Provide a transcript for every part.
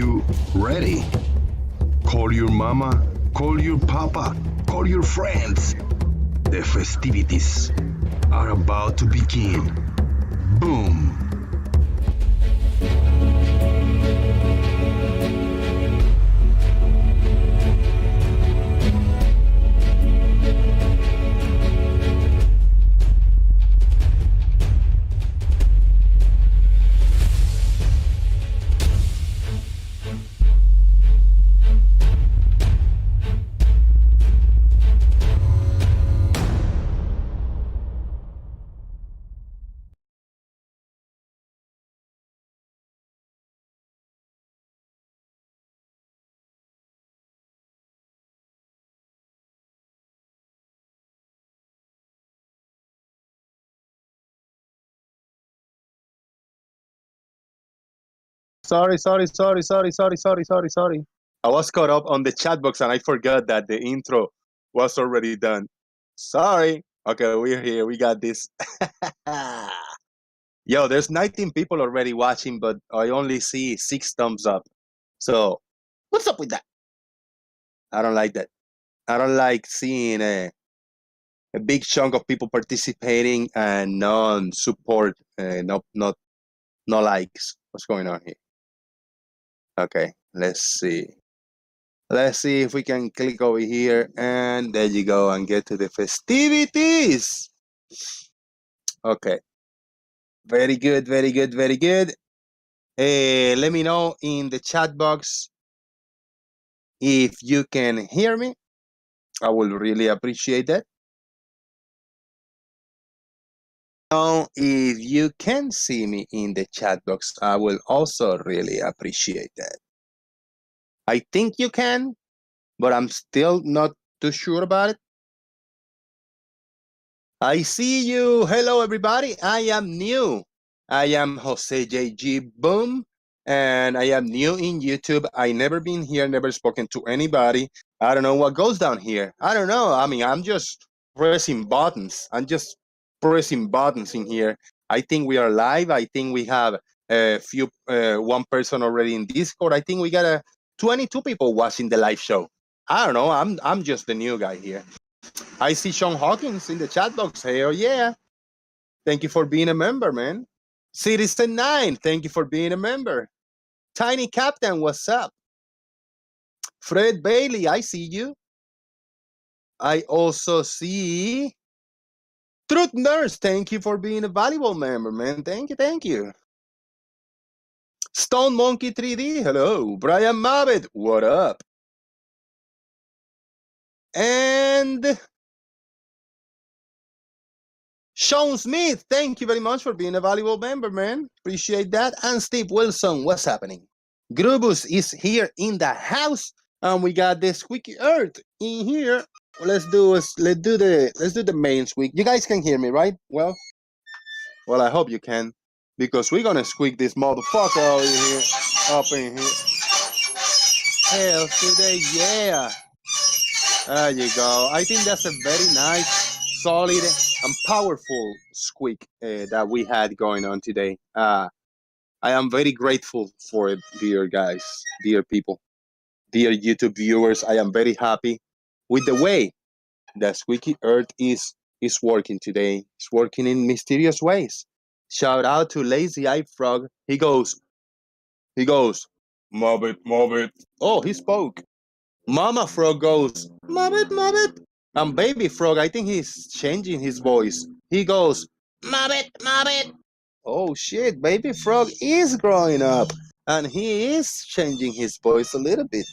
you ready? Call your mama, call your papa, call your friends. The festivities are about to begin. Boom! Sorry. I was caught up on the chat box and I forgot that the intro was already done. Sorry. Okay, we're here. We got this. Yo, there's 19 people already watching, but I only see 6 thumbs up. So, what's up with that? I don't like that. I don't like seeing a big chunk of people participating and non-support, no likes. What's going on here? Okay, let's see. Let's see if we can click over here, and there you go, and get to the festivities. Okay. Very good. Let me know in the chat box if you can hear me. I will really appreciate that. Now, if you can see me in the chat box, I will also really appreciate that. I think you can, but I'm still not too sure about it. I see you. Hello, everybody. I am new. I am Jose JG Boom, and I am new in YouTube. I never been here, never spoken to anybody. I don't know what goes down here. I don't know. I mean, I'm just pressing buttons. I'm just pressing buttons in here. I think we are live. I think we have a few, one person already in Discord. I think we got 22 people watching the live show. I don't know. I'm just the new guy here. I see Sean Hawkins in the chat box. Hell yeah. Thank you for being a member, man. Citizen 9, thank you for being a member. Tiny Captain, what's up? Fred Bailey, I see you. I also see Truth Nurse, thank you for being a valuable member, man. Thank you. Stone Monkey 3D, hello. Brian Mabbit, what up? And Sean Smith, thank you very much for being a valuable member, man. Appreciate that. And Steve Wilson, what's happening? Grubus is here in the house, and we got the Squeaky Earth in here. Let's do the main squeak. You guys can hear me, right? Well, I hope you can, because we're gonna squeak this motherfucker over here, up in here. Hell today, yeah. There you go. I think that's a very nice, solid, and powerful squeak that we had going on today. I am very grateful for it, dear guys, dear people, dear YouTube viewers. I am very happy with the way that Squeaky Earth is working today. It's working in mysterious ways. Shout out to Lazy Eye Frog. He goes, mob it. Oh, he spoke. Mama Frog goes, mob it. And Baby Frog, I think he's changing his voice. He goes, mob it. Oh shit, Baby Frog is growing up, and he is changing his voice a little bit.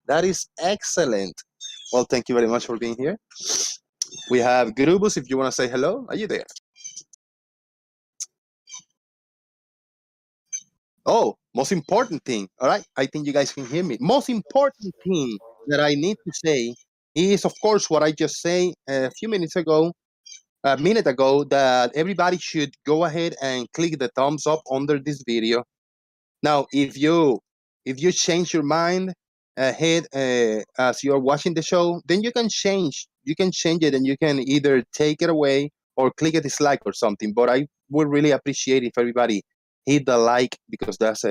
That is excellent. Well, thank you very much for being here. We have Gurubus, if you want to say hello. Are you there? Oh, most important thing. All right, I think you guys can hear me. Most important thing that I need to say is, of course, what I just said a minute ago, that everybody should go ahead and click the thumbs up under this video. Now, if you change your mind ahead as you're watching the show, then you can change it, and you can either take it away or click a dislike or something. But I would really appreciate if everybody hit the like, because that's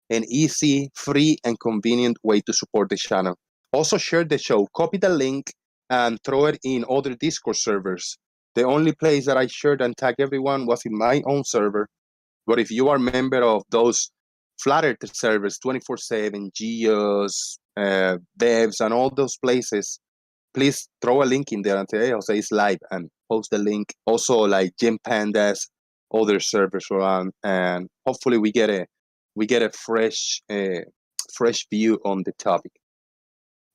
an easy, free, and convenient way to support the channel. Also share the show, copy the link, and throw it in other Discord servers. The only place that I shared and tagged everyone was in my own server. But if you are a member of those Flat Earth servers, 24/7, Geos, Devs, and all those places, please throw a link in there and say, hey, Jose is live, and post the link. Also, like Gym Pandas, other servers around, and hopefully we get a fresh view on the topic.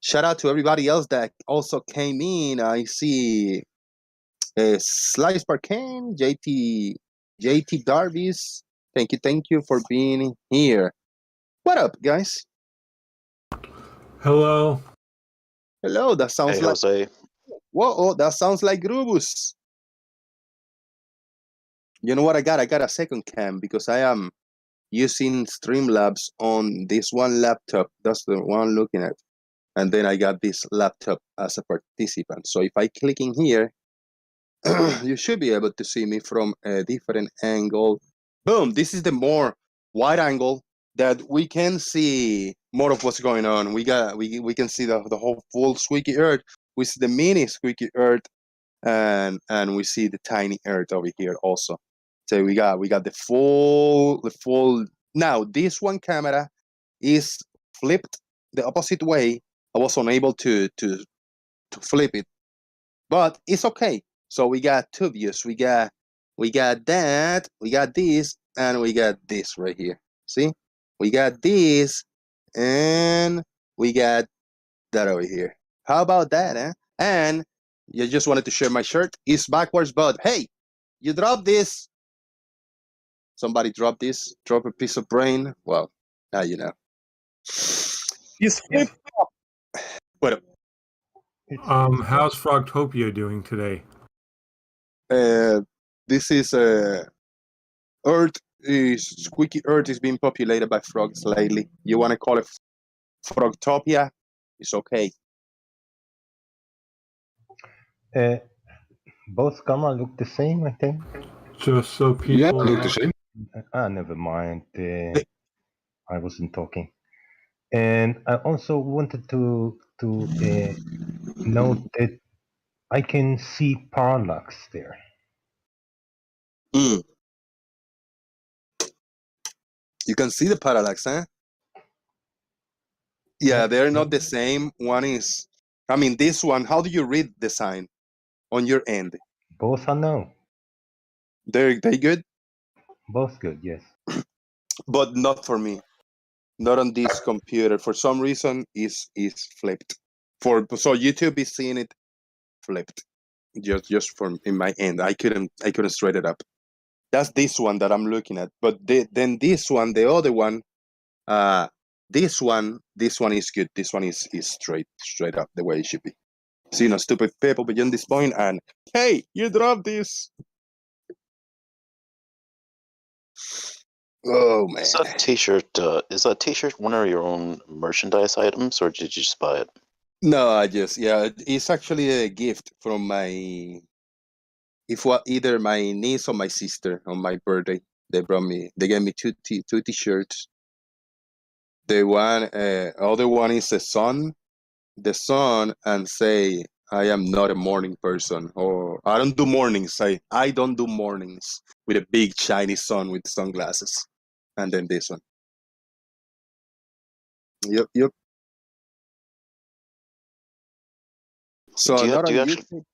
Shout out to everybody else that also came in. I see Slice Barcane, JT Darvis. Thank you for being here. What up, guys? Hello. Hello, that sounds Hey, like Jose. whoa, that sounds like Grubus. You know what I got? I got a second cam because I am using Streamlabs on this one laptop. That's the one I'm looking at. And then I got this laptop as a participant. So if I click in here, you should be able to see me from a different angle. Boom, this is the more wide angle that we can see more of what's going on. We can see the whole full squeaky earth. We see the mini squeaky earth, and we see the tiny earth over here also. So we got the full. Now this one camera is flipped the opposite way. I was unable to flip it, but it's okay. So we got two views. We got that, we got this, and we got this right here. See? We got this, and we got that over here. How about that, eh? And you just wanted to share my shirt. It's backwards, but hey, you dropped this. Somebody dropped this. Drop a piece of brain. Well, now you know. You flip. What? How's Frogtopia doing today? This is Earth is squeaky Earth is being populated by frogs lately. You want to call it Frogtopia? It's okay. Both cameras look the same, I think. Just so people Yeah, look the same. Never mind. I wasn't talking. And I also wanted to note that I can see parallax there. You can see the parallax, huh? Yeah, they're not the same. One is, I mean, this one, how do you read the sign on your end? Both are no. They good? Both good, yes. But not for me. Not on this computer. For some reason, is flipped. So YouTube is seeing it flipped. Just from in my end, I couldn't straight it up. That's this one that I'm looking at. But then this one, the other one, this one is good. This one is straight up the way it should be. See, no stupid people beyond this point, and hey, you dropped this. Oh man! Is that T-shirt one of your own merchandise items, or did you just buy it? No, it's actually a gift from my, either my niece or my sister on my birthday. They gave me two t-shirts. The other one is the sun, and say, I am not a morning person, or I don't do mornings. I don't do mornings with a big shiny sun with sunglasses. And then this one. Yep. So do you not on actually, YouTube.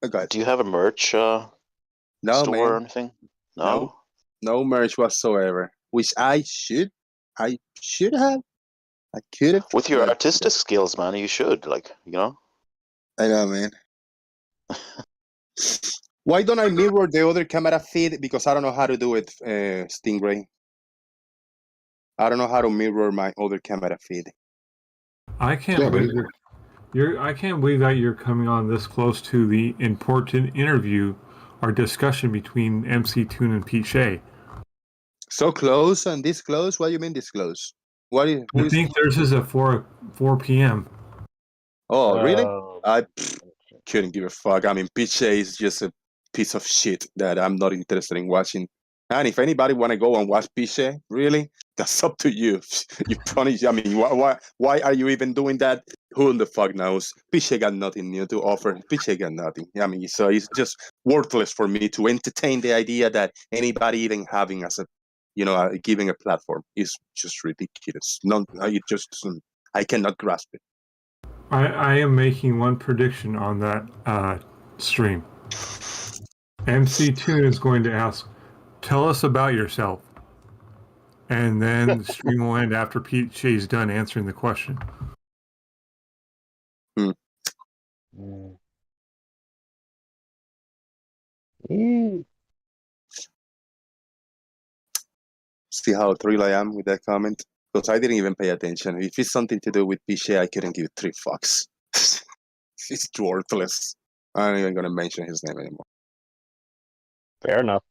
Okay. do you have a merch No, store man. or anything? No? No merch whatsoever. Which I should have. I could have. With your artistic skills, man, you should, you know? I know, man. Why don't I mirror the other camera feed? Because I don't know how to do it, Stingray. I don't know how to mirror my other camera feed. I can't believe that you're coming on this close to the important interview or discussion between MC Toon and Pete Shea. So close and this close? What do you mean this close? I think theirs is at 4 p.m. Oh, really? I couldn't give a fuck. I mean, Pete Shea is just a piece of shit that I'm not interested in watching. And if anybody want to go and watch Piche, really, that's up to you. You punish. I mean, why are you even doing that? Who in the fuck knows? Piche got nothing new to offer. Piche got nothing. I mean, so it's just worthless for me to entertain the idea that anybody even having as a, giving a platform is just ridiculous. I cannot grasp it. I am making one prediction on that stream. MC Toon is going to ask, tell us about yourself. And then the stream will end after Pete Shea's done answering the question. See how thrilled I am with that comment? Because I didn't even pay attention. If it's something to do with Piche, I couldn't give 3 fucks. It's worthless. I'm not even going to mention his name anymore. Fair enough.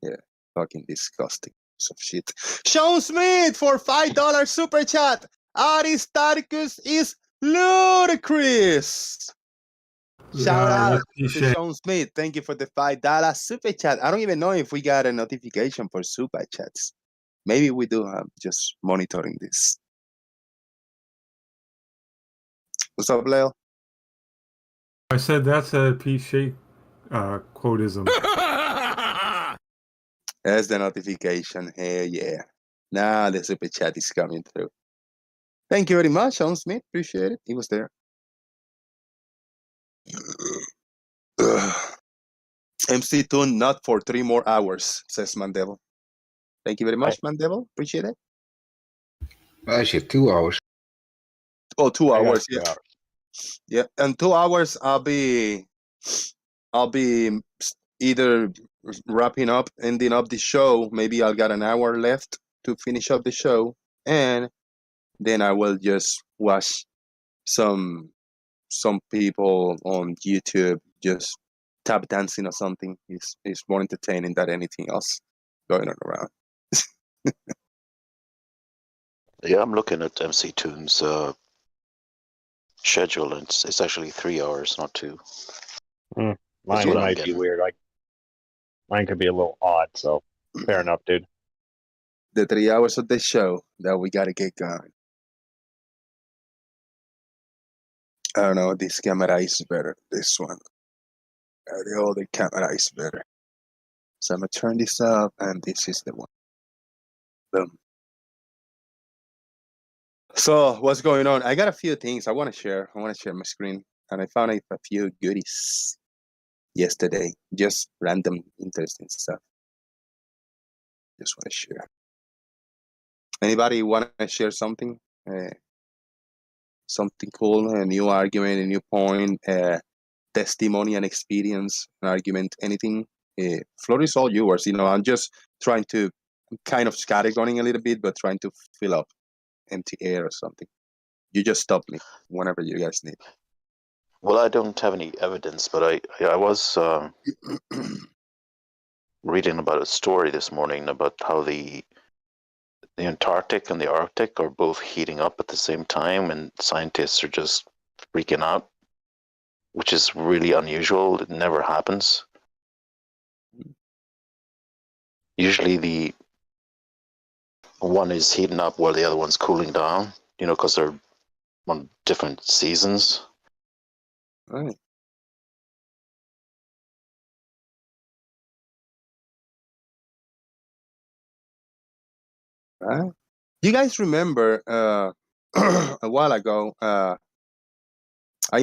Yeah, fucking disgusting piece of shit. Sean Smith for $5 super chat. Aristarchus is ludicrous. Shout out to Sean Smith. Thank you for the $5 super chat. I don't even know if we got a notification for super chats. Maybe we do. I'm just monitoring this. What's up, Leo? I said that's a Pete Shea quotism. That's the notification. Hell yeah. Now the super chat is coming through. Thank you very much, Sean Smith. Appreciate it. He was there. MC Toon not for 3 more hours, says Mandevil. Thank you very much, Mandevil. Appreciate it. Actually, 2 hours. Oh, 2 hours. Yeah. 2 hours. Yeah, and 2 hours I'll be either wrapping up, ending up the show. Maybe I'll got an hour left to finish up the show, and then I will just watch some people on YouTube just tap dancing or something. It's more entertaining than anything else going on around. Yeah, I'm looking at MC Toon's schedule, and it's actually 3 hours, not 2. Mine what I'm might be getting. weird. Mine could be a little odd, so fair enough, dude. The 3 hours of the show that we gotta get going. I don't know, this camera is better. This one. The other camera is better. So I'm gonna turn this up, and this is the one. Boom. So what's going on? I got a few things I want to share. I want to share my screen, and I found a few goodies yesterday. Just random, interesting stuff. Just want to share. Anybody want to share something? Something cool, a new argument, a new point, testimony and experience, an argument, anything? Floor is all yours. I'm just trying to kind of scattergunning a little bit, but trying to fill up empty air or something. You just stop me whenever you guys need. Well, I don't have any evidence, but I was reading about a story this morning about how the Antarctic and the Arctic are both heating up at the same time, and scientists are just freaking out, which is really unusual. It never happens. Usually the one is heating up while the other one's cooling down, because they're on different seasons. Right. Right. You guys remember a while ago, I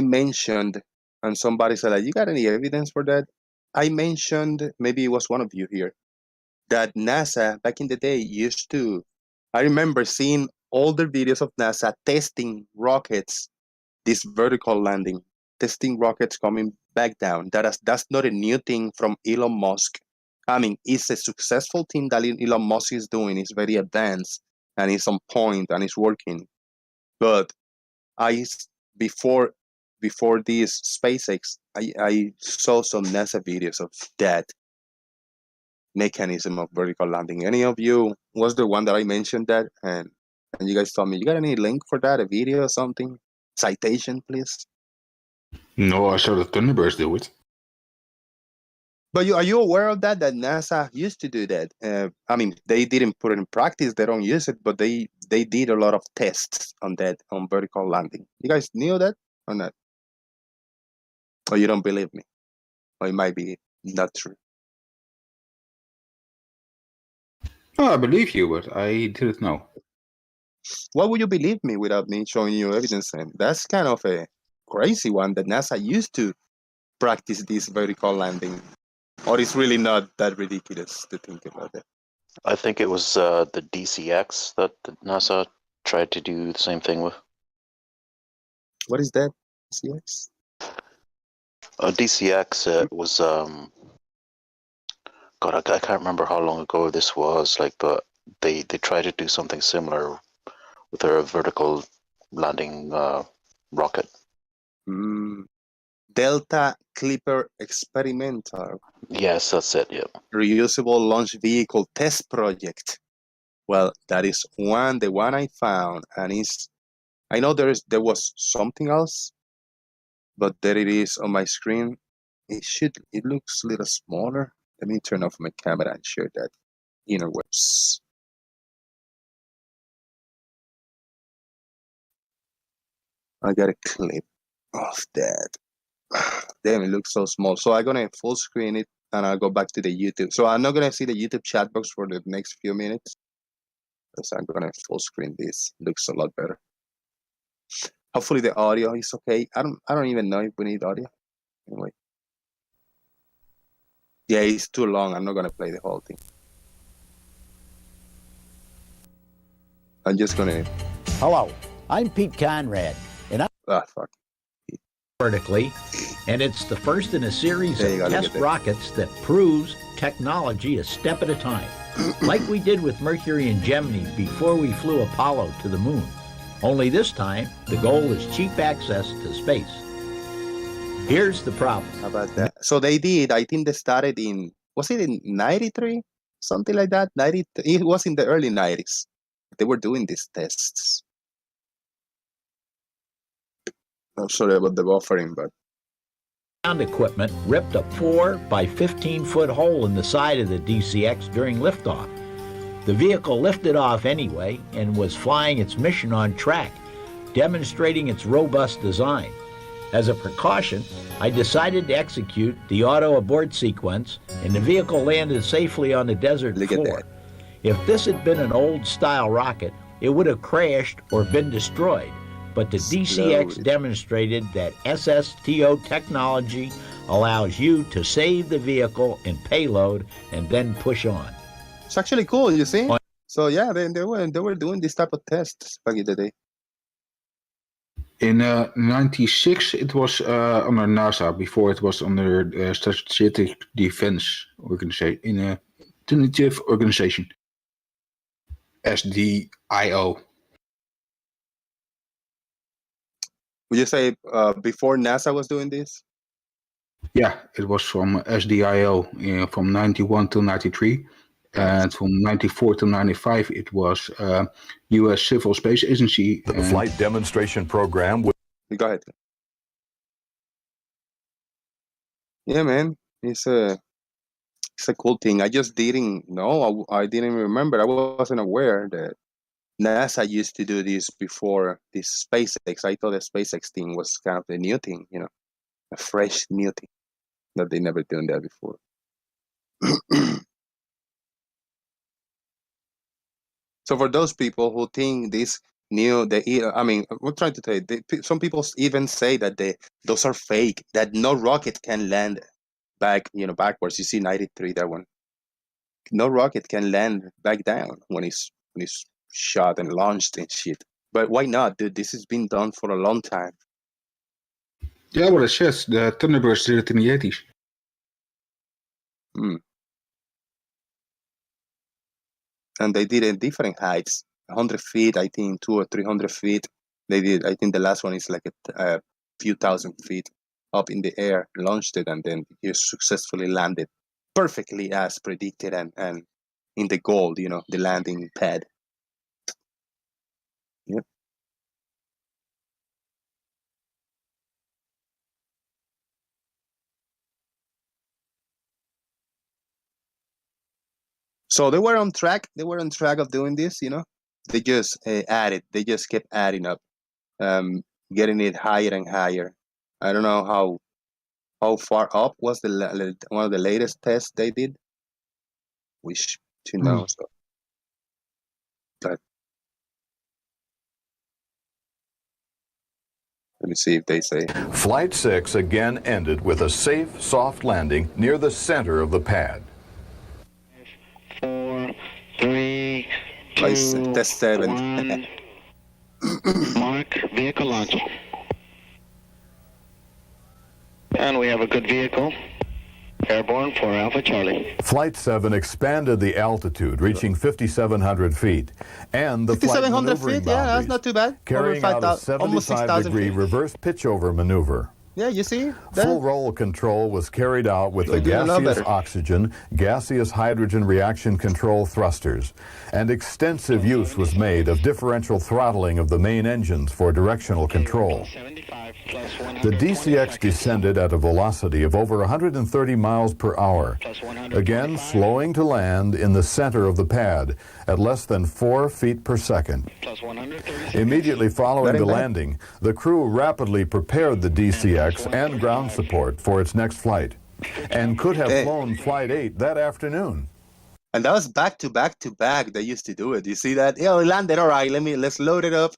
mentioned, and somebody said, you got any evidence for that? I mentioned, maybe it was one of you here, that NASA back in the day used to, I remember seeing older videos of NASA testing rockets, this vertical landing, testing rockets coming back down. That's not a new thing from Elon Musk. I mean, it's a successful thing that Elon Musk is doing. It's very advanced and it's on point and it's working. But before this SpaceX, I saw some NASA videos of that mechanism of vertical landing. Any of you was the one that I mentioned that, and you guys told me, you got any link for that, a video or something? Citation, please. No, I saw the Thunderbirds do it. But are you aware of that? That NASA used to do that. I mean, they didn't put it in practice. They don't use it, but they did a lot of tests on that on vertical landing. You guys knew that or not? Or you don't believe me? Or it might be not true. Oh, I believe you, but I didn't know. Why would you believe me without me showing you evidence? And that's kind of a crazy one that NASA used to practice this vertical landing. Or it's really not that ridiculous to think about that. I think it was the DCX that NASA tried to do the same thing with. What is that? CX? DCX was God, I can't remember how long ago this was. Like, but they tried to do something similar with their vertical landing rocket. Delta Clipper Experimental Yes, that's it. Yeah. Reusable Launch Vehicle Test Project. Well, that is the one I found, and I know there was something else, but there it is on my screen. It looks a little smaller. Let me turn off my camera and share that interwebs. I got a clip of that. Damn, it looks so small. So I'm gonna full screen it and I'll go back to the YouTube. So I'm not gonna see the YouTube chat box for the next few minutes. Because I'm gonna full screen this. Looks a lot better. Hopefully the audio is okay. I don't even know if we need audio. Anyway. Yeah, it's too long. I'm not gonna play the whole thing. I'm just gonna Hello, I'm Pete Conrad, and I'm fuck. vertically, and it's the first in a series There you of go, look test at that. rockets that proves technology a step at a time, like we did with Mercury and Gemini before we flew Apollo to the moon. Only this time, the goal is cheap access to space. Here's the problem. How about that? So they did. I think they started was it in 93? Something like that. 90. It was in the early 90s. They were doing these tests. I'm sorry about the buffering, but Ground equipment ripped a 4 by 15-foot hole in the side of the DCX during liftoff. The vehicle lifted off anyway and was flying its mission on track, demonstrating its robust design. As a precaution, I decided to execute the auto abort sequence, and the vehicle landed safely on the desert Look at floor. that. If this had been an old-style rocket, it would have crashed or been destroyed. But the DCX Slowly. demonstrated that SSTO technology allows you to save the vehicle and payload and then push on. It's actually cool, you see? On- So yeah, they were doing this type of tests back in the day. In 96, it was under NASA. Before it was under Strategic Defense Organization, in a tentative organization, SDIO. Would you say before NASA was doing this? Yeah, it was from SDIO from 91 to 93. And from 94 to 95, it was U.S. Civil Space Agency. The flight demonstration program. Go ahead. Yeah, man, it's a cool thing. I just didn't know. I didn't remember. I wasn't aware that NASA used to do this before this SpaceX. I thought the SpaceX thing was kind of a new thing, a fresh new thing that they never done that before. So for those people who think this new, I'm trying to tell you, some people even say that those are fake, that no rocket can land backwards. You see 93, that one. No rocket can land back down when it's shot and launched and shit. But why not, dude? This has been done for a long time. Yeah, well, it says the Thunderbirds did it in the 80s. And they did it in different heights, 100 feet, I think 200 or 300 feet. They did. I think the last one is like a few thousand feet up in the air, launched it, and then you successfully landed perfectly as predicted and in the goal, the landing pad. Yep. So they were on track. They were on track of doing this. You know, they just added. They just kept adding up, getting it higher and higher. I don't know how far up was one of the latest tests they did. Wish to know. So, but let me see if they say. Flight 6 again ended with a safe, soft landing near the center of the pad. 4, 3, Test 7. 1. Mark, vehicle launch. And we have a good vehicle. Airborne for Alpha Charlie. Flight 7 expanded the altitude, reaching 5,700 feet, and the flight 5,700 maneuvering feet. Yeah, that's boundaries, not too bad. carrying out a almost 6,000 75-degree feet. reverse pitchover maneuver. Yeah, you see? Full roll control was carried out with the They did a lot gaseous better. oxygen, gaseous hydrogen reaction control thrusters, and extensive use was made of differential throttling of the main engines for directional control. 75 plus 100, The DCX descended at a velocity of over 130 miles per hour, plus 100, again slowing to land in the center of the pad at less than 4 feet per second. plus 130. Immediately following Very the bad. landing, the crew rapidly prepared the DCX and ground support for its next flight, and could have flown Flight 8 that afternoon. And that was back to back to back. They used to do it. You see that? Yeah, we landed. All right, let's load it up,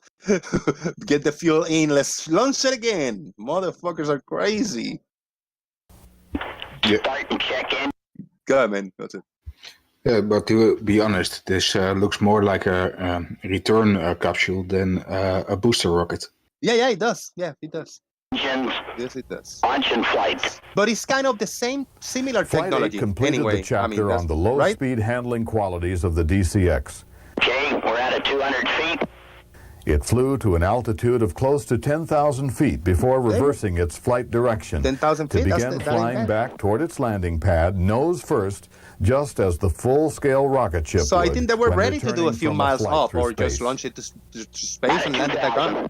get the fuel in. Let's launch it again. Motherfuckers are crazy. Start and check in. Go ahead, man. That's it. Yeah, but to be honest, this looks more like a return capsule than a booster rocket. Yeah, it does. Yeah, it does. Engines, Yes, it does. launch and flight. But it's kind of the same, similar Flight 8 technology. completed Anyway, the chapter that's- on the right? low-speed handling qualities of the DCX. Okay, we're at 200 feet. It flew to an altitude of close to 10,000 feet before reversing its flight direction 10,000 to feet. That's begin that ain't flying bad. back toward its landing pad, nose first, just as the full-scale rocket ship So I would think they were when ready to do a returning few from miles flight up, through or just space. launch it to space and land it back on.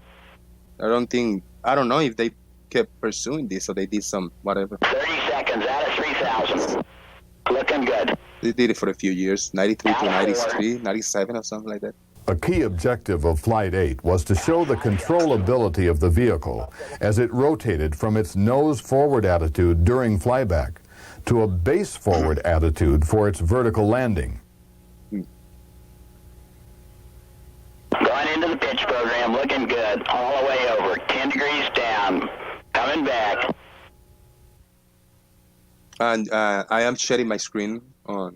I don't know if they kept pursuing this, or they did some whatever. 30 seconds out of 3,000. Looking good. They did it for a few years, 93 to 93, 97 or something like that. A key objective of Flight 8 was to show the controllability of the vehicle as it rotated from its nose forward attitude during flyback to a base forward attitude for its vertical landing. Going into the pitch program, looking good. All the way over. 10 degrees down. Coming back. And I am sharing my screen on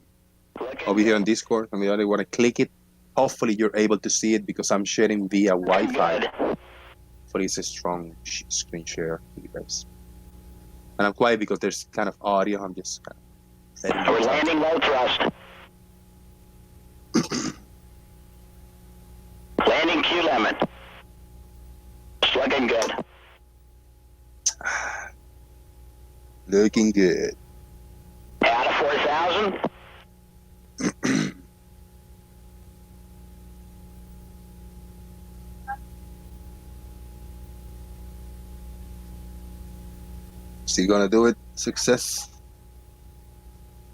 over here on Discord. I mean, I want to click it. Hopefully, you're able to see it because I'm sharing via Wi-Fi. Good. Hopefully, it's a strong screen share for you guys. And I'm quiet because there's kind of audio. I'm just kind of letting We're you talk. landing low thrust. Landing Q limit. It's looking good. Looking good. Out of 4,000. Is he gonna do it? Success.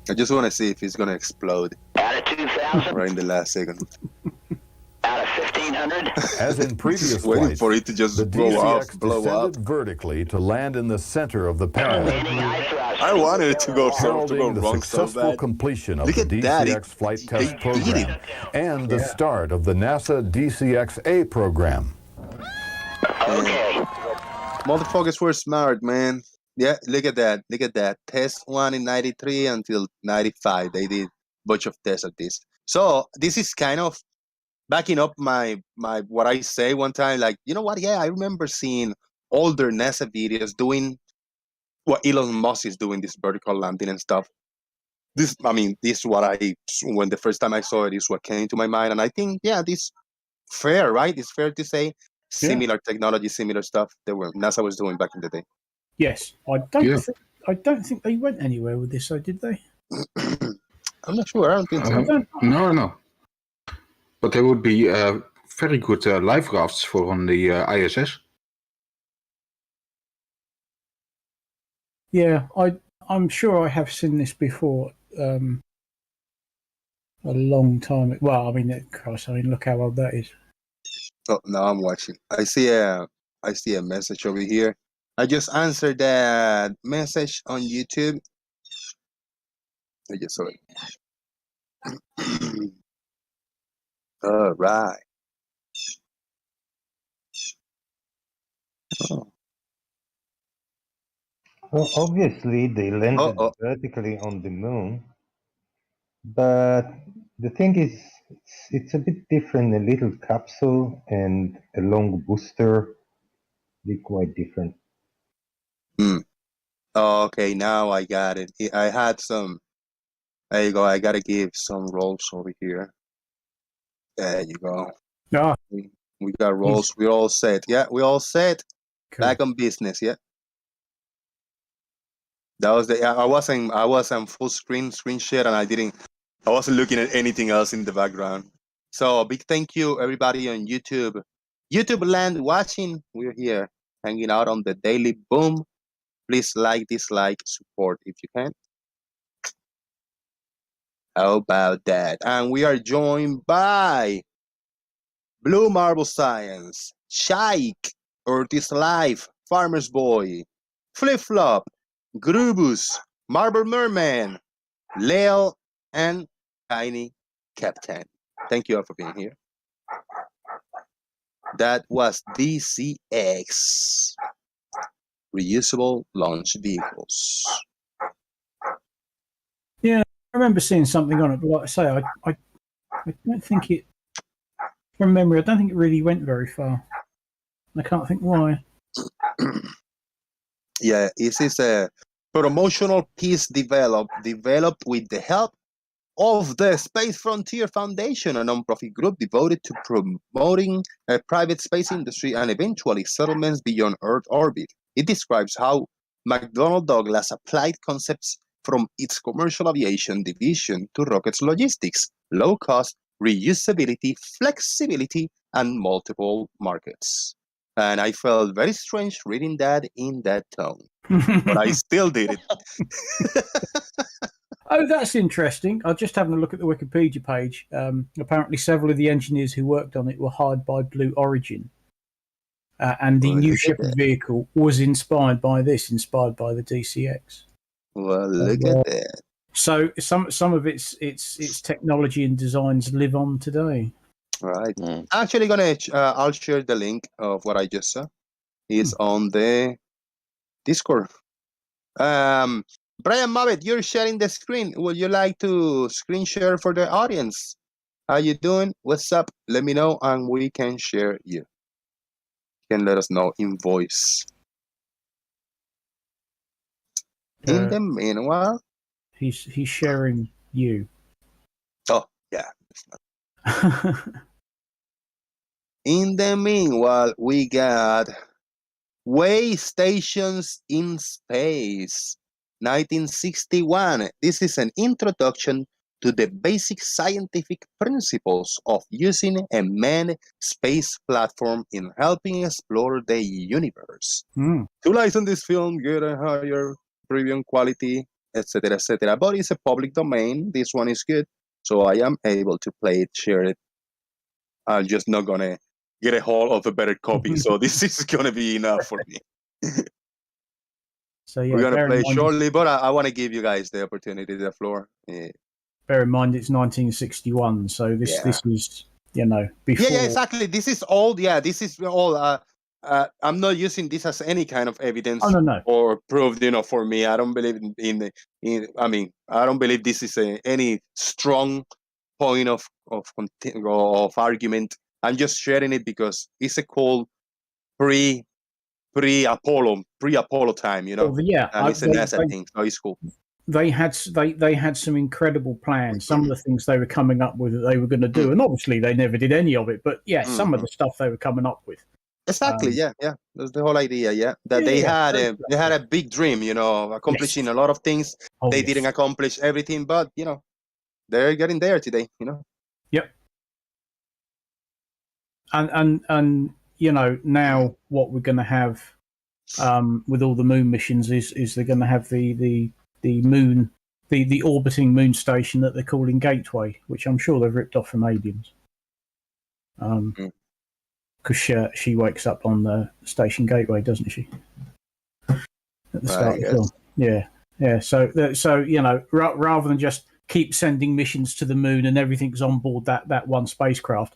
I just want to see if he's gonna explode Out of 2,000. right in the last second. Out of 1,500. As in previous Just waiting flights, for it to just the blow up, DCX blow up. descended vertically to land in the center of the pad, Landing high thrust. I wanted it to go heralding the wrong so successful bad. completion of Look the at that, DCX flight test they did program it. and the start of the NASA DCX-A program. Okay. Motherfuckers were smart, man. Yeah, look at that. Look at that. Test 1 in 93 until 95. They did a bunch of tests of this. So this is kind of backing up my what I say one time. Like, you know what? Yeah, I remember seeing older NASA videos doing what Elon Musk is doing, this vertical landing and stuff. This is what when the first time I saw it, is what came to my mind. And I think, yeah, this fair, right? It's fair to say similar technology, similar stuff that NASA was doing back in the day. Yes, I don't think they went anywhere with this, though, did they? I'm not sure. I don't think so. No. But there would be very good life rafts for on the ISS. Yeah, I'm sure I have seen this before. a long time. Well, I mean, Christ, I mean, look how old that is. Oh, now I'm watching. I see a message over here. I just answered that message on YouTube. I just saw it. All right. Oh. Well, obviously they landed Oh. vertically on the moon, but the thing is, it's a bit different. A little capsule and a long booster, they're quite different. Okay, now I got it. I had some. There you go. I gotta give some rolls over here. There you go. Ah, We got rolls. We're all set. Yeah, we all set. cool. Back on business. Yeah. That was the. I wasn't full screen share, and I wasn't looking at anything else in the background. So big thank you everybody on YouTube, YouTube land watching. We're here hanging out on the Daily Boom. Please like, dislike, support if you can. How about that? And we are joined by Blue Marble Science, Shaik, Ortiz Life, Farmer's Boy, Flip Flop, Grubus, Marble Merman, Leo, and Tiny Captain. Thank you all for being here. That was DCX, reusable launch vehicles. Yeah, I remember seeing something on it, but like I say, I don't think it, from memory, I don't think it really went very far. I can't think why. Yeah, this is a promotional piece developed with the help of the Space Frontier Foundation, a non-profit group devoted to promoting a private space industry and eventually settlements beyond Earth orbit. It describes how McDonnell Douglas applied concepts from its commercial aviation division to rockets logistics, low cost, reusability, flexibility, and multiple markets. And I felt very strange reading that in that tone, but I still did it. Oh, that's interesting. I was just having a look at the Wikipedia page. Apparently, several of the engineers who worked on it were hired by Blue Origin. And the new Shepard vehicle was inspired by the DCX. Well, look at that. So some of its technology and designs live on today. Right. Actually, I'll share the link of what I just saw. It's on the Discord. Brian Mabbett, you're sharing the screen. Would you like to screen share for the audience? How you doing? What's up? Let me know, and we can share you. You can let us know in voice. In the meanwhile, he's sharing you. Oh yeah. In the meanwhile, we got Way Stations in Space, 1961. This is an introduction to the basic scientific principles of using a manned space platform in helping explore the universe. To license this film, get a higher premium quality, etc., etc. But it's a public domain. This one is good, so I am able to play it, share it. I'm just not gonna get a hold of a better copy, so this is gonna be enough for me. So yeah, we're gonna play shortly, but I want to give you guys the opportunity, the floor. Yeah. Bear in mind it's 1961, so this is before. Yeah, exactly. This is old. Yeah, this is all. I'm not using this as any kind of evidence or proof. For me, I don't believe I mean, I don't believe this is any strong point of argument. I'm just sharing it because it's a cool pre-Apollo time, Well, yeah, and it's a NASA thing, so it's cool. They had some incredible plans. Some of the things they were coming up with that they were going to do, and obviously they never did any of it. But yeah, some of the stuff they were coming up with. Exactly. Yeah. That's the whole idea. Yeah, that they had a big dream, accomplishing a lot of things. They didn't accomplish everything, but they're getting there today. Yep. And now what we're going to have with all the moon missions is they're going to have the moon the orbiting moon station that they're calling Gateway, which I'm sure they've ripped off from Aliens. Because she wakes up on the station Gateway, doesn't she? At the start of the film. Yeah. So you know, rather than just keep sending missions to the moon and everything's on board that one spacecraft,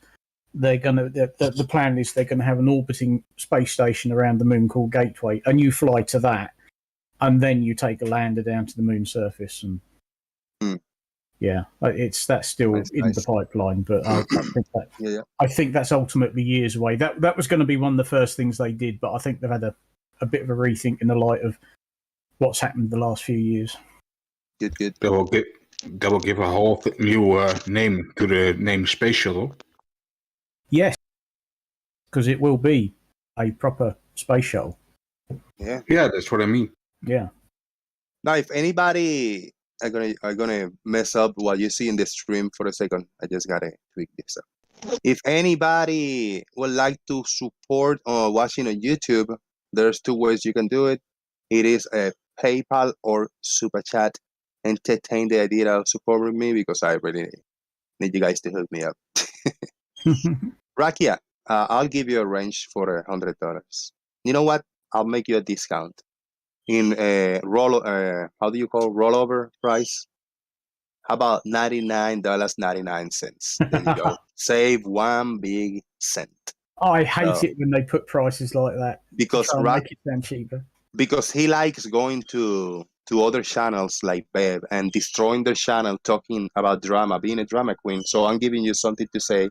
the plan is they're gonna have an orbiting space station around the moon called Gateway, and you fly to that, and then you take a lander down to the moon surface, and that's still in the pipeline. But I think that's ultimately years away. That was going to be one of the first things they did, but I think they've had a bit of a rethink in the light of what's happened the last few years. Good. That will give a whole new name to the name Space Shuttle. Yes, because it will be a proper space shuttle. Yeah, that's what I mean. Yeah. Now, if anybody are gonna mess up what you see in the stream for a second, I just gotta tweak this up. If anybody would like to support watching on YouTube, there's two ways you can do it. It is a PayPal or Super Chat. Entertain the idea of supporting me because I really need you guys to hook me up. Rakia, I'll give you a range for $100. You know what? I'll make you a discount in how do you call rollover price? How about $99.99? There you go. Save 1 big cent. I hate it when they put prices like that because make it sound cheaper. Because he likes going to other channels like Bev and destroying their channel, talking about drama, being a drama queen. So I'm giving you something to say.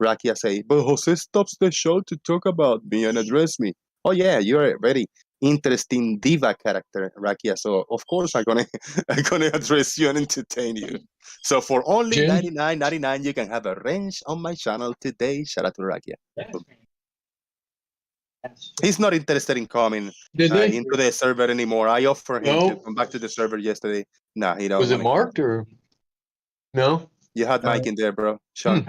Rakia say, but Jose stops the show to talk about me and address me. Oh yeah, you're a very interesting diva character, Rakia. So of course I'm gonna address you and entertain you. So for only $99.99, you can have a range on my channel today. Shout out to Rakia. He's not interested in coming into the server anymore. I offered him to come back to the server yesterday. Nah, he don't. Was it marked or no? You had Mike in there, bro. Sean.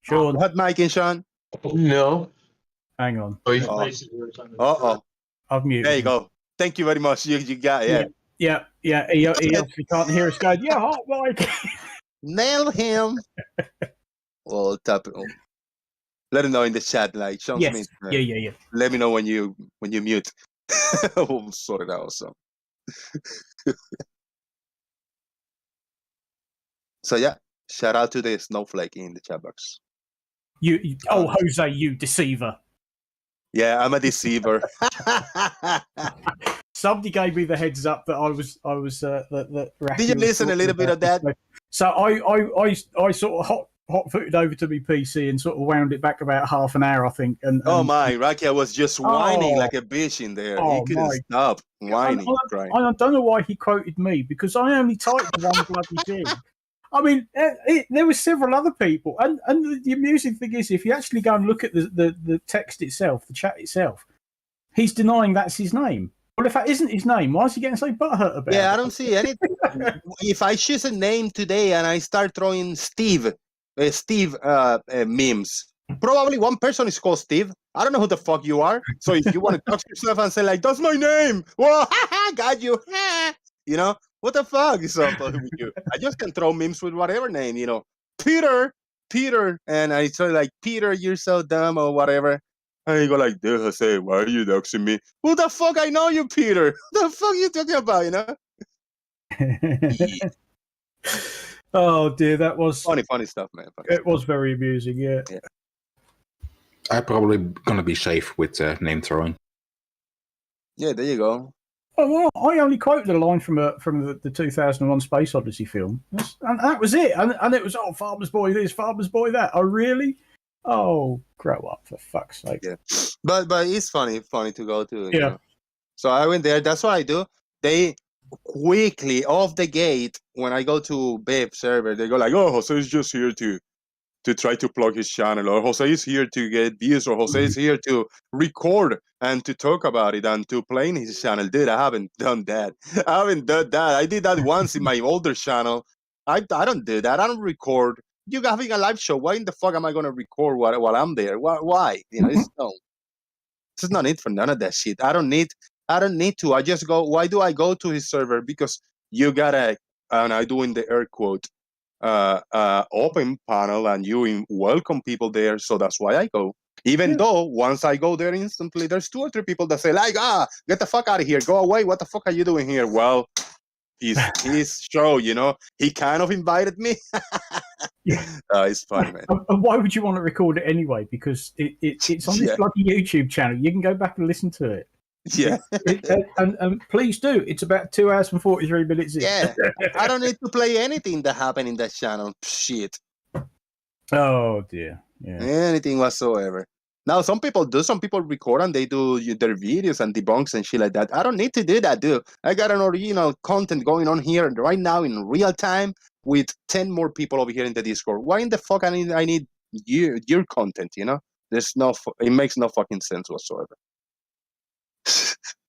Sean. You had Mike in, Sean? No. Hang on. I've muted. There you go. Thank you very much. You got it. Yeah. He obviously can't hear us going, yeah, hot Mike. Nail him. Well, tap it. Let him know in the chat, like Sean Smith. Yeah. Let me know when you mute. We'll sort it out. So yeah, shout out to the snowflake in the chat box. Jose, you deceiver. Yeah, I'm a deceiver. Somebody gave me the heads up that I was Did you listen a little bit of that? So I sort of hot-footed over to my PC and sort of wound it back about half an hour, I think. And Rakia was just whining like a bitch in there. He couldn't stop whining, crying. I don't know why he quoted me, because I only typed one bloody thing. I mean, there were several other people, and the amusing thing is, if you actually go and look at the text itself, the chat itself, he's denying that's his name. Well, if that isn't his name, why is he getting so butthurt about it? Yeah, I don't see anything. If I choose a name today and I start throwing Steve memes, probably one person is called Steve. I don't know who the fuck you are. So if you want to touch yourself and say like, that's my name. Well, got you. You know, what the fuck is up with you? I just can throw memes with whatever name, you know. Peter. And I say like, Peter, you're so dumb or whatever. And you go like, dude, Jose, why are you doxing me? Who the fuck I know you, Peter? What the fuck are you talking about, you know? Oh dear, that was funny stuff, man. It was very amusing, yeah. I'm probably gonna be safe with name throwing. Yeah, there you go. Oh, well, I only quoted a line from the 2001 Space Odyssey film, and that was it. And it was, farmer's boy this, farmer's boy that. Oh, really? Oh, grow up, for fuck's sake. Yeah, but it's funny to go to. Yeah. You know? So I went there. That's what I do. They quickly off the gate when I go to Bev server, they go like, "Oh, Jose is just here to try to plug his channel, or Jose is here to get views, or Jose is here to record and to talk about it and to play in his channel." Dude, I haven't done that. I did that once in my older channel. I don't do that. I don't record. You're having a live show. Why in the fuck am I going to record while I'm there? Why? You know, it's no need for none of that shit. I don't need to. I just go. Why do I go to his server? Because you gotta and I do in the air quote, open panel, and you welcome people there. So that's why I go. Even though once I go there instantly, there's 2 or 3 people that say like, get the fuck out of here, go away. What the fuck are you doing here? Well, his show, he kind of invited me. It's funny, man. And why would you want to record it anyway? Because it's on this bloody YouTube channel. You can go back and listen to it. Yeah. And please do. It's about 2 hours and 43 minutes in. Yeah. I don't need to play anything that happened in that channel. Shit. Oh, dear. Yeah. Anything whatsoever. Now, some people do. Some people record and they do their videos and debunks and shit like that. I don't need to do that, dude. I got an original content going on here right now in real time with 10 more people over here in the Discord. Why in the fuck I need your content, There's it makes no fucking sense whatsoever.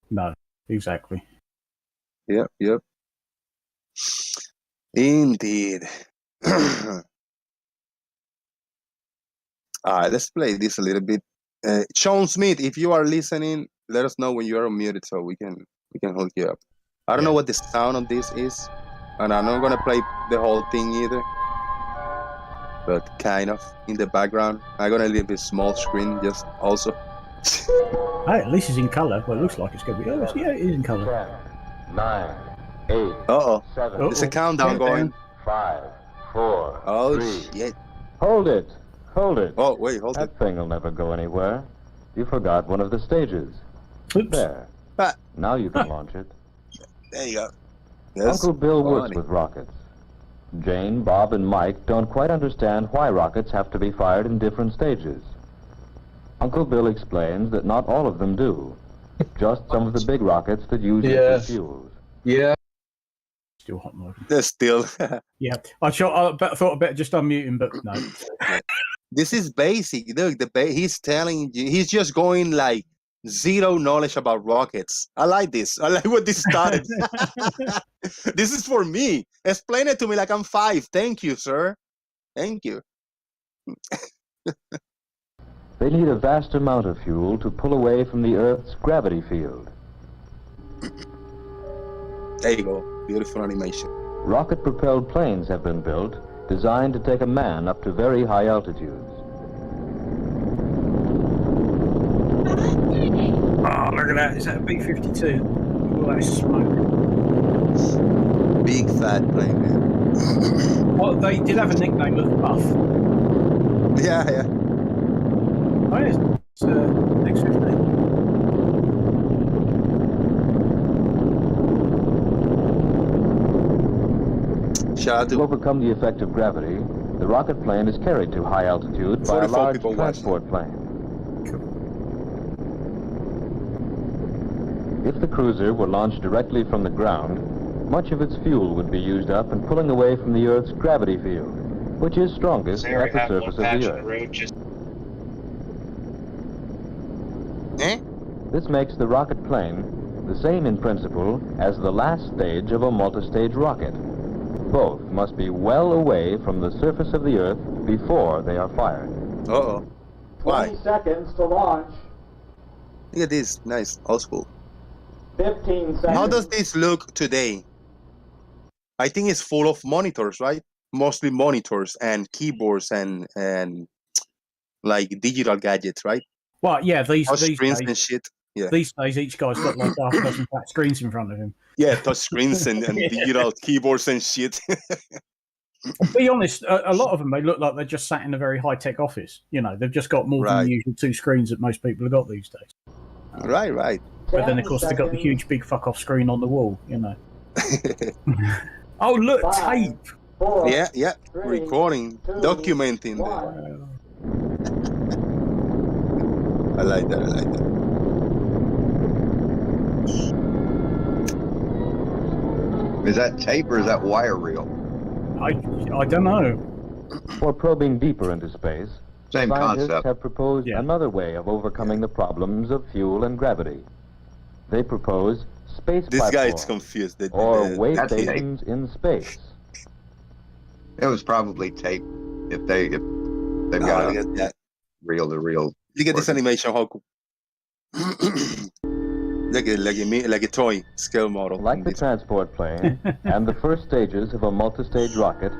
No, exactly. Yep. Indeed. All right, let's play this a little bit. Sean Smith, if you are listening, let us know when you are unmuted so we can hook you up. I don't know what the sound of this is, and I'm not gonna play the whole thing either, but kind of in the background. I'm gonna leave a small screen just also. Hey, at least it's in color. Well, it looks like it's going to be. Oh, yeah, it is in color. 10, 9, 8. Uh-oh. 7. There's a countdown going. 5, 4. Oh, 3. shit. Hold it. Oh, wait, hold it. That thing will never go anywhere. You forgot one of the stages. Oops. There. Now you can launch it. There you go. Yes. Uncle Bill works with rockets. Jane, Bob, and Mike don't quite understand why rockets have to be fired in different stages. Uncle Bill explains that not all of them do. Just some of the big rockets that use different fuels. Yeah. Still hot mode. They're still. Yeah. I thought I better just unmute him, but no. This is basic. Look, he's telling you, he's just going like zero knowledge about rockets. I like this. I like what this started. This is for me. Explain it to me like I'm 5. Thank you, sir. Thank you. They need a vast amount of fuel to pull away from the Earth's gravity field. There you go. Beautiful animation. Rocket-propelled planes have been built, designed to take a man up to very high altitudes. Oh, look at that. Is that a B-52? All that smoke. Big fat plane, man. Well, they did have a nickname of Buff. Yeah. Oh, yes. It's X-15. To overcome the effect of gravity, the rocket plane is carried to high altitude by a large transport plane. If the cruiser were launched directly from the ground, much of its fuel would be used up in pulling away from the Earth's gravity field, which is strongest at the surface of the Earth. This makes the rocket plane the same in principle as the last stage of a multi-stage rocket. Both must be well away from the surface of the Earth before they are fired. Uh-oh. Why? 20 seconds to launch. Look at this. Nice. Old school. 15 seconds. How does this look today? I think it's full of monitors, right? Mostly monitors and keyboards and like digital gadgets, right? Well, yeah, these screens days, and shit. Yeah. These days, each guy's got like half a dozen flat screens in front of him. Yeah, touch screens and digital keyboards and shit. I'll be honest, a lot of them, they look like they're just sat in a very high-tech office. They've just got more than the usual 2 screens that most people have got these days. Right. But then, of course, they've got the huge big fuck-off screen on the wall, Oh, look, 5, tape! 4, Yeah. 3, Recording, 2, documenting. 1. I like that. Is that tape or is that wire reel? I don't know. For probing deeper into space, Same scientists concept. have proposed another way of overcoming the problems of fuel and gravity. They propose space This guy platforms is confused. or way That's stations in space. It was probably tape if they've got look at that. reel to reel. Look at this animation, how cool. like a toy scale model. Like the transport plane and the first stages of a multi-stage rocket,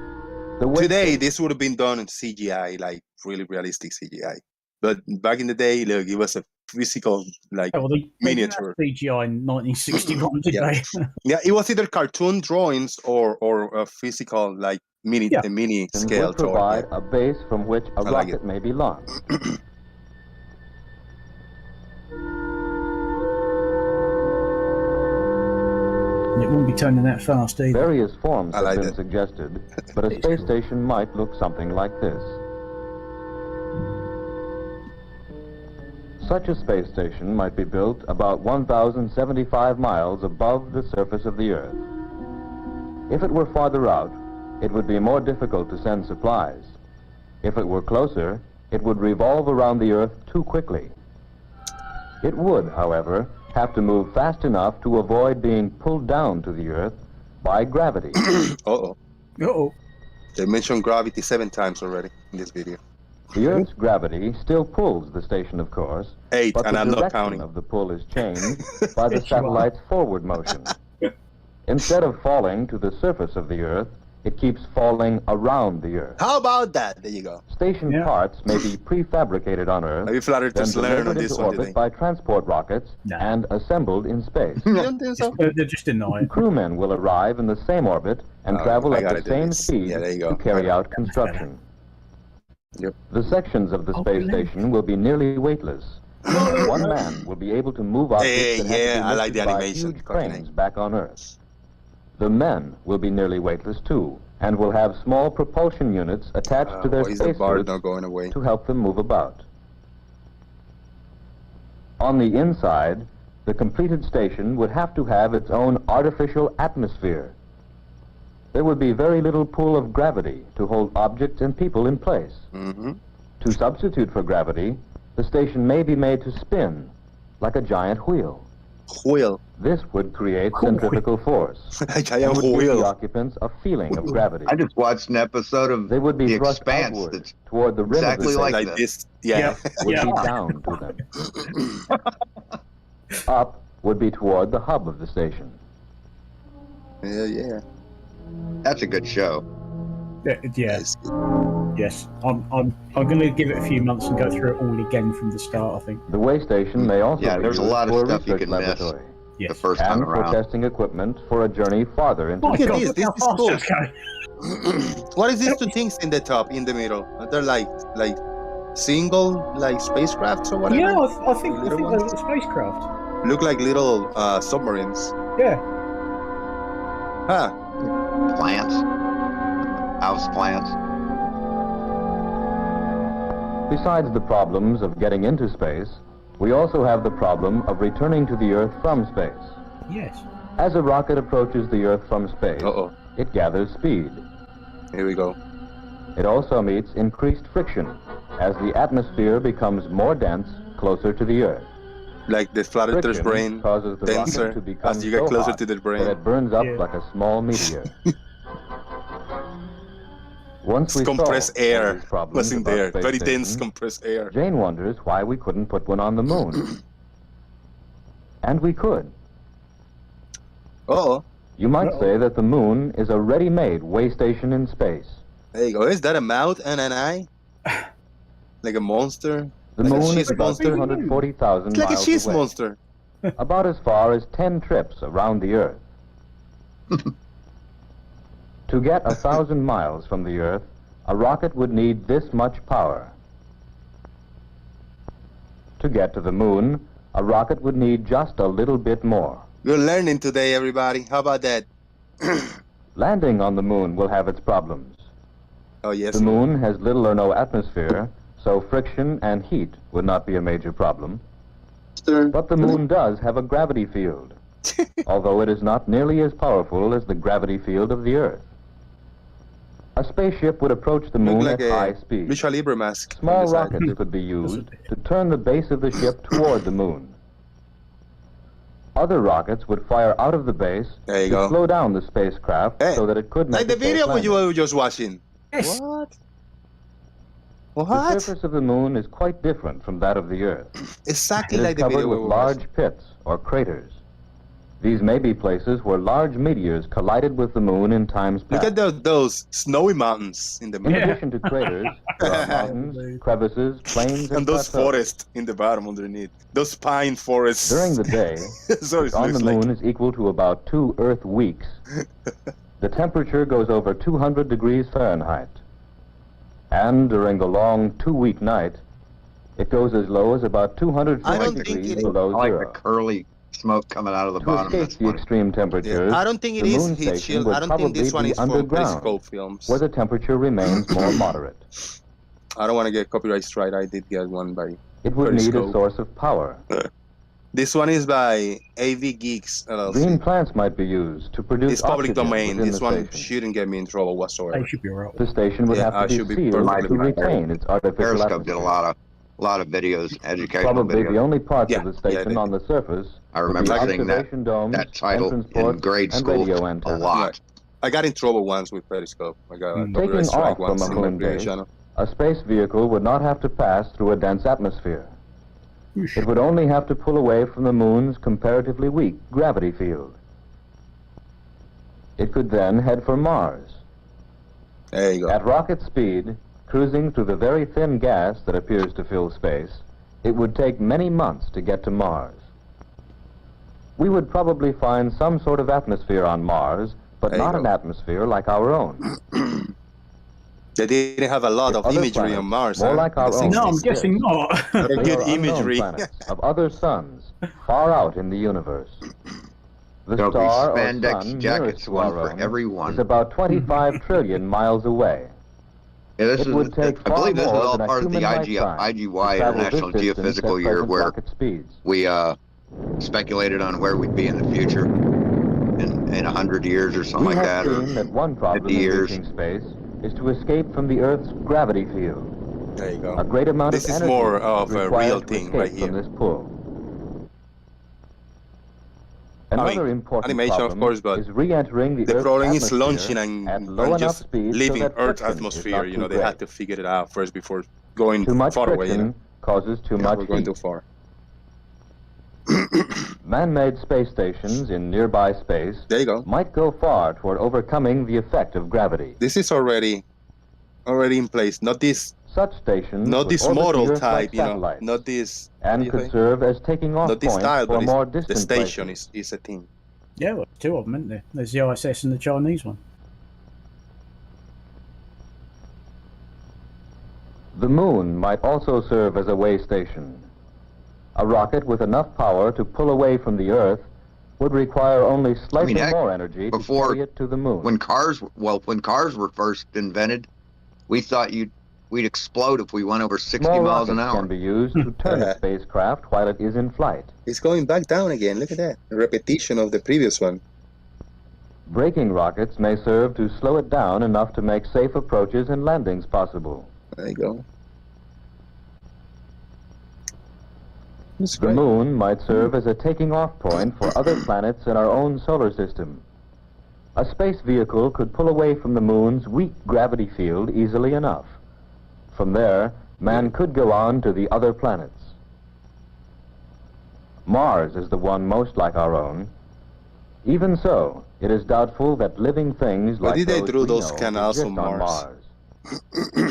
the way Today, this would have been done in CGI, like really realistic CGI. But back in the day, look, it was a physical, like Oh, well, they miniature. didn't have CGI in 1961, did Yeah. they? Yeah, it was either cartoon drawings or a physical, like mini scale would toy. provide a base from which a I like rocket may be launched. It wouldn't be turning that fast either. Various forms have been suggested, but a space station might look something like this. Such a space station might be built about 1,075 miles above the surface of the Earth. If it were farther out, it would be more difficult to send supplies. If it were closer, it would revolve around the Earth too quickly. It would, however, have to move fast enough to avoid being pulled down to the Earth by gravity. Uh-oh. Uh-oh. They mentioned gravity 7 times already in this video. The Earth's gravity still pulls the station, of course, 8, but and the I'm not direction counting. of the pull is changed by the satellite's forward motion. Instead of falling to the surface of the Earth, it keeps falling around the Earth. How about that? There you go. Station parts may be prefabricated on Earth, Maybe flattered then to learn delivered on this into one orbit today. by transport rockets and assembled in space. You don't think so? They're just denying. Crewmen will arrive in the same orbit and travel I at gotta the do same this. speed Yeah, there you go. to carry out construction. Yep. The sections of the space station will be nearly weightless. One man will be able to move objects that have to be I like the lifted by animation. huge cranes back on Earth. The men will be nearly weightless too, and will have small propulsion units attached to their Why is the space bar suits not going away? to help them move about. On the inside, the completed station would have to have its own artificial atmosphere. There would be very little pull of gravity to hold objects and people in place. To substitute for gravity, the station may be made to spin like a giant wheel. This would create centrifugal force. A giant and would give wheel. the occupants a feeling of gravity. I just watched an episode of They would be The thrust Expanse outward that's toward the rim exactly of the like station. this. Yeah. Would be down to them. Up would be toward the hub of the station. Yeah. That's a good show. Yes. Yes. I'm going to give it a few months and go through it all again from the start, I think. The way station may also Yeah, be there's a used lot of for a stuff you research can miss laboratory. the first time And for around. testing equipment for a journey farther into Look at space. this. This is cool. What is these two things in the top, in the middle? They're like single like spacecrafts or whatever. Yeah, I think Little they're ones? little spacecraft. Look like little submarines. Yeah. Huh. Plants. House plants. Besides the problems of getting into space, we also have the problem of returning to the Earth from space. Yes. As a rocket approaches the Earth from space, it gathers speed. Here we go. It also meets increased friction as the atmosphere becomes more dense closer to the Earth. Like the flat earther's Friction brain, causes the denser rocket to become as you get so closer hot to the that brain. it burns up like a small meteor. Once we Compressed solve all air these problems was in about there. space Very dense station, compressed air. Jane wonders why we couldn't put one on the moon. And we could. You might say that the moon is a ready-made way station in space. There you go. Is that a mouth and an eye? Like a monster? The Like a moon cheese is about monster? 240,000 It's like a miles cheese away. monster. About as far as 10 trips around the Earth. To get 1,000 miles from the Earth, a rocket would need this much power. To get to the moon, a rocket would need just a little bit more. We're learning today, everybody. How about that? Landing on the moon will have its problems. Oh, yes. The moon has little or no atmosphere, so friction and heat would not be a major problem. But the moon does have a gravity field, although it is not nearly as powerful as the gravity field of the Earth. A spaceship would approach the moon Look like at high a speed. Lucha Libre mask. Small on the side. rockets could be used to turn the base of the ship toward the moon. Other rockets would fire out of the base to go. slow down the spacecraft so that it could make Like the a safe video landing. you were just watching. Yes. What? The What? surface of the moon is quite different from that of the Earth. Exactly It is like the covered video with we were watching. large pits or craters. These may be places where large meteors collided with the moon in times Look past. at those snowy mountains in the In middle. addition to craters, there are mountains, crevices, plains, And and those plateaus. forests in the bottom underneath. Those pine forests. During the day, so which it on the looks like. moon is equal to about 2 Earth weeks, the temperature goes over 200 degrees Fahrenheit. And during the long 2-week night, it goes as low as about 240 degrees below I like zero. the curly smoke coming out of the To bottom. escape That's the funny. extreme temperatures, I don't think it the is moon heat station shield. would I don't think this probably one be is from underground, Periscope films. where the temperature remains more moderate. I don't want to get copyright strike. I did get one by It would need a Periscope. source of power. This one is by AV Geeks LLC. Green plants might be used to produce It's public oxygen domain. within This the one station. shouldn't get me in trouble whatsoever. They should be right. The station would Yeah, have I to should be be sealed perfectly to fine. retain its artificial Periscope atmosphere. did a lot of videos, educational Probably videos. the only parts Yeah, of the yeah, station they on the surface I would remember be seeing that observation domes, title entrance in ports, grade and school radio a antennas. lot. I got in trouble once with Periscope. I got a Taking copyright strike off from once a in my moon previous base, channel. a space vehicle would not have to pass through a dense atmosphere. It would only have to pull away from the moon's comparatively weak gravity field. It could then head for Mars. There you go. At rocket speed, cruising through the very thin gas that appears to fill space, it would take many months to get to Mars. We would probably find some sort of atmosphere on Mars, but There you not go. an atmosphere like our own. They didn't have a lot If of other imagery planets, on Mars. more huh? like our In the own, No, I'm 60s. guessing not. Not a They good are unknown imagery. planets of other suns, far out in the universe. The There'll be star or spandex sun jackets, nearest to one our for own every one. is about 25 trillion miles away. Yeah, this It is, would take I far believe this is more all than a part of the human lifetime IGY to travel International this distance Geophysical at Year, present where rocket speeds. we speculated on where we'd be in the future in 100 years or something We like have that, or seen that one problem 50 in years. reaching space is to escape from the Earth's gravity field. There you go. A great amount This of is energy more is of a required real to thing escape right from here. this pull. Another important animation, problem of course, but is re-entering the the Earth's problem is atmosphere launching at and low enough just speed so leaving that Earth's friction is atmosphere. not You know, too they had great. to figure it out first before going Too much far away. friction You know, causes too yeah, much we're going heat. too far. Man-made space stations in nearby space There you go. might go far toward overcoming the effect of gravity. This is already in place. Not this Would orbit model the Earth type. like You know, satellites not this. and could serve as taking off Not this points style, for but more the distant station places. is a thing. Yeah, well, two of them, isn't there? There's the ISS and the Chinese one. The moon might also serve as a way station. A rocket with enough power to pull away from the Earth would require only slightly heck, more energy to before- carry it to the moon. When cars were first invented, we thought we'd explode if we went over 60 Small miles an rockets hour. can be used to turn a spacecraft while it is in flight. It's going back down again. Look at that. A repetition of the previous one. Braking rockets may serve to slow it down enough to make safe approaches and landings possible. There you go. The moon might serve as a taking off point for other planets in our own solar system. A space vehicle could pull away from the moon's weak gravity field easily enough. From there, man could go on to the other planets. Mars is the one most like our own. Even so, it is doubtful that living things Why like did they those draw we those know canals exist on on Mars?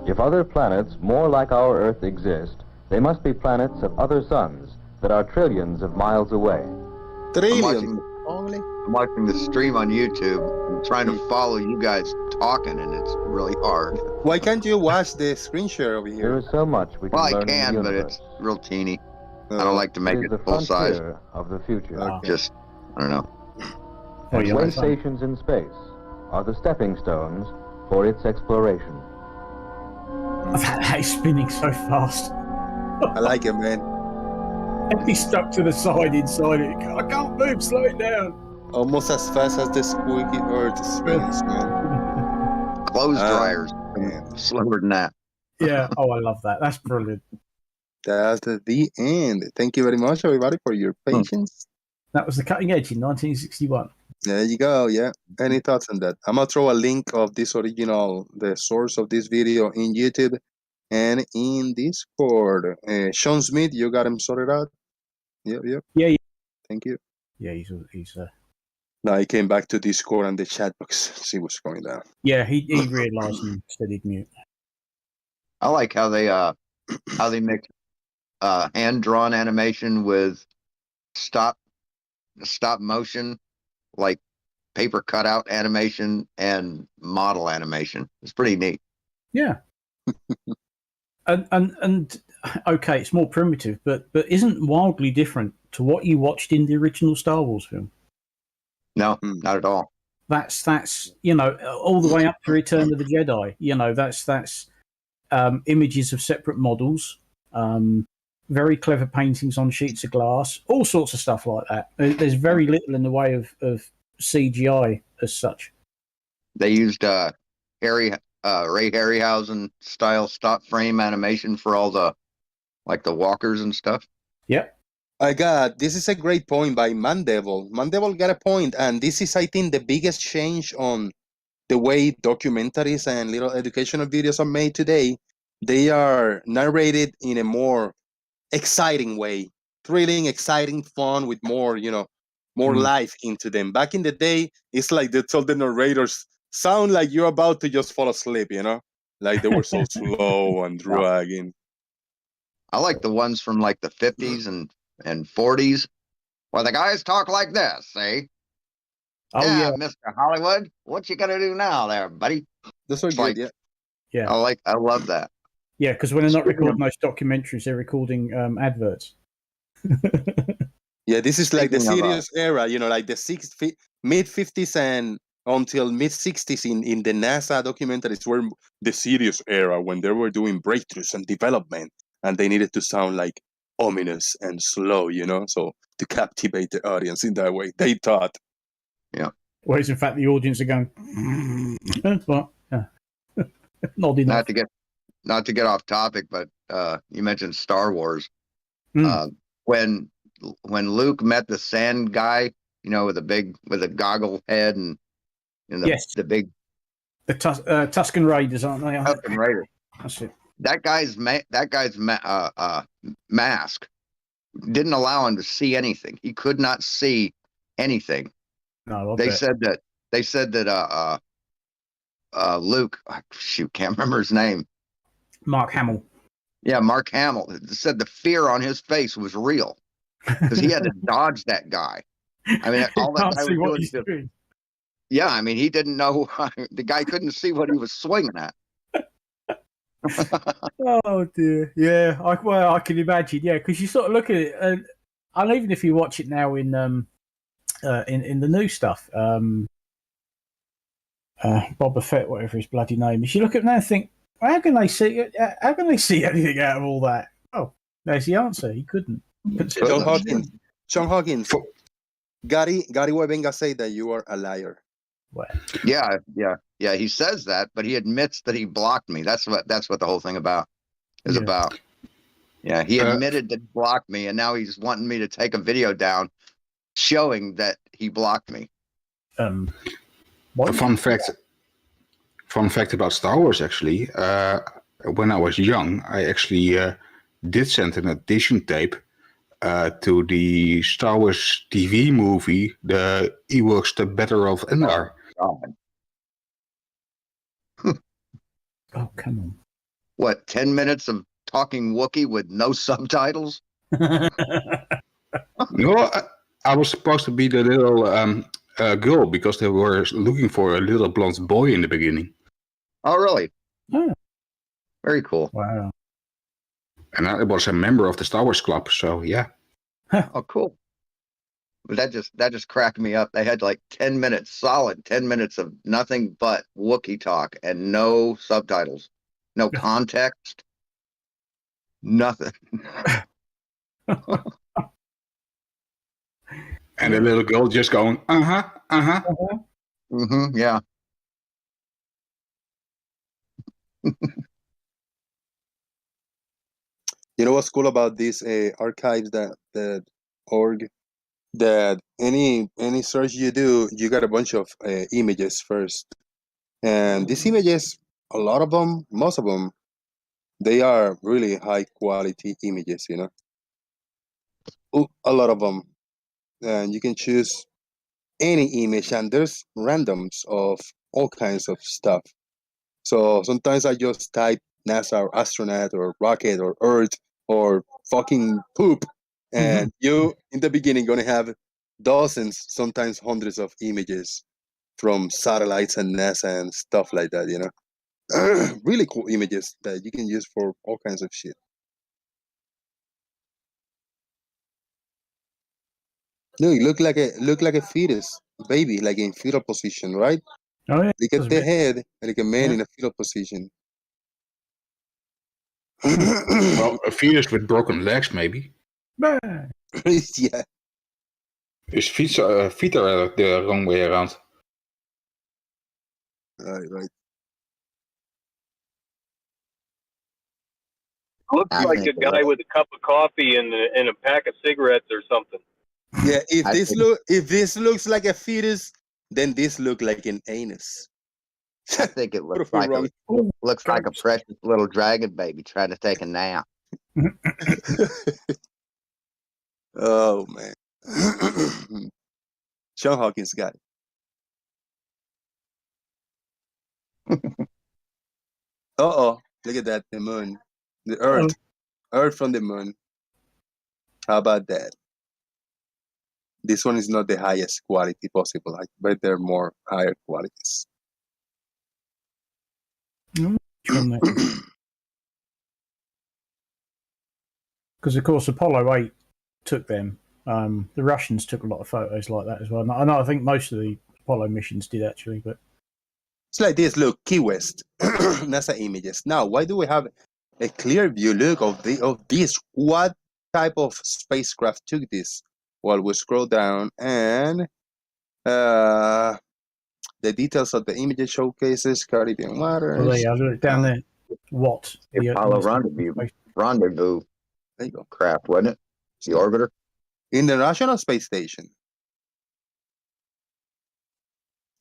If other planets more like our Earth exist, they must be planets of other suns that are trillions of miles away. I'm watching the stream on YouTube. I'm trying to follow you guys talking, and it's really hard. Why can't you watch the screen share over There here? is so much we can Well, I learn in can, the but universe. it's real teeny. I don't like to make It it is the full size. frontier of the future. Just, I don't know. And way stations in space are the stepping stones for its exploration. That is spinning so fast. I like it, man. And he's stuck to the side inside it. I can't move, slow it down. Almost as fast as the squeaky Earth spins, man. Clothes dryers. Slower than that. Yeah, oh, I love that. That's brilliant. That's the end. Thank you very much, everybody, for your patience. That was the cutting edge in 1961. There you go. Yeah. Any thoughts on that? I'm gonna throw a link of this original, the source of this video in YouTube and in Discord. Sean Smith, you got him sorted out? Yep. Yeah. Thank you. Yeah, he's Now he came back to Discord and the chat box. See what's going down. yeah, he realised and said he'd mute. I like how they mix hand drawn animation with stop motion, like paper cutout animation and model animation. It's pretty neat. Yeah. and okay, it's more primitive, but isn't wildly different to what you watched in the original Star Wars film. No, not at all. That's all the way up to Return of the Jedi. That's images of separate models, very clever paintings on sheets of glass, all sorts of stuff like that. There's very little in the way of CGI as such. They used Ray Harryhausen style stop frame animation for all the walkers and stuff. Yep. This is a great point by Mandevil. Mandevil got a point, and this is, I think, the biggest change on the way documentaries and little educational videos are made today. They are narrated in a more exciting way, thrilling, exciting, fun, with more, more life into them. Back in the day, it's like they told the narrators, sound like you're about to just fall asleep, like they were so slow and dragging. I like the ones from like the 50s and 40s where the guys talk like this, see? Oh, yeah. Mr. Hollywood, what you gonna do now there, buddy? This is good, yeah. Yeah. I love that. Yeah, because when they're not recording those documentaries, they're recording adverts. Yeah, this is like the serious era, like the mid 50s and until mid 60s in the NASA documentaries were the serious era when they were doing breakthroughs and development, and they needed to sound like ominous and slow, so to captivate the audience in that way. They thought. Yeah. Whereas in fact the audience are going, well, yeah. Nodding off. Not to get off topic, but you mentioned Star Wars. When Luke met the sand guy, with a goggle head and the big Tusken Raiders, aren't they? Tusken Raider. That's it. That guy's mask didn't allow him to see anything. He could not see anything. No, they said that Luke, can't remember his name. Mark Hamill. Yeah, Mark Hamill said the fear on his face was real because he had to dodge that guy. I mean, all that guy was doing. Yeah, I mean, he didn't know. The guy couldn't see what he was swinging at. Oh dear, yeah. I can imagine. Yeah, because you sort of look at it, and even if you watch it now in the new stuff, Boba Fett, whatever his bloody name is, you look at it now and think, how can they see anything out of all that? Oh, there's the answer. He couldn't. John Hawkins. Gary Webenga said that you are a liar. What? Yeah. He says that, but he admits that he blocked me. That's what the whole thing about. Yeah, he admitted that he blocked me, and now he's wanting me to take a video down showing that he blocked me. A fun fact about Star Wars, actually. When I was young, I actually did send an audition tape to the Star Wars TV movie, the Ewoks, the Battle of Endor. Oh, come on. What, 10 minutes of talking Wookiee with no subtitles? No, I was supposed to be the little girl because they were looking for a little blonde boy in the beginning. Oh, really? Oh. Very cool. Wow. And I was a member of the Star Wars Club, so yeah. Oh, cool. But that just cracked me up. They had like 10 minutes, solid 10 minutes of nothing but Wookiee talk and no subtitles, no context, nothing. And the little girl just going, Yeah. You know what's cool about these archives that org that any search you do, you got a bunch of images first, and these images, a lot of them, most of them, they are really high quality images. You know, a lot of them, and you can choose any image, and there's randoms of all kinds of stuff. So sometimes I just type NASA or astronaut or rocket or Earth or fucking poop, and you in the beginning gonna have dozens, sometimes hundreds of images from satellites and NASA and stuff like that. You know, really cool images that you can use for all kinds of shit. No, you look like a fetus, baby, like in fetal position, right? Oh yeah. Look at the head, like a man in a fetal position. Well, a fetus with broken legs, maybe. Yeah. His feet are the wrong way around. Right. Looks I like think a it guy looks- with a cup of coffee and a pack of cigarettes or something. Yeah, if I this looks like a fetus, then this look like an anus. I think it looks Prove like me a precious little dragon baby trying to take a nap. Oh man. Sean Hawkins got it. Look at that, the moon. The Earth. Earth from the moon. How about that? This one is not the highest quality possible, but there are more higher qualities. Because of course Apollo 8 took them. The Russians took a lot of photos like that as well. I know. I think most of the Apollo missions did actually, but it's like this. Look, Key West, NASA images. Now, why do we have a clear view? Look of this. What type of spacecraft took this? Well, we scroll down and the details of the images showcases Caribbean waters. well, there you are, down there. What the Apollo rendezvous? There you go. Craft, wasn't it? The orbiter. International Space Station.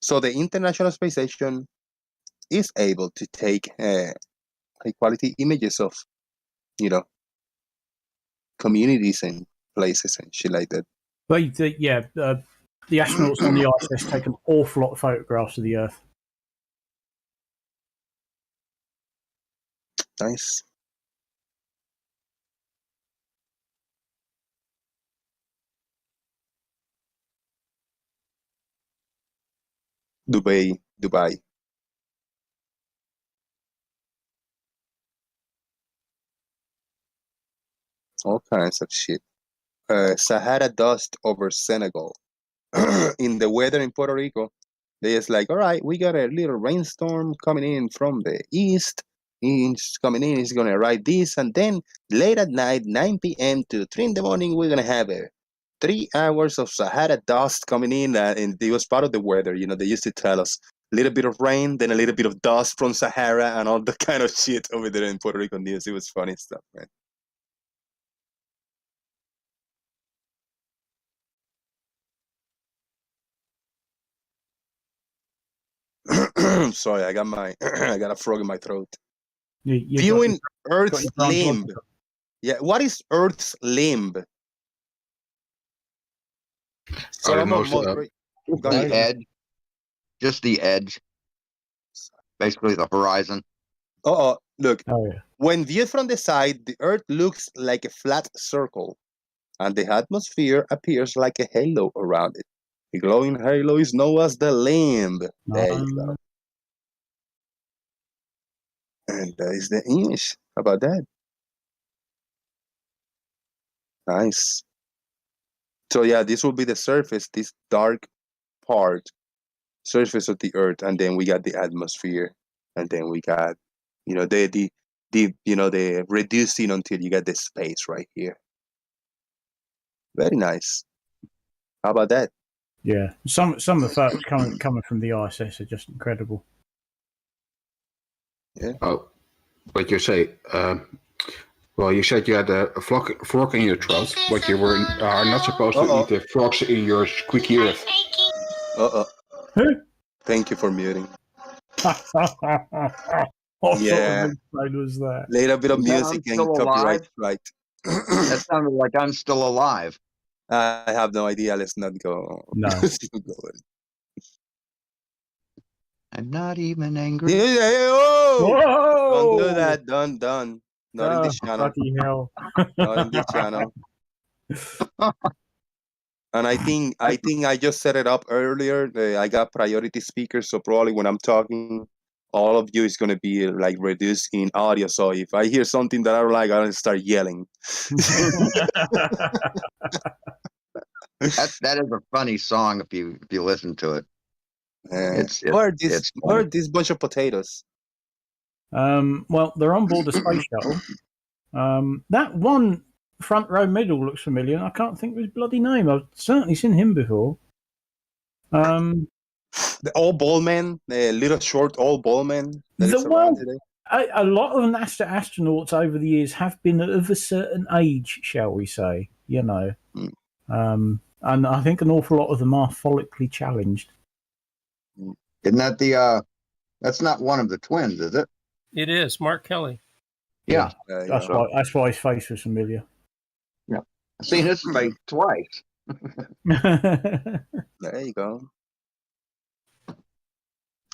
So the International Space Station is able to take high quality images of, communities and places and shit like that. The astronauts on the ISS take an awful lot of photographs of the Earth. Nice. Dubai. All kinds of shit. Sahara dust over Senegal. In the weather in Puerto Rico, they just like, all right, we got a little rainstorm coming in from the east. It's coming in, it's going to arrive this. And then late at night, 9 p.m. to 3 in the morning, we're going to have 3 hours of Sahara dust coming in. And it was part of the weather. They used to tell us a little bit of rain, then a little bit of dust from Sahara and all the kind of shit over there in Puerto Rico news. It was funny stuff, man. Sorry, I got a frog in my throat. Viewing Earth's limb. Yeah, what is Earth's limb? The edge. Just the edge. Basically the horizon. Look. When viewed from the side, the Earth looks like a flat circle, and the atmosphere appears like a halo around it. The glowing halo is known as the limb. There you go. And that is the image. How about that? Nice. So yeah, this will be the surface, this dark part, surface of the Earth, and then we got the atmosphere, and then we got, the reducing until you get the space right here. Very nice. How about that? Yeah, some of the photos coming from the ISS are just incredible. Yeah. Oh, what you say? Well, you said you had a frog in your throat, but you are not supposed to eat the frogs in your squeaky earth. Thank you for muting. What Yeah. sort of explain was that? Little bit of Is that music I'm and still copyright alive? right. That sounded like I'm still alive. I have no idea. Let's not go. No. I'm not even angry. Whoa! Don't do Whoa! that. Done. Not in this channel. Bloody hell. Not in this channel. And I think I just set it up earlier. I got priority speakers, so probably when I'm talking, all of you is gonna be like reduced in audio. So if I hear something that I don't like, I'll start yelling. That is a funny song if you listen to it. Where this bunch of potatoes? Well, they're on board the space shuttle. That one front row middle looks familiar. I can't think of his bloody name. I've certainly seen him before. The old ball man, the little short old ball man that is The around one, today. a lot of NASA astronauts over the years have been of a certain age, shall we say? You know, and I think an awful lot of them are follically challenged. Isn't that that's not one of the twins, is it? It is Mark Kelly. Yeah. That's why his face was familiar. Yeah. I've seen his face twice. There you go.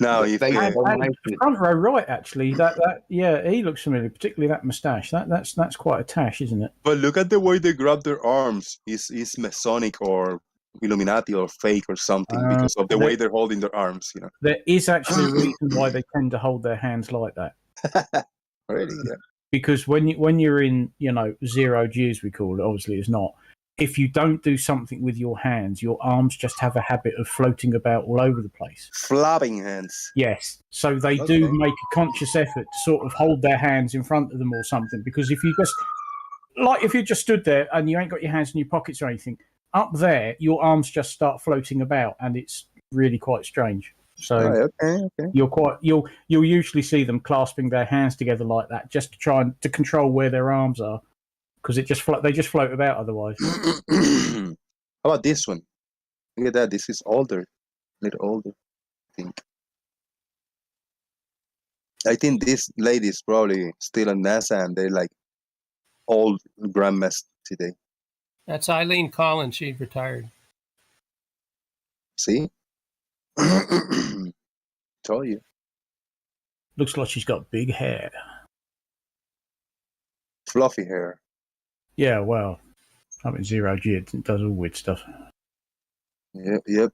Now, if the front row right, actually, that yeah, he looks familiar, particularly that moustache. That's quite a tash, isn't it? But look at the way they grab their arms. Is Masonic or Illuminati or fake or something because of the way they're holding their arms. You know, there is actually a reason why they tend to hold their hands like that. Really, yeah. Because when you're in 0 G, as we call it, obviously it's not. If you don't do something with your hands, your arms just have a habit of floating about all over the place. Flapping hands. Yes. So they do make a conscious effort to sort of hold their hands in front of them or something. Because if you just stood there and you ain't got your hands in your pockets or anything, up there, your arms just start floating about, and it's really quite strange. So you'll usually see them clasping their hands together like that, just to try to control where their arms are, because they just float about otherwise. How about this one? Look at that. This is older, a little older. I think this lady is probably still in NASA, and they're like old grandmas today. That's Eileen Collins. She retired. See? Told you. Looks like she's got big hair. Fluffy hair. Yeah, well, I'm in 0 G. It does all weird stuff. Yep.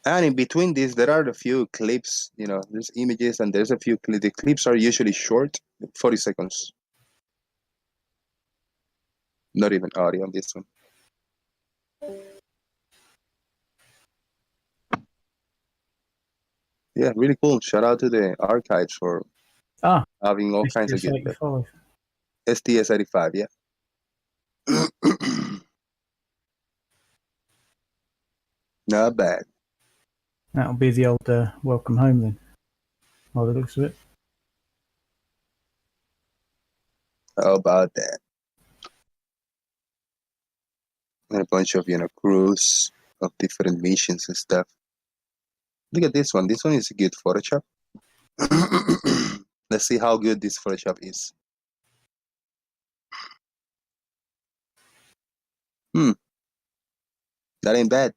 And in between these, there are a few clips. There's images, and there's a few clips. The clips are usually short, 40 seconds. Not even audio on this one. Yeah, really cool. Shout out to the archives for having all kinds of good stuff. STS-85, yeah. Not bad. That'll be the old welcome home then, by the looks of it. How about that? And a bunch of, crews of different missions and stuff. Look at this one. This one is a good Photoshop. Let's see how good this Photoshop is. That ain't bad.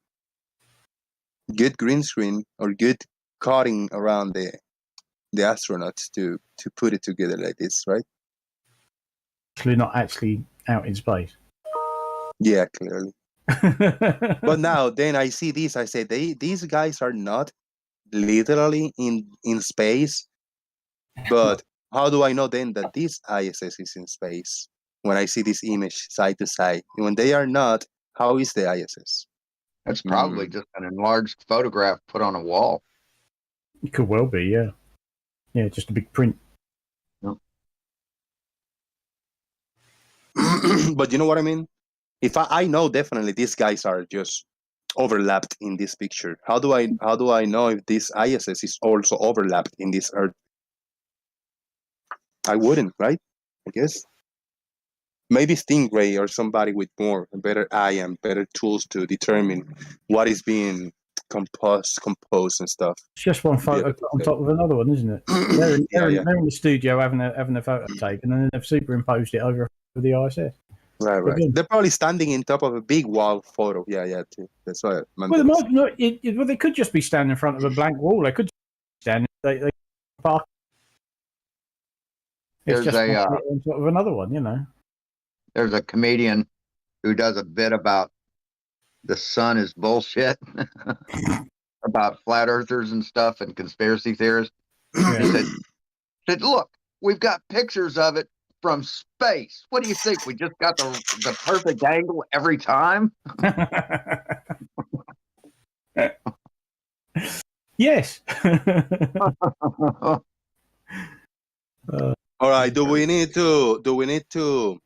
Good green screen or good cutting around the astronauts to put it together like this, right? Actually, not actually out in space. Yeah, clearly. But now, then I see this. I say these guys are not literally in space. But how do I know then that this ISS is in space? When I see this image side to side, when they are not, how is the ISS? That's probably just an enlarged photograph put on a wall. It could well be, yeah. Yeah, just a big print. No. But you know what I mean? If I know definitely these guys are just overlapped in this picture. How do I know if this ISS is also overlapped in this Earth? I wouldn't, right? I guess. Maybe Stingray or somebody with more better eye and better tools to determine what is being composed and stuff. It's just one photo on top of another one, isn't it? They're in the studio having a photo taken, and then they've superimposed it over the ISS. Right. They're probably standing in top of a big wall photo. Yeah, too. That's why. Well, they could just be standing in front of a blank wall. They could stand. They park. It's just on top of another one, you know. There's a comedian who does a bit about the sun is bullshit, about flat earthers and stuff and conspiracy theorists. Yeah. He said, look, we've got pictures of it from space. What do you think? We just got the perfect angle every time? Yes. All right. Do we need to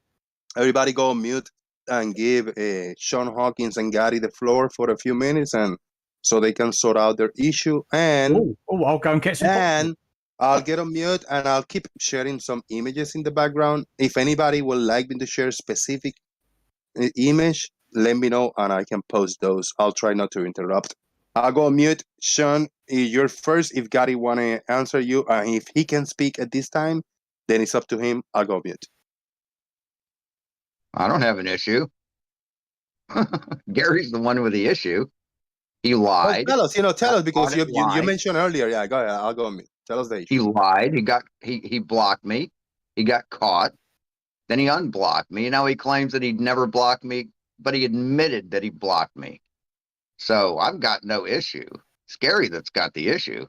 everybody go mute and give Sean Hawkins and Gary the floor for a few minutes, and so they can sort out their issue? And I'll go and get some. And I'll get on mute and I'll keep sharing some images in the background. If anybody would like me to share specific image, let me know and I can post those. I'll try not to interrupt. I'll go on mute. Sean, you're first. If Gary want to answer you, if he can speak at this time, then it's up to him. I'll go mute. I don't have an issue. Gary's the one with the issue. He lied. Well, tell us because you mentioned earlier. Yeah, go ahead. I'll go on mute. Tell us the issue. He lied. He blocked me. He got caught. Then he unblocked me. Now he claims that he'd never blocked me, but he admitted that he blocked me. So I've got no issue. It's Gary that's got the issue.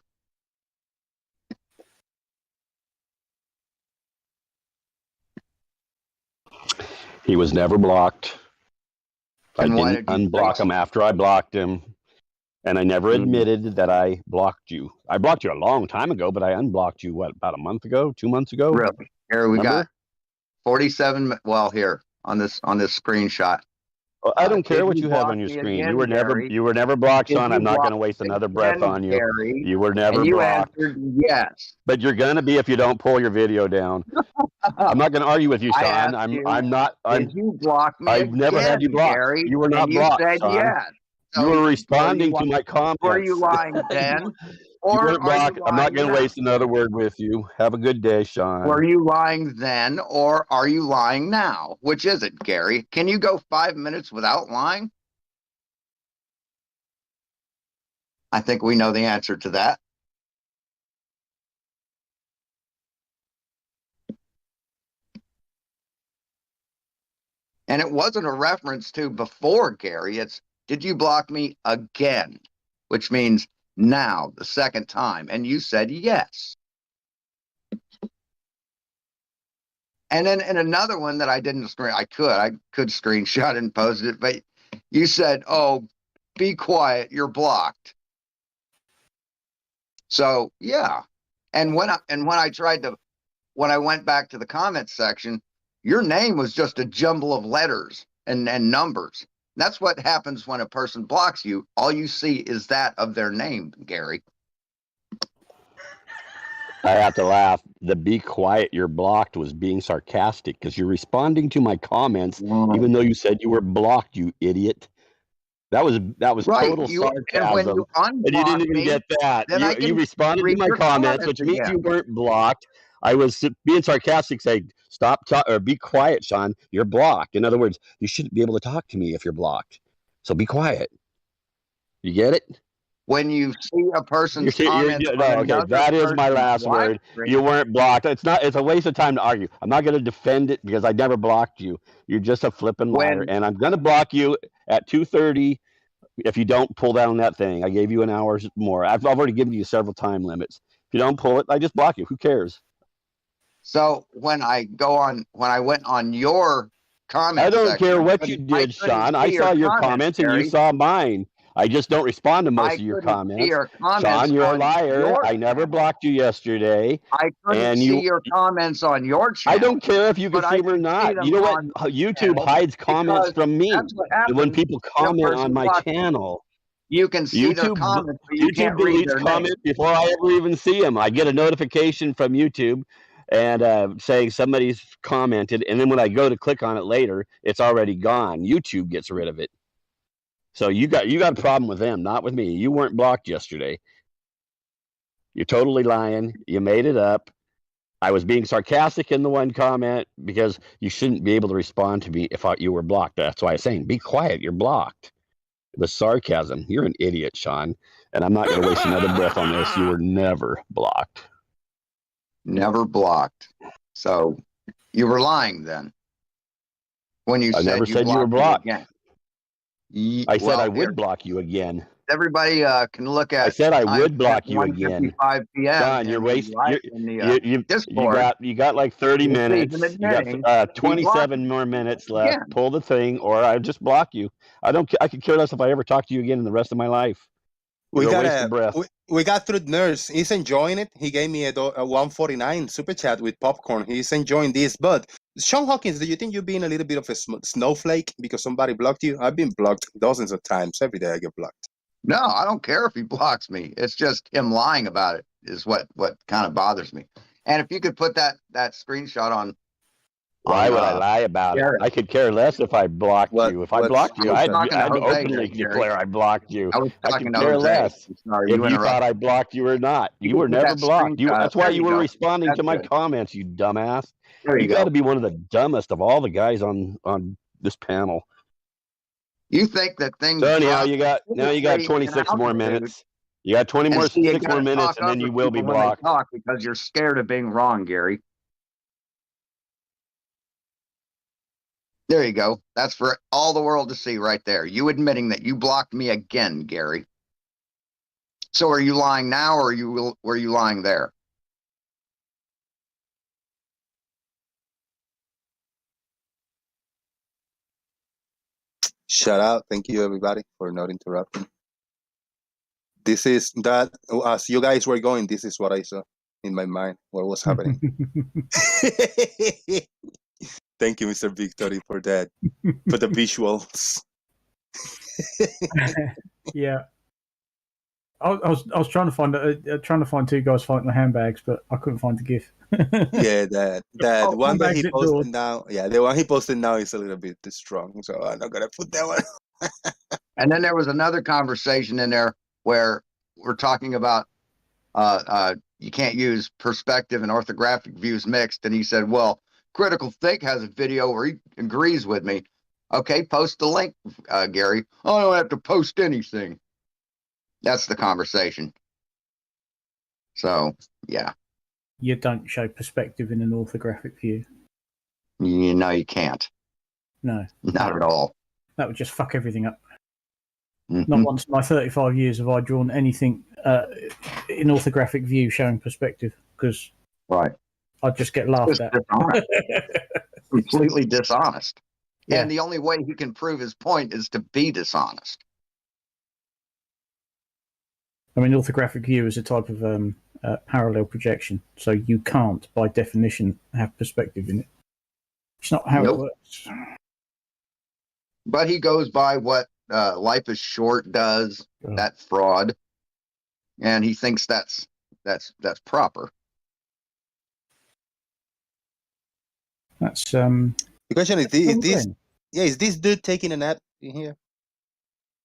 He was never blocked. I didn't unblock him after I blocked him. And I never admitted that I blocked you. I blocked you a long time ago, but I unblocked you, about a month ago, 2 months ago? Really? Here we got 47, well, here, on this screenshot. Well, I don't care what you have on your screen. You were never blocked, Sean. I'm not going to waste another breath on you. You were never blocked. Yes. But you're going to be if you don't pull your video down. I'm not going to argue with you, Sean. I'm not. Did you block me? I've never had you blocked. Gary, you were not blocked, said Sean. Yes. So you were responding to my comments. Were you lying then? You weren't blocked. I'm not going to waste another word with you. Have a good day, Sean. Were you lying then, or are you lying now? Which is it, Gary? Can you go 5 minutes without lying? I think we know the answer to that. And it wasn't a reference to before, Gary. It's, did you block me again? Which means now, the second time. And you said yes. And then in another one that I didn't screen, I could screenshot and post it, but you said, oh, be quiet, you're blocked. So yeah. And when I went back to the comments section, your name was just a jumble of letters and numbers. That's what happens when a person blocks you. All you see is that of their name, Gary. I have to laugh. The be quiet, you're blocked was being sarcastic because you're responding to my comments, even though you said you were blocked, you idiot. That was right. Total sarcasm. And you didn't even get that. You responded to my comments, which means you weren't blocked. I was being sarcastic, saying, stop or be quiet, Sean. You're blocked. In other words, you shouldn't be able to talk to me if you're blocked. So be quiet. You get it? When you see a person's comments, that is my last word. You weren't blocked. It's a waste of time to argue. I'm not going to defend it because I never blocked you. You're just a flipping liar. And I'm going to block you at 2:30 if you don't pull down that thing. I gave you an hour more. I've already given you several time limits. If you don't pull it, I just block you. Who cares? So when I went on your comments, I don't care what you did, Sean. I saw your comments and you saw mine. I just don't respond to most of your comments. Sean, you're a liar. I never blocked you yesterday. I couldn't see your comments on your channel. I don't care if you can see them or not. You know what? YouTube hides comments from me when people comment on my channel. You can see their comments, but you can't read their comments before I ever even see them. I get a notification from YouTube and saying somebody's commented, and then when I go to click on it later, it's already gone. YouTube gets rid of it. So you got a problem with them, not with me. You weren't blocked yesterday. You're totally lying. You made it up. I was being sarcastic in the one comment because you shouldn't be able to respond to me if you were blocked. That's why I was saying, be quiet. You're blocked. It was sarcasm. You're an idiot, Sean. And I'm not going to waste another breath on this. You were never blocked. Never blocked. So you were lying then. When you I never said you were blocked. I said I would block you again. Everybody can look at. I said I would block you again. 1:55 p.m. John, you're wasting. You got like 30 You're minutes. even You admitting got he 27 more minutes left. again. Pull the thing, or I just block you. I could care less if I ever talk to you again in the rest of my life. We You're a got waste of breath. we got through Nurse. He's enjoying it. He gave me a 149 super chat with popcorn. He's enjoying this. But Sean Hawkins, do you think you're being a little bit of a snowflake because somebody blocked you? I've been blocked dozens of times. Every day I get blocked. No, I don't care if he blocks me. It's just him lying about it is what kind of bothers me. And if you could put that screenshot on. Why would I lie about it? I could care less if I blocked you. If I blocked you, I'd openly declare I blocked you. I could care less if you thought I blocked you or not. You were never blocked. That's why you were responding to my comments, you dumbass. You got to be one of the dumbest of all the guys on this panel. You think that things. So anyhow, you got 26 more minutes. You got 6 more minutes, and then you will be blocked. Because you're scared of being wrong, Gary. There you go. That's for all the world to see right there. You admitting that you blocked me again, Gary. So are you lying now, or were you lying there? Shout out. Thank you, everybody, for not interrupting. This is that, as you guys were going, this is what I saw in my mind, what was happening. Thank you, Mr. Victory, for that, for the visuals. Yeah. I was trying to find two guys fighting with handbags, but I couldn't find the GIF. Yeah, that one that he posted now. Yeah, the one he posted now is a little bit too strong, so I'm not gonna put that one. And then there was another conversation in there where we're talking about you can't use perspective and orthographic views mixed, and he said, "Well, Critical Think has a video where he agrees with me." Okay, post the link, Gary. I don't have to post anything. That's the conversation. So, yeah. You don't show perspective in an orthographic view. You can't. No. Not at all. That would just fuck everything up. Mm-hmm. Not once in my 35 years have I drawn anything in orthographic view showing perspective, because I'd just get laughed at. Completely dishonest. Yeah. And the only way he can prove his point is to be dishonest. I mean, orthographic view is a type of parallel projection, so you can't, by definition, have perspective in it. It's not how it works. But he goes by what Life is Short does, that fraud, and he thinks that's proper. That's the question is this dude taking a nap in here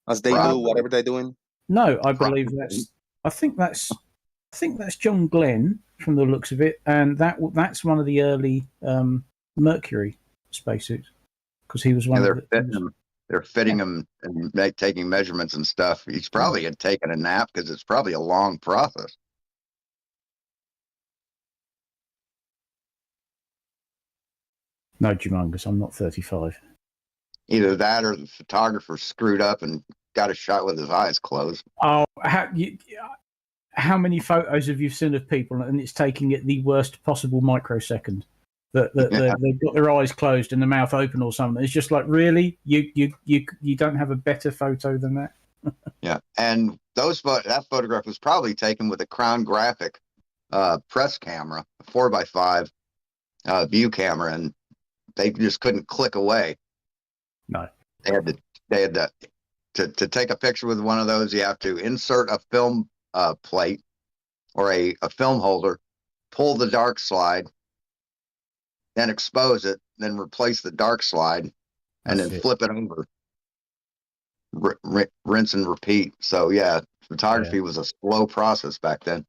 as they do whatever they're doing? No, I believe I think that's John Glenn from the looks of it, and that's one of the early Mercury spacesuits, because he was one of the. They're fitting him and taking measurements and stuff. He's probably had taken a nap because it's probably a long process. No, Jumangus, I'm not 35. Either that or the photographer screwed up and got a shot with his eyes closed. Oh, how many photos have you seen of people and it's taking it the worst possible microsecond? That they've got their eyes closed and the mouth open or something. It's just like, really? You don't have a better photo than that? Yeah, and that photograph was probably taken with a Crown Graphic press camera, a 4x5 view camera, and they just couldn't click away. No, they had to take a picture with one of those. You have to insert a film plate or a film holder, pull the dark slide, then expose it, then replace the dark slide, and That's then it. flip it over. Rinse and repeat. So yeah, photography was a slow process back then.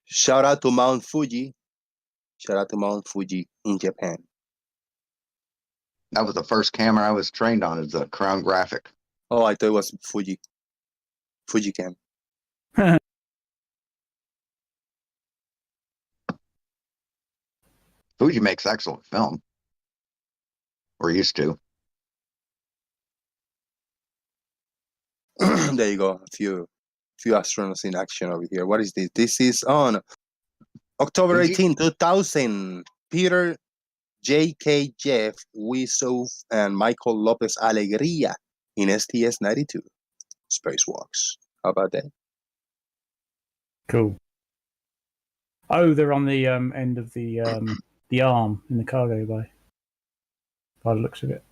Shout out to Mount Fuji. Shout out to Mount Fuji in Japan. That was the first camera I was trained on, is the Crown Graphic. Oh, I thought it was Fuji. Fuji cam. Fuji makes excellent film. Or used to. There you go. A few astronauts in action over here. What is this? This is on October 18, 2000. Peter J.K. Jeff Wisow and Michael Lopez Alegria in STS-92 spacewalks. How about that? Cool. Oh, they're on the end of the arm in the cargo bay, by the looks of it.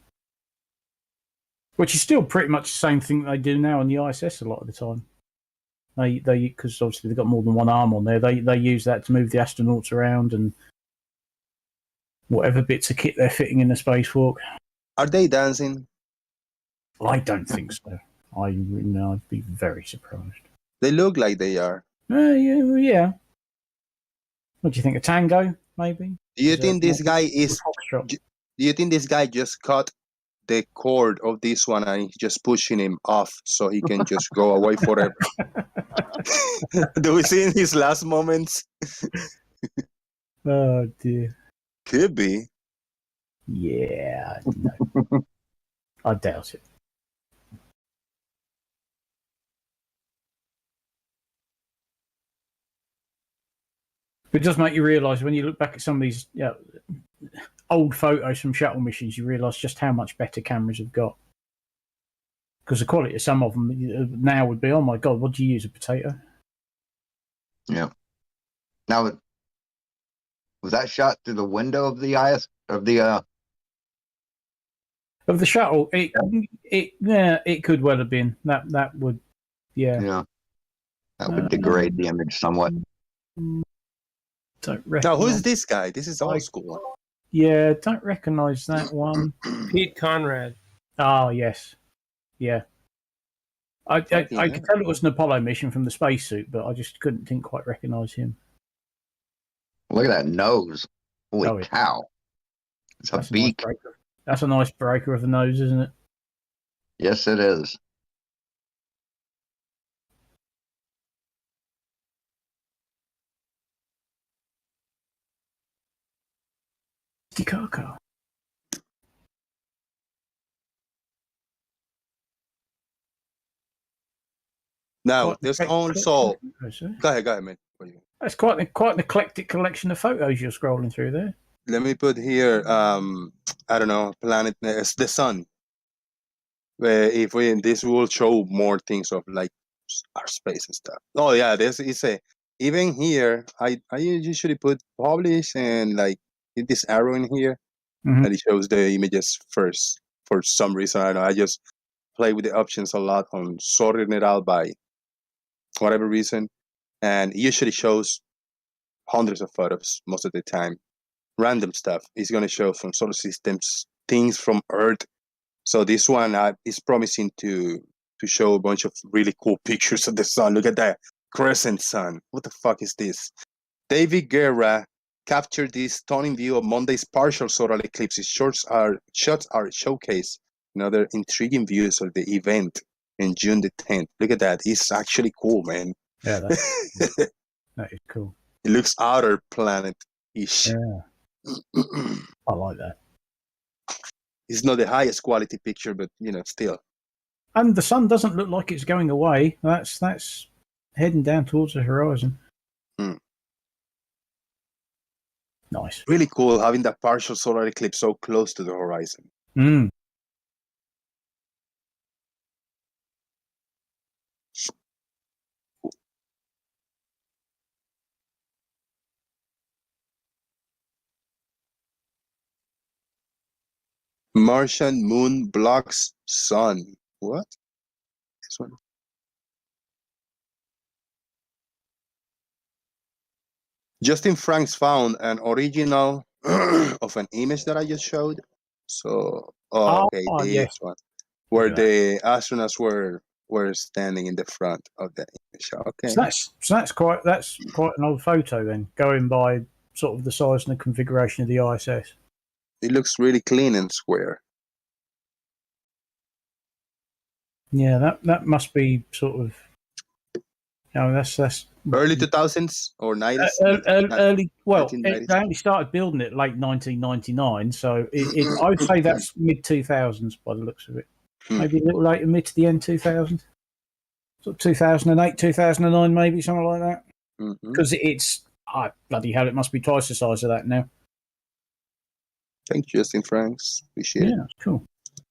Which is still pretty much the same thing they do now on the ISS a lot of the time. They because obviously they've got more than one arm on there. They use that to move the astronauts around and whatever bits of kit they're fitting in the spacewalk. Are they dancing? I don't think so. I'd be very surprised. They look like they are. Yeah. What do you think? A tango, maybe? Do you think this guy is? Do you think this guy just cut the cord of this one and he's just pushing him off so he can just go away forever? Do we see in his last moments? Oh dear. Could be. Yeah. No. I doubt it. It does make you realise when you look back at some of these old photos from shuttle missions, you realise just how much better cameras have got. Because the quality of some of them now would be, oh my god, what do you use, a potato? Yeah. Now, was that shot through the window of the of the shuttle? It could well have been that would that would degrade the image somewhat. Don't now, who's this guy? This is old school. Yeah, don't recognise that one. Pete Conrad. Oh yes, yeah. I could tell it was an Apollo mission from the spacesuit, but I just didn't quite recognise him. Look at that nose! Holy cow! It's a beak. That's a nice breaker of the nose, isn't it? Yes, it is. Coco. Now, there's also. Go ahead, man. That's quite an eclectic collection of photos you're scrolling through there. Let me put here. I don't know. Planet. It's the sun. If this will show more things of like our space and stuff. Oh yeah, this is even here. I usually put publish and like hit this arrow in here, and it shows the images first. For some reason, I don't know. I just play with the options a lot on sorting it out by whatever reason, and it usually shows hundreds of photos most of the time. Random stuff. It's going to show from solar systems, things from Earth. So this one is promising to show a bunch of really cool pictures of the sun. Look at that crescent sun. What the fuck is this? David Guerra captured this stunning view of Monday's partial solar eclipse. His shots are showcased in other intriguing views of the event in June the 10th. Look at that. It's actually cool, man. Yeah, that is cool. It looks outer planet-ish. Yeah. I like that. It's not the highest quality picture, but still. And the sun doesn't look like it's going away. That's heading down towards the horizon. Nice. Really cool having that partial solar eclipse so close to the horizon. Martian moon blocks sun. What? This one? Justin Franks found an original of an image that I just showed. So, okay, this yes. one, where Look at the astronauts were standing in the front of the image. Okay, So that's quite an old photo then, going by sort of the size and the configuration of the ISS. it looks really clean and square. Yeah, that must be sort of. That's Early 2000s or 90s. early. Well, 1990s. they only started building it late 1999, so I would say that's mid 2000s by the looks of it. Maybe a little later, mid to the end 2000s. Sort of 2008, 2009, maybe something like that. Because it's bloody hell, it must be twice the size of that now. Thank you, Justin Franks. Appreciate it. Yeah, cool.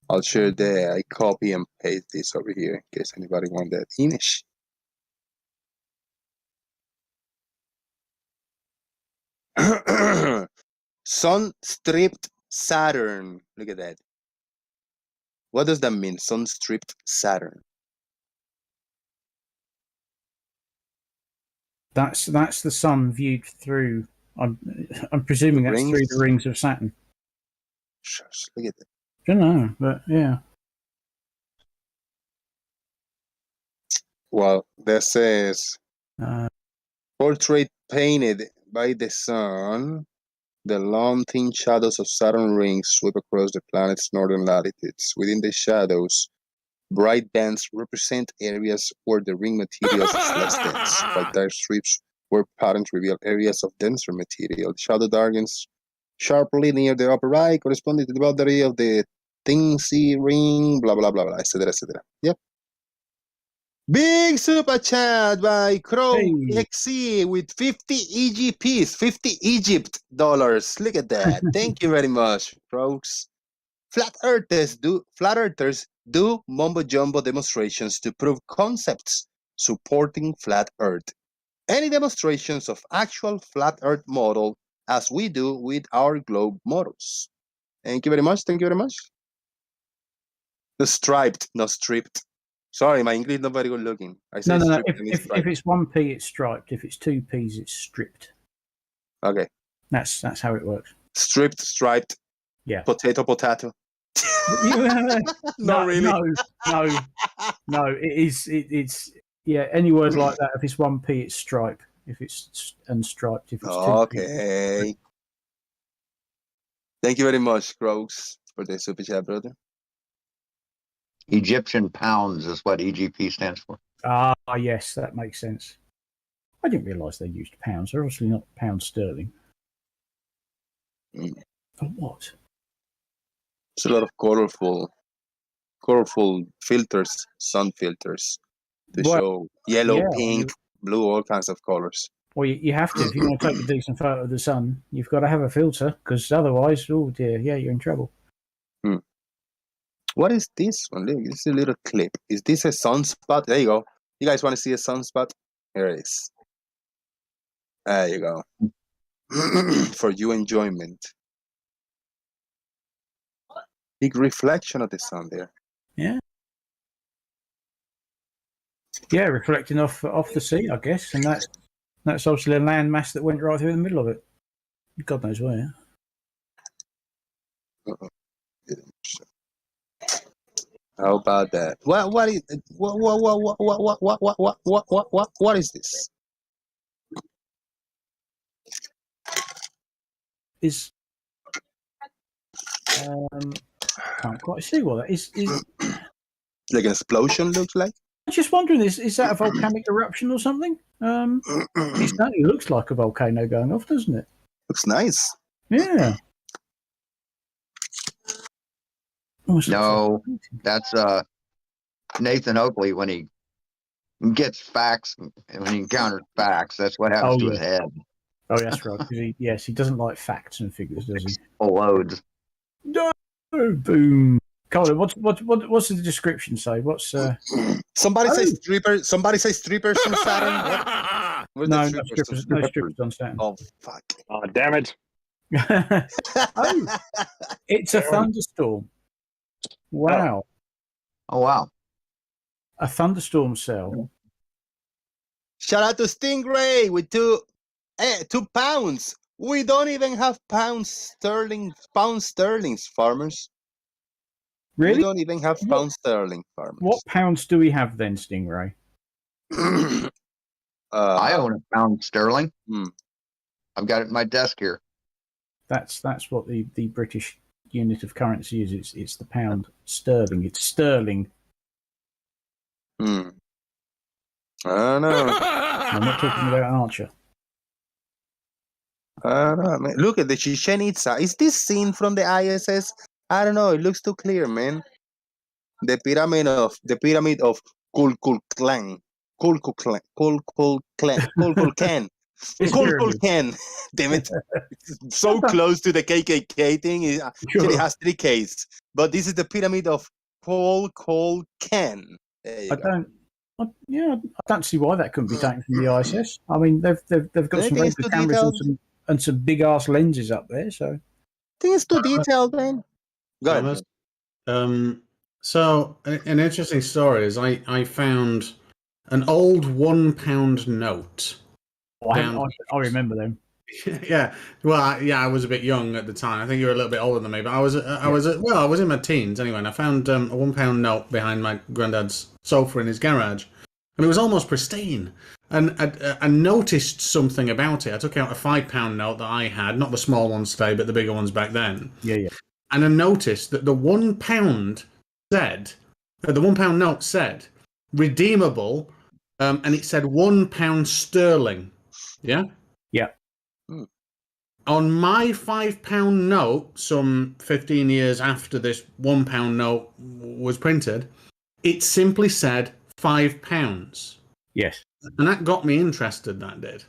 I'll share the. I copy and paste this over here in case anybody want that image. Sun-stripped Saturn. Look at that. What does that mean? Sun-stripped Saturn. That's the sun viewed through. I'm presuming that's through the rings of Saturn. Shush, look at that. I don't know, but yeah. Well, that says portrait painted by the sun. The long thin shadows of Saturn rings sweep across the planet's northern latitudes. Within the shadows, bright bands represent areas where the ring material is less dense, while dark strips where patterns reveal areas of denser material. The shadow darkens sharply near the upper right, corresponding to the boundary of the Tingsy ring, blah, blah, blah, blah, etc., etc. Yep. Big super chat by Crow XE with 50 EGPs, 50 Egypt dollars. Look at that. Thank you very much, Crows. Flat Earthers do mumbo jumbo demonstrations to prove concepts supporting flat Earth. Any demonstrations of actual flat Earth model as we do with our globe models. Thank you very much. Thank you very much. The striped, not stripped. Sorry, my English not very good looking. I say No. stripped and it's If striped. it's 1p, it's striped. If it's 2p's, it's stripped. Okay. That's how it works. Stripped, striped. Yeah. Potato. No, really. No. It's yeah. Any word like that. If it's 1p, it's stripe. If it's unstriped, if it's 2p. Okay. Thank you very much, Croaks, for the super chat, brother. Egyptian pounds is what EGP stands for. Ah, yes, that makes sense. I didn't realise they used pounds. They're obviously not pound sterling. For what? It's a lot of colorful filters, sun filters, to show yellow, pink, blue, all kinds of colors. Well, you have to. If you want to take a decent photo of the sun, you've got to have a filter, because otherwise, oh dear, yeah, you're in trouble. What is this one? Look, this is a little clip. Is this a sunspot? There you go. You guys want to see a sunspot? Here it is. There you go. For your enjoyment. Big reflection of the sun there. Yeah. Yeah, reflecting off the sea, I guess, and that's obviously a landmass that went right through the middle of it. God knows where. How about that? What is this? Is can't quite see what that is. Like an explosion looks like? I'm just wondering, is that a volcanic eruption or something? It certainly looks like a volcano going off, doesn't it? Looks nice. Yeah. No, that's Nathan Oakley when he gets facts, when he encounters facts. That's what happens to his head. Oh, that's right. He doesn't like facts and figures, does he? Explodes. No, boom. Colin, what's the description say? What's somebody says strippers? Somebody says strippers on Saturn. What? No strippers on Saturn. Oh fuck! Oh damn it! It's a thunderstorm. Wow. Oh wow! A thunderstorm cell. Shout out to Stingray with 2 2 pounds. We don't even have pound sterlings, farmers. Really? We don't even have pound sterling, farmers. What pounds do we have then, Stingray? I own a pound sterling. Hmm. I've got it in my desk here. That's what the British unit of currency is. It's the pound sterling. It's sterling. I don't know. I'm not talking about Archer. I don't know, man. Look at the Chichen Itza. Is this scene from the ISS? I don't know. It looks too clear, man. The pyramid of Kulkulkan. Damn it! It's so close to the KKK thing. It actually has 3 Ks. But this is the pyramid of Kulkulkan. I don't see why that couldn't be taken from the ISS. I mean, they've got some very good cameras and some big ass lenses up there. So, I think it's too detailed, man. Go ahead. So an interesting story is I found an old £1 note. I remember them. Yeah, well, I was a bit young at the time. I think you were a little bit older than me, but I was in my teens anyway. And I found a £1 note behind my granddad's sofa in his garage, and it was almost pristine. And I noticed something about it. I took out a £5 note that I had, not the small ones today, but the bigger ones back then. Yeah. And I noticed that the £1 said, the £1 note said, redeemable, and it said £1 sterling. Yeah? Yeah. On my £5 note, some 15 years after this £1 note was printed, it simply said £5. Yes. And that got me interested, that did.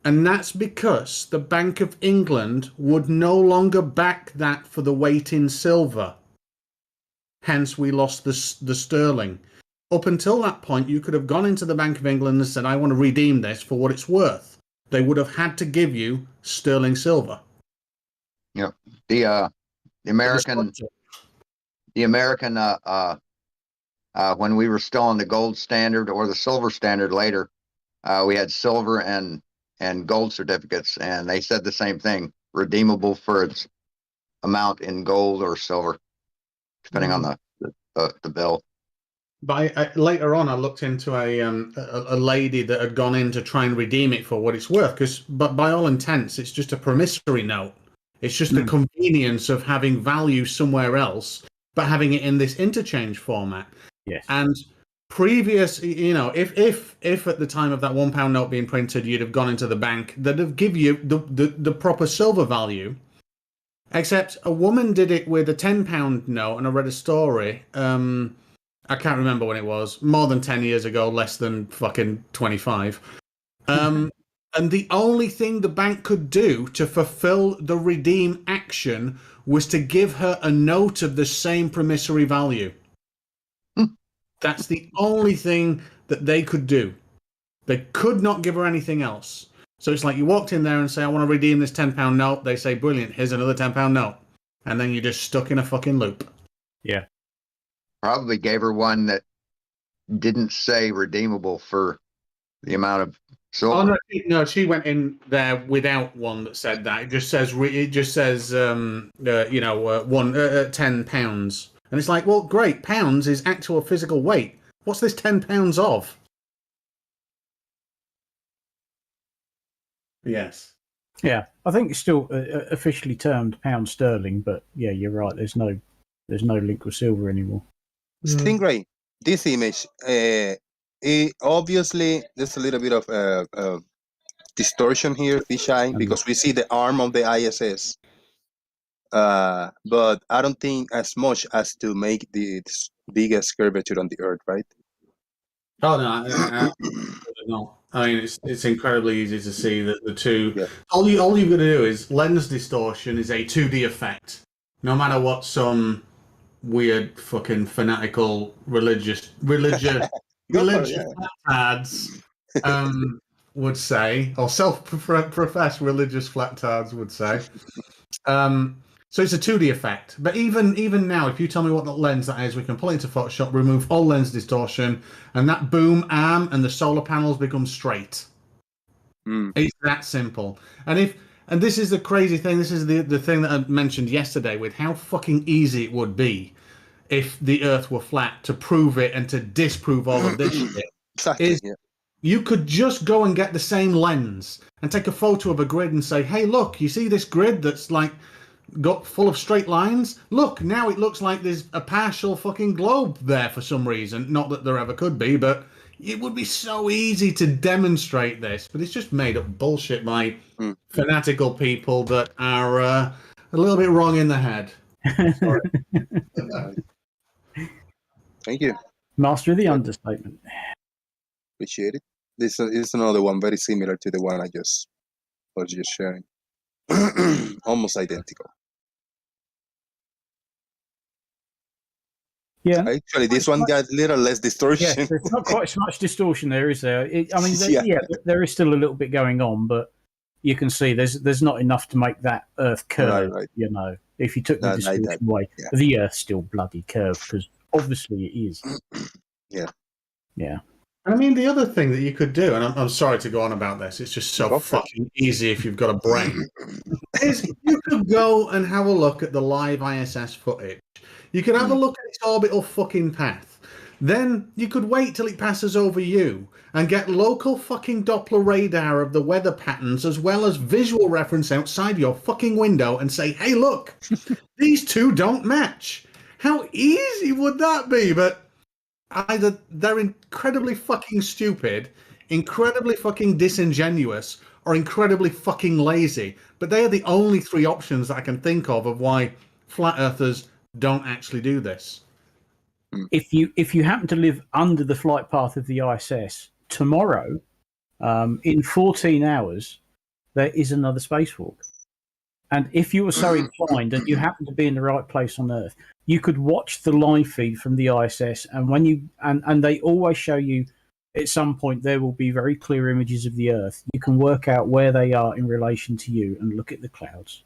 And that's because the Bank of England would no longer back that for the weight in silver. Hence, we lost the sterling. Up until that point, you could have gone into the Bank of England and said, I want to redeem this for what it's worth. They would have had to give you sterling silver. Yeah. The American, when we were still on the gold standard or the silver standard later, we had silver and gold certificates, and they said the same thing, redeemable for its amount in gold or silver, depending on the bill. But later on, I looked into a lady that had gone in to try and redeem it for what it's worth. But by all intents, it's just a promissory note. It's just the convenience of having value somewhere else, but having it in this interchange format. Yes. And previous, if at the time of that £1 note being printed, you'd have gone into the bank, they'd have give you the proper silver value. Except a woman did it with a £10 note, and I read a story. I can't remember when it was. More than 10 years ago, less than fucking 25. And the only thing the bank could do to fulfill the redeem action was to give her a note of the same promissory value. That's the only thing that they could do. They could not give her anything else. So it's like you walked in there and say, I want to redeem this £10 note. They say, brilliant, here's another £10 note. And then you're just stuck in a fucking loop. Yeah. Probably gave her one that didn't say redeemable for the amount of silver. Oh no, she went in there without one that said that. It just says £10, and it's like, well, great, pounds is actual physical weight. What's this £10 of? Yes. Yeah, I think it's still officially termed pound sterling, but yeah, you're right. There's no link with silver anymore. Stingray, this image, obviously there's a little bit of distortion here, fisheye, because we see the arm of the ISS. But I don't think as much as to make the biggest curvature on the Earth, right? Oh no, I mean it's incredibly easy to see that the two. Yeah. All you've got to do is lens distortion is a 2D effect, no matter what some weird fucking fanatical religious flat-tards would say, or self-professed religious flat-tards would say. So it's a 2D effect. But even now, if you tell me what the lens that is, we can pull it into Photoshop, remove all lens distortion, and that boom arm and the solar panels become straight. It's that simple. And this is the crazy thing. This is the thing that I mentioned yesterday with how fucking easy it would be if the Earth were flat to prove it and to disprove all of this shit. Exactly. You could just go and get the same lens and take a photo of a grid and say, "Hey, look, you see this grid that's like got full of straight lines? Look, now it looks like there's a partial fucking globe there for some reason. Not that there ever could be, but it would be so easy to demonstrate this. But it's just made up bullshit by fanatical people that are a little bit wrong in the head." Thank you. Master of the understatement. Appreciate it. This is another one very similar to the one I was just sharing. Almost identical. Yeah. Actually, this one got a little less distortion. Yes, there's not quite as much distortion there, is there? There is still a little bit going on, but you can see there's not enough to make that Earth curve. Right. You know, if you took the distortion away, the Earth's still bloody curved because obviously it is. Yeah. And I mean, the other thing that you could do, and I'm sorry to go on about this, it's just so fucking easy if you've got a brain, is you could go and have a look at the live ISS footage. You could have a look at its orbital fucking path. Then you could wait till it passes over you and get local fucking Doppler radar of the weather patterns as well as visual reference outside your fucking window and say, "Hey, look, these two don't match." How easy would that be? But either they're incredibly fucking stupid, incredibly fucking disingenuous, or incredibly fucking lazy. But they are the only three options that I can think of why flat earthers don't actually do this. If you happen to live under the flight path of the ISS, tomorrow, in 14 hours, there is another spacewalk. And if you were so inclined and you happen to be in the right place on Earth, you could watch the live feed from the ISS, and when you and they always show you at some point there will be very clear images of the Earth. You can work out where they are in relation to you and look at the clouds.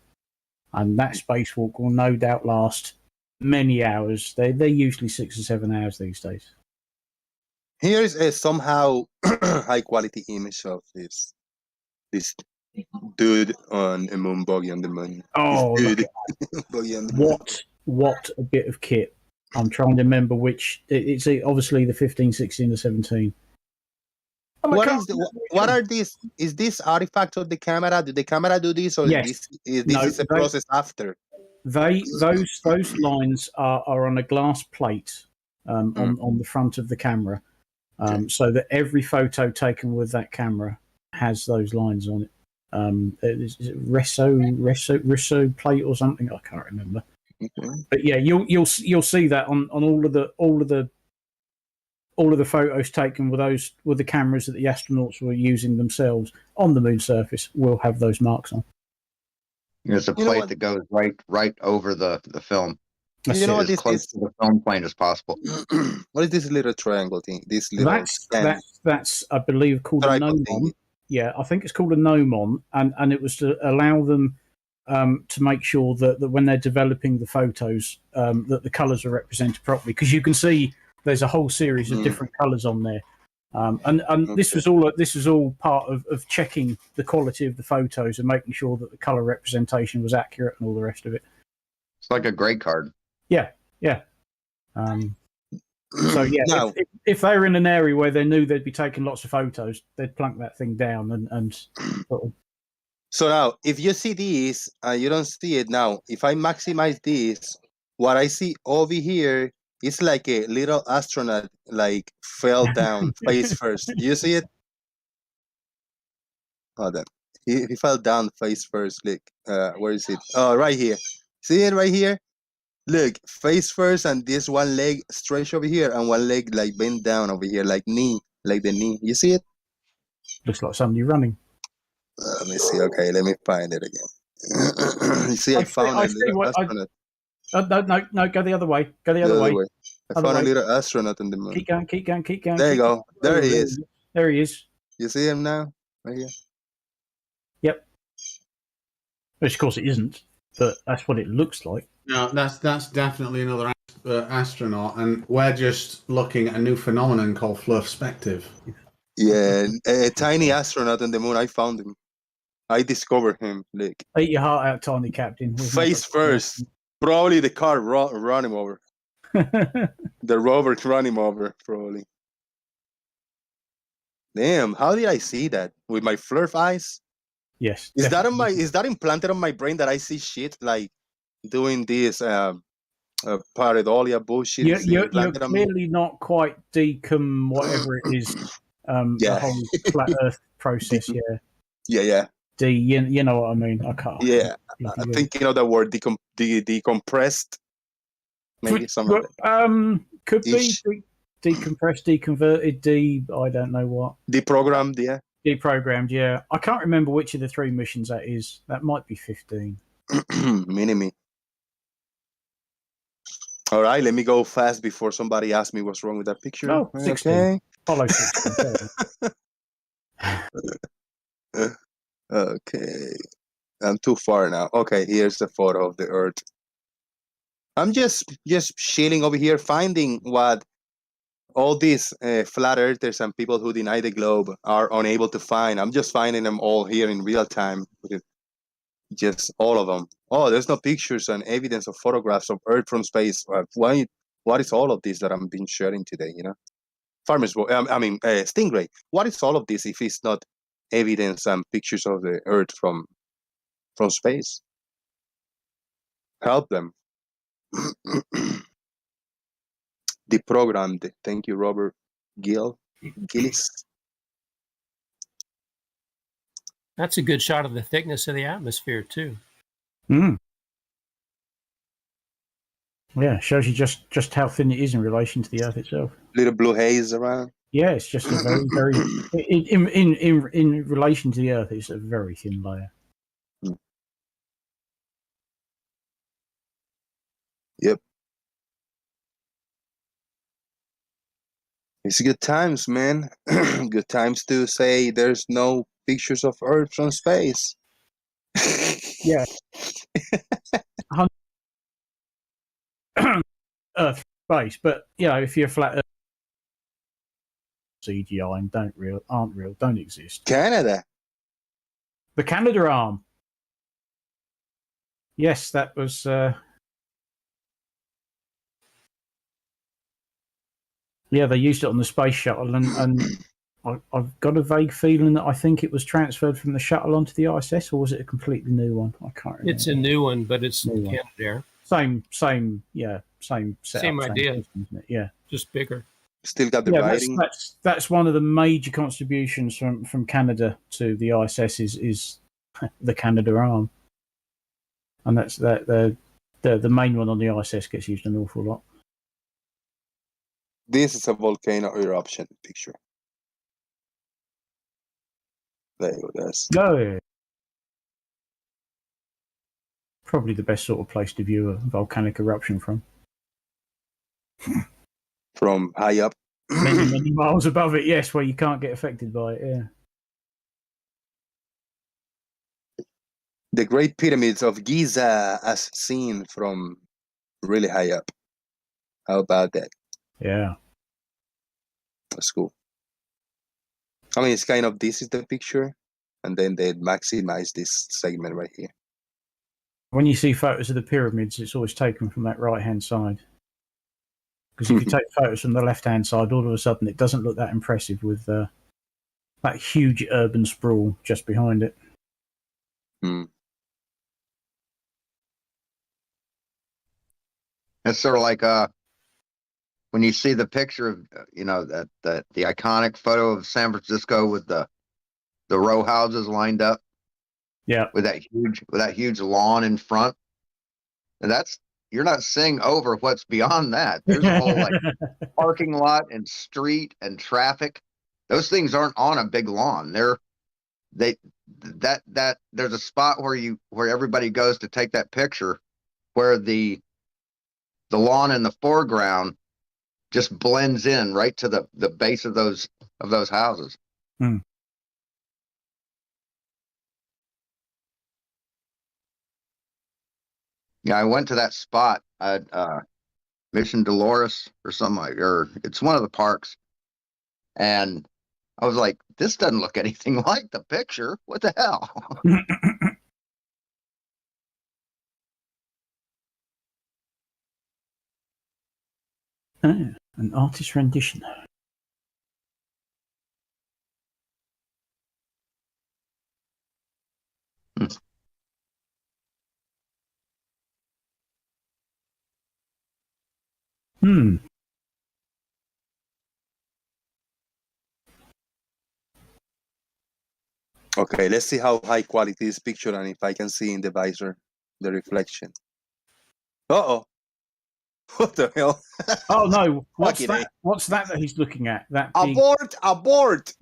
And that spacewalk will no doubt last many hours. They're usually 6 or 7 hours these days. Here is a somehow high quality image of this dude on a moon buggy on the moon. Oh, dude. What a bit of kit. I'm trying to remember which. It's obviously the 15, 16, or 17. What are these? Is this artifact of the camera? Did the camera do this, or Yes. this is a process after? Those lines are on a glass plate on the front of the camera, so that every photo taken with that camera has those lines on it. Is it Resso plate or something? I can't remember. But yeah, you'll see that on all of the photos taken with the cameras that the astronauts were using themselves on the moon surface will have those marks on. There's a plate that goes right over the film. You know what as close to the film plane as possible. What is this little triangle thing? This little that's I believe called a gnomon. Yeah, I think it's called a gnomon, and it was to allow them to make sure that when they're developing the photos, that the colours are represented properly. Because you can see there's a whole series of different colours on there, and this was all part of checking the quality of the photos and making sure that the colour representation was accurate and all the rest of it. It's like a grade card. Yeah. So yeah, now, if they were in an area where they knew they'd be taking lots of photos, they'd plunk that thing down and So now, if you see this, you don't see it now. If I maximize this, what I see over here is like a little astronaut, like fell down face first. Do you see it? Hold on. He fell down face first. Look, where is it? Oh, right here. See it right here? Look, face first, and this one leg stretched over here, and one leg like bent down over here, like the knee. You see it? Looks like somebody running. Let me see. Okay, let me find it again. You see, I found a little astronaut. No, go the other way. Go the other way. I found a little astronaut on the moon. Keep going. There you go. There he is. There he is. You see him now? Right here. Yep. Which, of course, it isn't, but that's what it looks like. No, that's definitely another astronaut, and we're just looking at a new phenomenon called fluospective. Yeah, a tiny astronaut on the moon. I found him. I discovered him. Like Eat your heart out, tiny captain. We've not face got- first. Probably the car run him over. The rover run him over. Probably. Damn, how did I see that with my flurf eyes? Yes. Is that on my? Is that implanted on my brain that I see shit like doing this pareidolia bullshit? You're, Is you're, you're implanted on me? clearly not quite decom whatever it is. The Yeah. whole flat Earth process. Yeah. Yeah. You know what I mean. I can't. Yeah. I think you know the word decompressed. Maybe something like that. Could be decompressed, deconverted, I don't know what. Deprogrammed, yeah. Deprogrammed, yeah. I can't remember which of the 3 missions that is. That might be 15. Mini-me. All right, let me go fast before somebody asks me what's wrong with that picture. Oh, 16. Okay. Follow 16. Okay. I'm too far now. Okay, here's the photo of the Earth. I'm just chilling over here, finding what all these flat earthers and people who deny the globe are unable to find. I'm just finding them all here in real time. Just all of them. Oh, there's no pictures and evidence of photographs of Earth from space. What is all of this that I'm being sharing today? You know, Stingray. What is all of this if it's not evidence and pictures of the Earth from space? Help them. Deprogrammed. Thank you, Robert Gillis. That's a good shot of the thickness of the atmosphere too. Yeah, shows you just how thin it is in relation to the Earth itself. Little blue haze around. Yeah, it's just a very, very in relation to the Earth, it's a very thin layer. Yep. It's good times, man. Good times to say there's no pictures of Earth from space. Yeah. Earth space, but you know, if you're flat Earth, CGI and aren't real, don't exist. Canada. The Canada arm. Yes, that was. Yeah, they used it on the space shuttle, and I've got a vague feeling that I think it was transferred from the shuttle onto the ISS, or was it a completely new one? I can't remember. It's a new one, but it's Canadair. Same setup, Same idea. system, isn't it? Yeah, just bigger. Still got the writing. That's one of the major contributions from Canada to the ISS is the Canada arm, and that's the main one on the ISS gets used an awful lot. This is a volcano eruption picture. There you go. That's probably the best sort of place to view a volcanic eruption from. From high up. many miles above it, yes, where you can't get affected by it, yeah. The Great Pyramids of Giza as seen from really high up. How about that? Yeah. That's cool. I mean, it's kind of, this is the picture, and then they maximize this segment right here. When you see photos of the pyramids, it's always taken from that right-hand side. Because if you take photos from the left-hand side, all of a sudden it doesn't look that impressive with that huge urban sprawl just behind it. It's sort of like when you see the picture of that the iconic photo of San Francisco with the row houses lined up. Yeah. With that huge lawn in front. And you're not seeing over what's beyond that. There's a whole like parking lot and street and traffic. Those things aren't on a big lawn. There's a spot where everybody goes to take that picture where the lawn in the foreground just blends in right to the base of those houses. Yeah, I went to that spot at Mission Dolores or something or it's one of the parks, and I was like, this doesn't look anything like the picture. What the hell? Oh, an artist rendition. Hmm. Okay, let's see how high quality this picture and if I can see in the visor the reflection. Uh-oh. What the hell? Oh no! What's Fucking that? What's that he's looking at? That big, abort!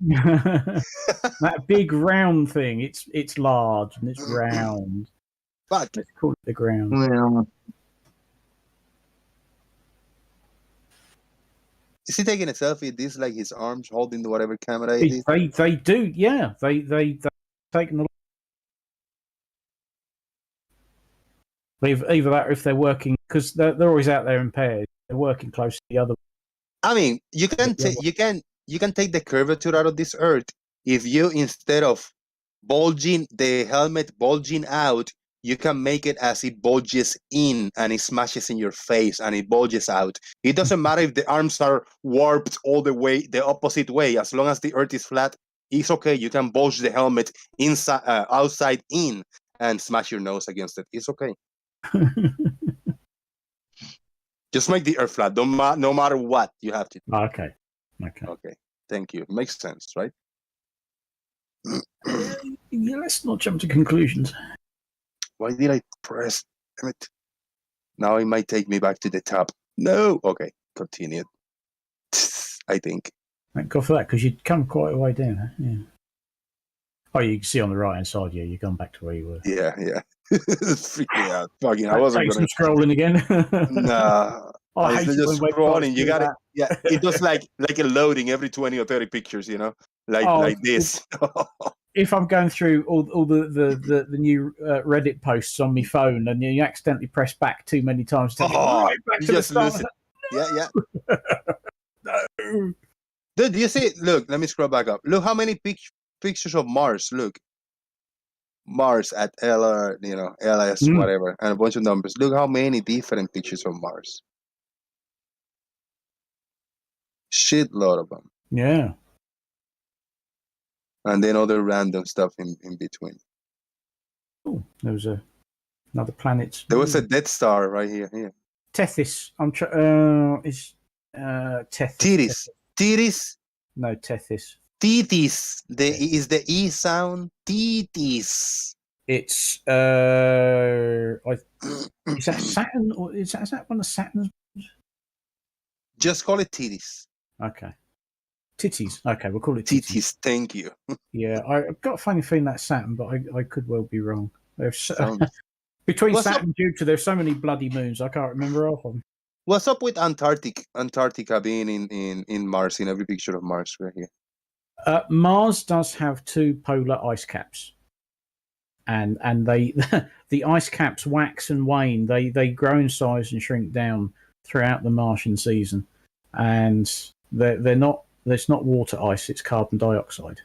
that big round thing. It's large and it's round. Fuck. Let's call it the ground. Well, is he taking a selfie? This like his arms holding the whatever camera it is? They do, yeah. They taken the. Either that, or if they're working, because they're always out there in pairs. They're working close to the other. I mean, you can take the curvature out of this Earth if you, instead of bulging the helmet bulging out, you can make it as it bulges in and it smashes in your face and it bulges out. It doesn't matter if the arms are warped all the way the opposite way. As long as the Earth is flat, it's okay. You can bulge the helmet inside, outside in, and smash your nose against it. It's okay. Just make the Earth flat. No matter what, you have to. Okay. Thank you. Makes sense, right? Yeah, let's not jump to conclusions. Why did I press? Damn it. Now it might take me back to the top. No. Okay. Continue. I think. Thank God for that, because you'd come quite a way down. Huh? Yeah. Oh, you can see on the right hand side. Yeah, you've gone back to where you were. Yeah. Freak me out. Fucking, I wasn't going to scrolling again. Nah. I It's hate just when scrolling. You got it. that. Yeah. It does like a loading every 20 or 30 pictures. You know, like this. If I'm going through all the new Reddit posts on my phone and you accidentally press back too many times, to right back you to just the lose start. it. Yeah. No. Dude, do you see it? Look, let me scroll back up. Look how many pictures of Mars. Look. Mars at LR, LS, whatever, and a bunch of numbers. Look how many different pictures of Mars. Shitload of them. Yeah. And then other random stuff in between. Oh, there was another planet. There was a Death Star right here. Tethys. Is Tethys. Tethys. Tethys? No, Tethys. Tethys. Is the E sound? Tethys. It's is that Saturn, or is that one of Saturn's? Just call it Tethys. Okay. Titties. Okay, we'll call it Tethys. Thank you. Yeah, I've got a funny feeling that's Saturn, but I could well be wrong. Between Saturn and Jupiter, there's so many bloody moons, I can't remember all of them. What's up with Antarctica being in Mars, in every picture of Mars right here? Mars does have 2 polar ice caps. And they the ice caps wax and wane. They grow in size and shrink down throughout the Martian season. And they're not it's not water ice, it's carbon dioxide.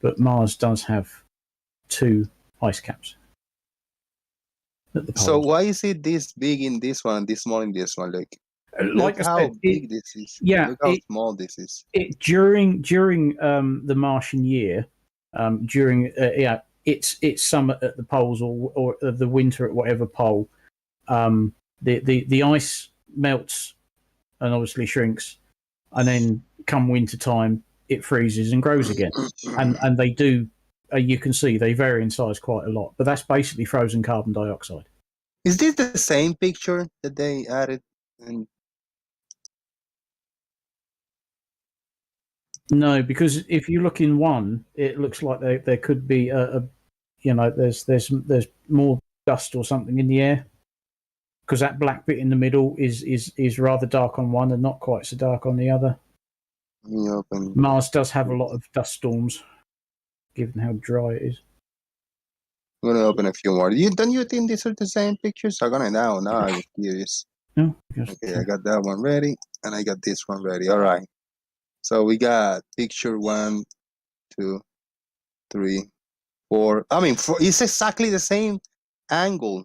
But Mars does have 2 ice caps. So why is it this big in this one and this small in this one? Like look I how said, big this is. Yeah, look how small this is. During the Martian year, it's summer at the poles or the winter at whatever pole. The ice melts and obviously shrinks, and then come winter time it freezes and grows again. And they do. You can see they vary in size quite a lot, but that's basically frozen carbon dioxide. Is this the same picture that they added? No, because if you look in one, it looks like there could be there's more dust or something in the air, because that black bit in the middle is rather dark on one and not quite so dark on the other. Mars does have a lot of dust storms, given how dry it is. I'm gonna open a few more. Don't you think these are the same pictures? I'm gonna now I'm curious. No, okay, I got that one ready, and I got this one ready. All right. So we got picture 1, 2, 3, 4. I mean, it's exactly the same angle.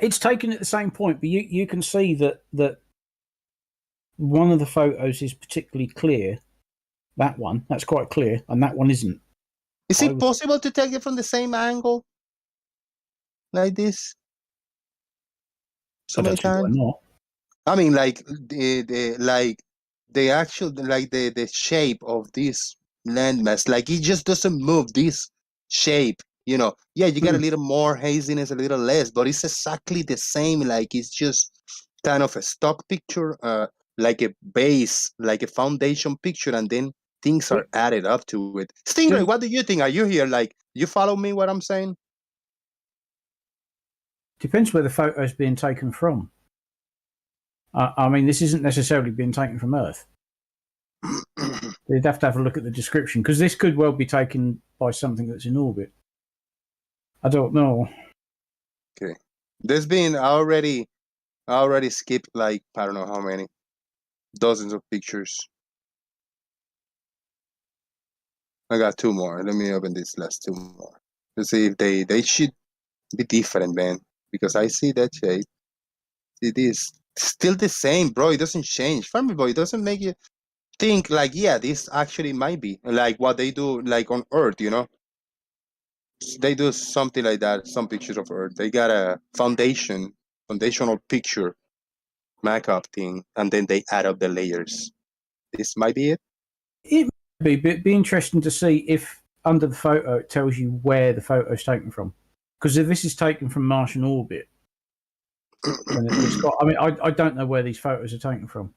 It's taken at the same point, but you can see that one of the photos is particularly clear. That one, that's quite clear, and that one isn't. Is it possible to take it from the same angle? Like this? So many times? Not. I mean, like the actual, like the shape of this landmass, like it just doesn't move this shape, you know. Yeah, you got a little more haziness, a little less, but it's exactly the same. Like it's just kind of a stock picture, like a base, like a foundation picture, and then things are added up to it. Stingray, what do you think? Are you here? Like, you follow me? What I'm saying? Depends where the photo is being taken from. I mean, this isn't necessarily being taken from Earth. You'd have to have a look at the description, because this could well be taken by something that's in orbit. I don't know. Okay, there's been I already skipped like I don't know how many dozens of pictures. I got 2 more. Let me open these last 2 more to see if they should be different, man. Because I see that shape. It is still the same, bro. It doesn't change. Farmy Boy, it doesn't make you think like, yeah, this actually might be like what they do like on Earth, you know? They do something like that, some pictures of Earth. They got a foundational picture markup thing, and then they add up the layers. This might be it. It might be, but it'd be interesting to see if under the photo it tells you where the photo is taken from. Because if this is taken from Martian orbit, then it's got. I mean, I don't know where these photos are taken from.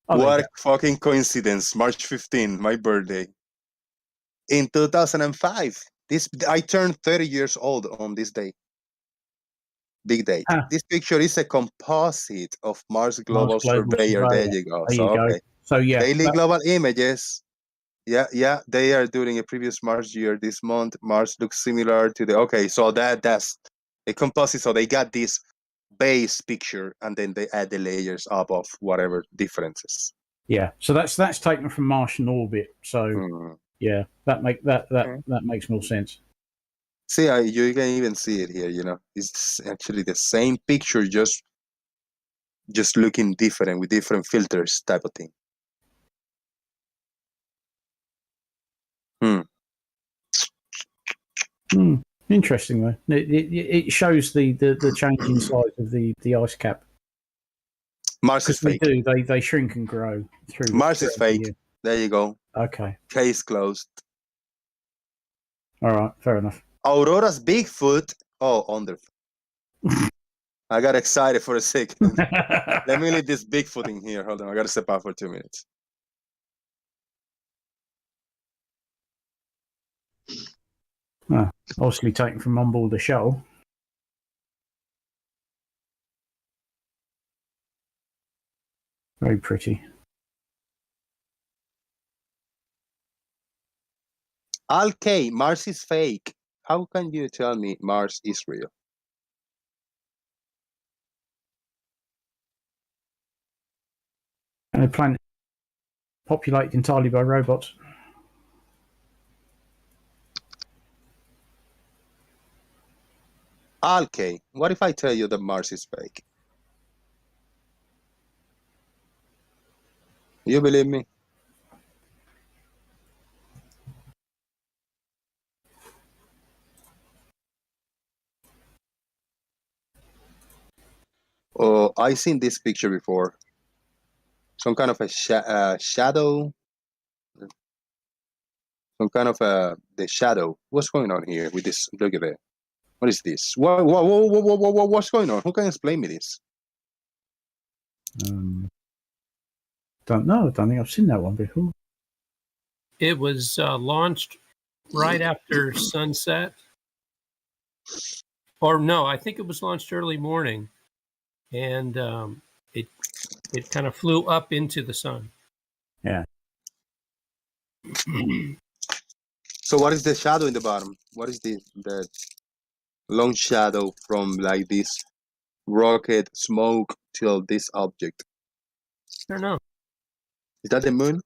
What a fucking coincidence! March 15, my birthday. In 2005, I turned 30 years old on this day. Big date. This picture is a composite of Mars Global Surveyor. There you go. There you go. Okay. So yeah, Daily Global Images. Yeah. They are doing a previous Mars year this month. Mars looks similar to the. Okay, so that's a composite. So they got this base picture, and then they add the layers up of whatever differences. Yeah. So that's taken from Martian orbit. So yeah, that makes more sense. See, you can even see it here. You know, it's actually the same picture, just looking different with different filters, type of thing. Interesting though. It shows the change in size of the ice cap. Mars is fake. They shrink and grow through. Mars is fake. There you go. Okay. Case closed. All right, fair enough. Aurora's Bigfoot. Oh, under. I got excited for a second. Let me leave this Bigfoot in here. Hold on, I gotta step out for 2 minutes. Obviously taken from on board the shuttle. Very pretty. Al-K, Mars is fake. How can you tell me Mars is real? And a planet populated entirely by robots. Al-K, what if I tell you that Mars is fake? You believe me? Oh, I've seen this picture before. Some kind of a shadow. Some kind of the shadow. What's going on here with this? Look at it. What is this? What's going on? Who can explain me this? Don't know. I don't think I've seen that one before. It was launched right after sunset. Or no, I think it was launched early morning. And it kind of flew up into the sun. Yeah. So what is the shadow in the bottom? What is the long shadow from like this rocket smoke till this object? I don't know. Is that the moon?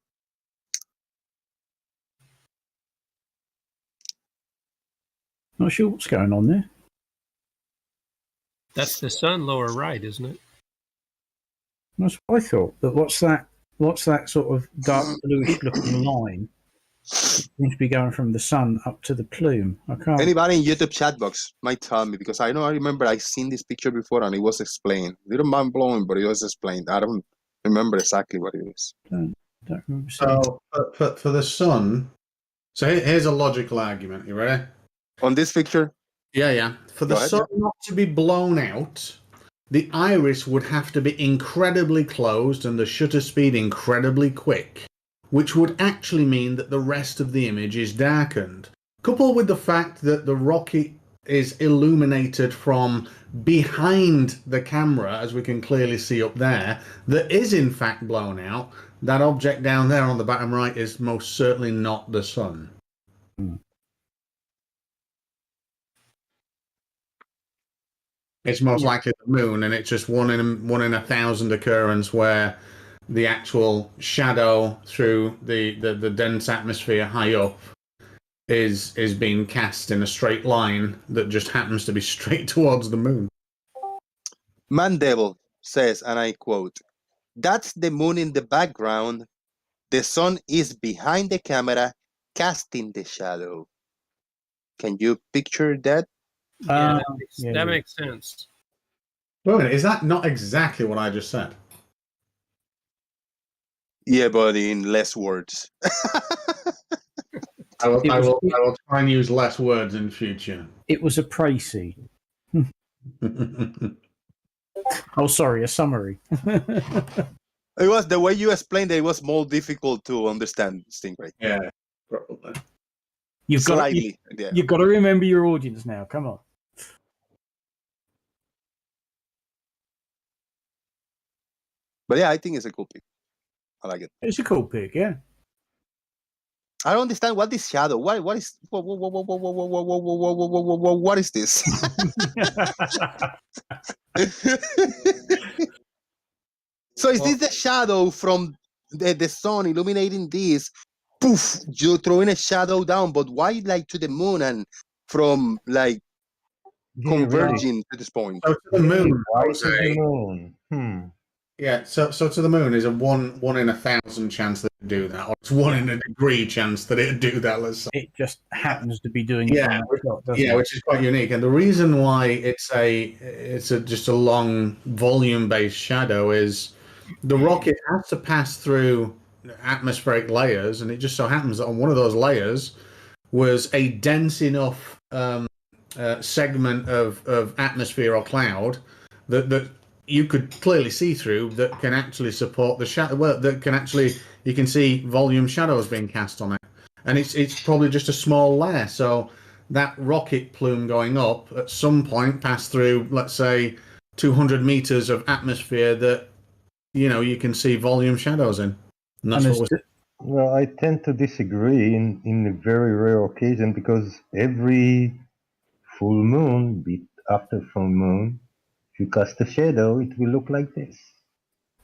Not sure what's going on there. That's the sun lower right, isn't it? That's what I thought. But what's that? What's that sort of dark bluish looking line? Seems to be going from the sun up to the plume. I can't. Anybody in YouTube chat box might tell me, because I remember I seen this picture before and it was explained. Little mind blowing, but it was explained. I don't remember exactly what it is. Don't remember seeing. So for the sun, so here's a logical argument. You ready? On this picture? Yeah. For the Go ahead, sun not to be blown out, the iris would have to be incredibly closed and the shutter speed incredibly quick, which would actually mean that the rest of the image is darkened. Coupled with the fact that the rocket is illuminated from behind the camera, as we can clearly see up there, that is in fact blown out. That object down there on the bottom right is most certainly not the sun. It's most likely the moon, and it's just one in 1,000 occurrence where the actual shadow through the dense atmosphere high up is being cast in a straight line that just happens to be straight towards the moon. Mandevil says, and I quote, "That's the moon in the background. The sun is behind the camera, casting the shadow." Can you picture that? Yeah, that makes sense. Wait a minute, is that not exactly what I just said? Yeah, but in less words. I will try and use less words in future. It was a précis. Oh, sorry, a summary. It was the way you explained it. It was more difficult to understand, Stingray. Yeah, probably. You've got to remember your audience now. Come on. But yeah, I think it's a cool pic. I like it. It's a cool pic, yeah. I don't understand what is shadow. What is what is this? So is this the shadow from the sun illuminating this? Poof! You're throwing a shadow down, but why like to the moon and from like converging to this point? So to the moon, Why to the moon? Yeah, so to the moon is a one in 1,000 chance that it do that, or it's 1 in a degree chance that it do that. Let's say. It just happens to be doing Yeah, it. which is quite unique. And the reason why it's just a long volume based shadow is the rocket has to pass through atmospheric layers, and it just so happens that on one of those layers was a dense enough segment of atmosphere or cloud that you could clearly see through, that can actually support the shadow. Well, that can actually, you can see volume shadows being cast on it, and it's probably just a small layer. So that rocket plume going up at some point passed through, let's say, 200 meters of atmosphere that you can see volume shadows in. And that's Well, I tend to disagree in a very rare occasion, because every full moon, bit after full moon, if you cast a shadow, it will look like this.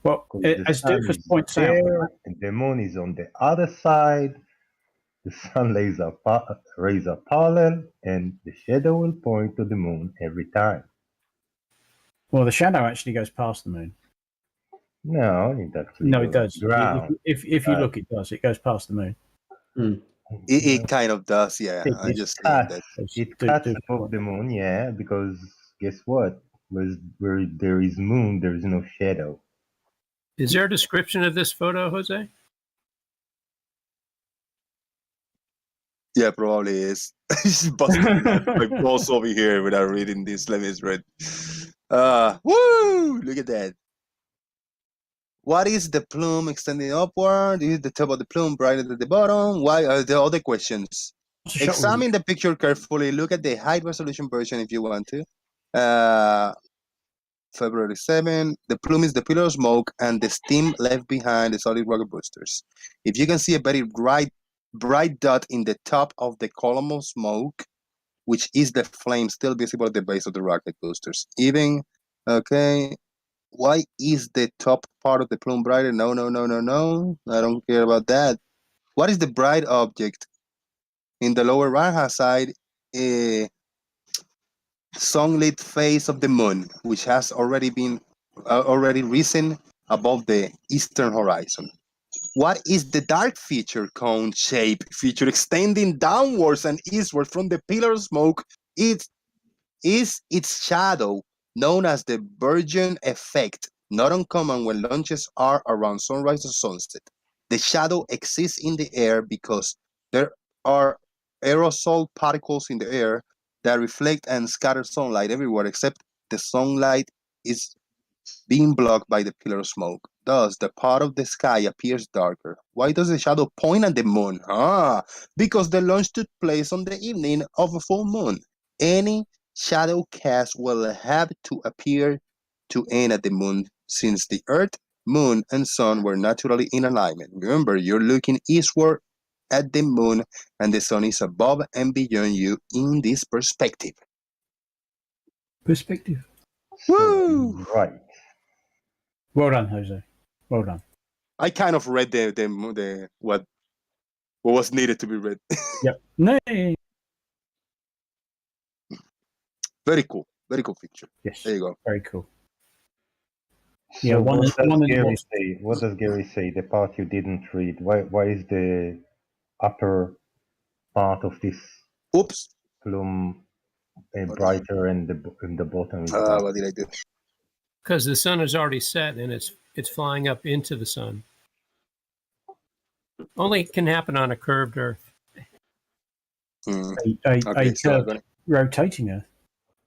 Well, as Doofus points out, and the moon is on the other side. The sun rays are parallel, and the shadow will point to the moon every time. Well, the shadow actually goes past the moon. No, it actually No, it does. Ground. If you look, it does. It goes past the moon. It kind of does, yeah. I just think that it cuts above the moon, yeah, because guess what? Where there is moon, there is no shadow. Is there a description of this photo, Jose? Yeah, probably is. It's busting my balls over here without reading this. Let me read. Woo! Look at that. What is the plume extending upward? Is the top of the plume brighter at the bottom? Why are the other questions? Examine the picture carefully. Look at the high resolution version if you want to. February 7. The plume is the pillar of smoke and the steam left behind the solid rocket boosters. If you can see a very bright dot in the top of the column of smoke, which is the flame still visible at the base of the rocket boosters. Okay. Why is the top part of the plume brighter? No. I don't care about that. What is the bright object? In the lower right hand side, sunlit face of the moon, which has already risen above the eastern horizon. What is the dark feature cone shape feature extending downwards and eastward from the pillar of smoke? It is its shadow, known as the Virgin effect, not uncommon when launches are around sunrise or sunset. The shadow exists in the air because there are aerosol particles in the air that reflect and scatter sunlight everywhere except the sunlight is being blocked by the pillar of smoke. Thus, the part of the sky appears darker. Why does the shadow point at the moon? Because the launch took place on the evening of a full moon. Any shadow cast will have to appear to end at the moon since the Earth, moon, and sun were naturally in alignment. Remember, you're looking eastward at the moon and the sun is above and beyond you in this perspective. Perspective. Woo! Right. Well done, Jose. Well done. I kind of read the what was needed to be read. Yep. Nay. Very cool. Very cool picture. Yes. There you go. Very cool. So Yeah, what does Gary more. say? What does Gary say? The part you didn't read. Why is the upper part of this plume brighter and the bottom is darker? What did I do? Because the sun has already set and it's flying up into the sun. Only can happen on a curved Earth. A curved rotating Earth.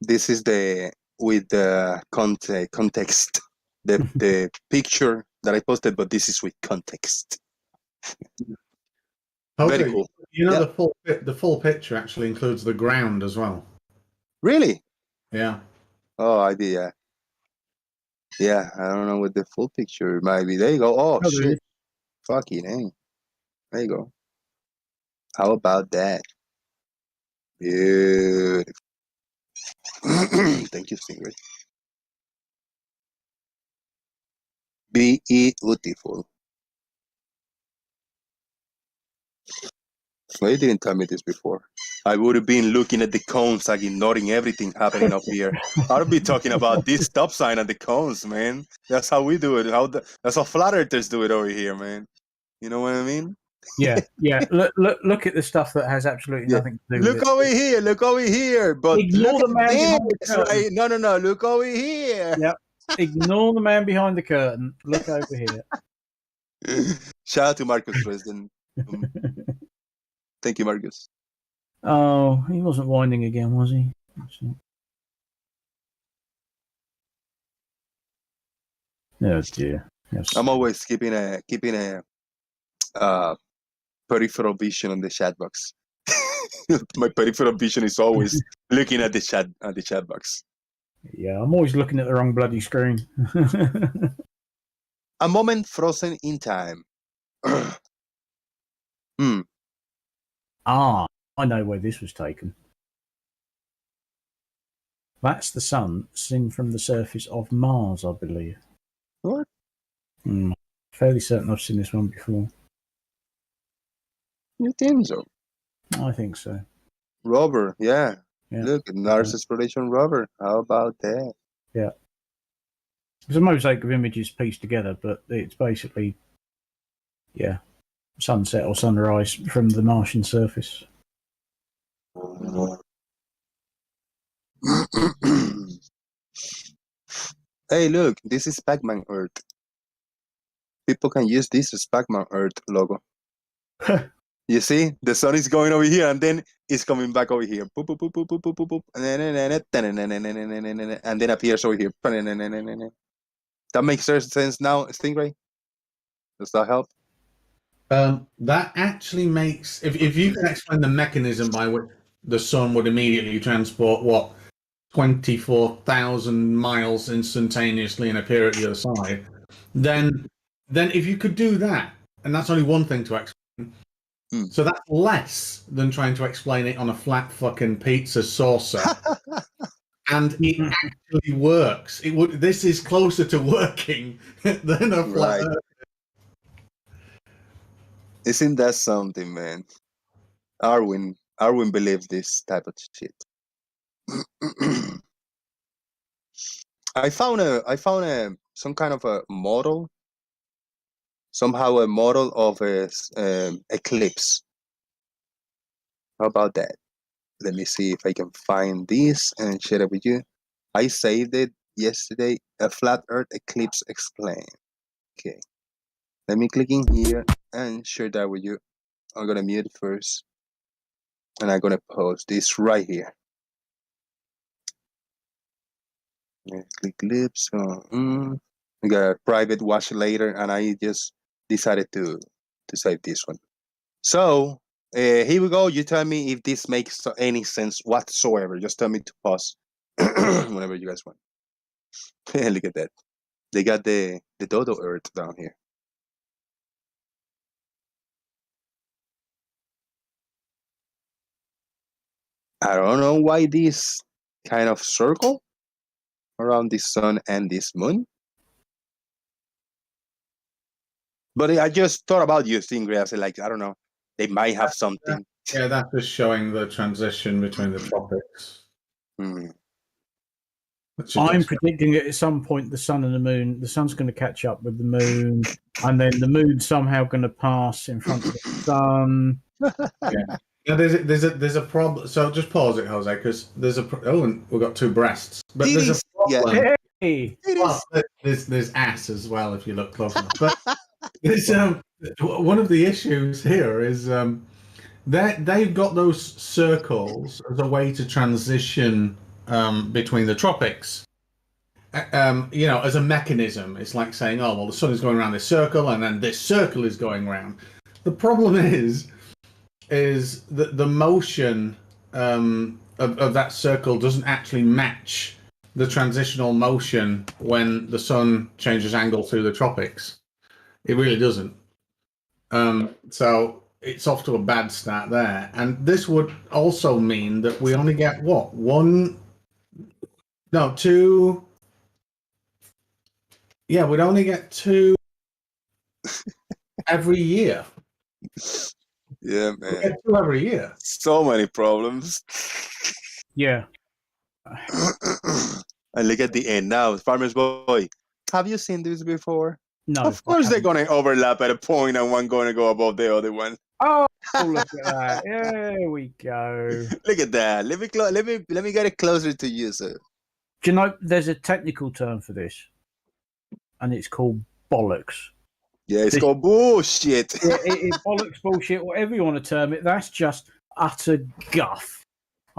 This is the with the context. The picture that I posted, but this is with context. Jose, Very cool. You know, the full picture actually includes the ground as well. Really? Yeah. Oh, I did. Yeah. Yeah, I don't know what the full picture might be. There you go. Oh, Oh, shit. Fucking hell. There you go. How about that? Beautiful. Thank you, Stingray. Beautiful. Well, you didn't tell me this before. I would have been looking at the cones, like ignoring everything happening up here. I'd be talking about this stop sign and the cones, man. That's how we do it. That's how flat earthers do it over here, man. You know what I mean? Yeah. Look at the stuff that has absolutely nothing to do with Look it. over here. Look over here. But Ignore look the man at behind the this, curtain. right? No. Look over here. Yep. Ignore the man behind the curtain. Look over here. Shout out to Marcus Dresden. Thank you, Marcus. Oh, he wasn't winding again, was he? Oh dear. Yes. I'm always keeping a peripheral vision on the chat box. My peripheral vision is always looking at the chat box. Yeah, I'm always looking at the wrong bloody screen. A moment frozen in time. I know where this was taken. That's the sun seen from the surface of Mars, I believe. What? Fairly certain I've seen this one before. You think so? I think so. Rover, yeah. Yeah. Look, Mars exploration rover. How about that? Yeah. It's a mosaic of images pieced together, but it's basically, sunset or sunrise from the Martian surface. Hey, look, this is Pac-Man Earth. People can use this as Pac-Man Earth logo. You see, the sun is going over here, and then it's coming back over here. Boop, boop, boop, boop, boop, boop, boop, boop. And then appears over here. That makes sense now, Stingray? Does that help? That actually makes, if you can explain the mechanism by which the sun would immediately transport 24,000 miles instantaneously and appear at the other side, then if you could do that, and that's only one thing to explain, so that's less than trying to explain it on a flat fucking pizza saucer. And it actually works. This is closer to working than a flat Earth. Isn't that something, man? Arwin believes this type of shit. I found some kind of a model, somehow a model of a eclipse. How about that? Let me see if I can find this and share it with you. I saved it yesterday. A flat Earth eclipse explained. Okay, let me click in here and share that with you. I'm gonna mute it first, and I'm gonna post this right here. Click clips. We got a private watch later, and I just decided to save this one. So here we go. You tell me if this makes any sense whatsoever. Just tell me to pause whenever you guys want. Look at that. They got the dodo earth down here. I don't know why this kind of circle around the sun and this moon. But I just thought about you, Stingray. I said, like, I don't know. They might have something. Yeah, that's just showing the transition between the tropics. I'm predicting that at some point the sun and the sun's going to catch up with the moon, and then the moon's somehow going to pass in front of the sun. Yeah. Now, there's a problem. So just pause it, Jose, because there's and we've got two breasts, but there's a problem. Hey. Well, there's ass as well if you look close enough. But there's one of the issues here is they've got those circles as a way to transition between the tropics. As a mechanism. It's like saying, oh well, the sun is going around this circle, and then this circle is going around. The problem is that the motion of that circle doesn't actually match the transitional motion when the sun changes angle through the tropics. It really doesn't. So it's off to a bad start there. And this would also mean that we only get two. Yeah, we'd only get two every year. Yeah, man. We get two every year. So many problems. Yeah. And look at the end now. Farmer's Boy, have you seen this before? No. Of course they're going to overlap at a point and one going to go above the other one. Oh, look at that. There we go. Look at that. Let me get it closer to you, sir. Do you know there's a technical term for this? And it's called bollocks. Yeah, it's called bullshit. It's bollocks, bullshit, whatever you want to term it. That's just utter guff.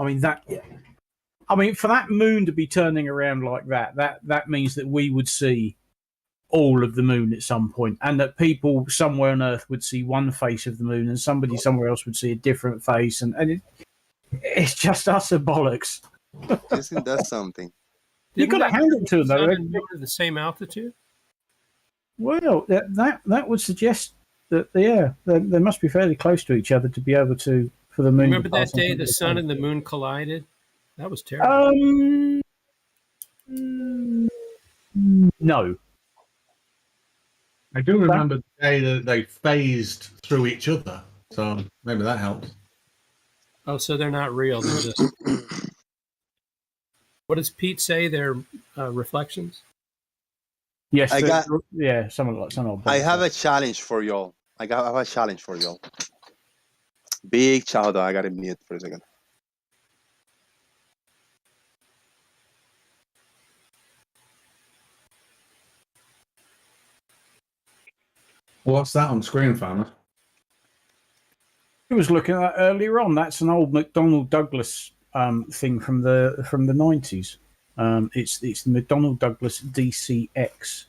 I mean, for that moon to be turning around like that means that we would see all of the moon at some point, and that people somewhere on Earth would see one face of the moon, and somebody somewhere else would see a different face, and it's just utter bollocks. Isn't that something? You got to hand it to them, though. They're the same altitude. Well, that would suggest that they must be fairly close to each other to be able to for the moon. Remember that day the sun and the moon collided? That was terrible. No. I do remember the day that they phased through each other, so maybe that helps. Oh, so they're not real. They're just. What does Pete say? They're reflections. Yes, I have a challenge for y'all. I have a challenge for y'all. Big child, I got to mute for a second. What's that on screen, Farmer? I was looking at that earlier on. That's an old McDonnell Douglas thing from the 90s. It's the McDonnell Douglas DCX.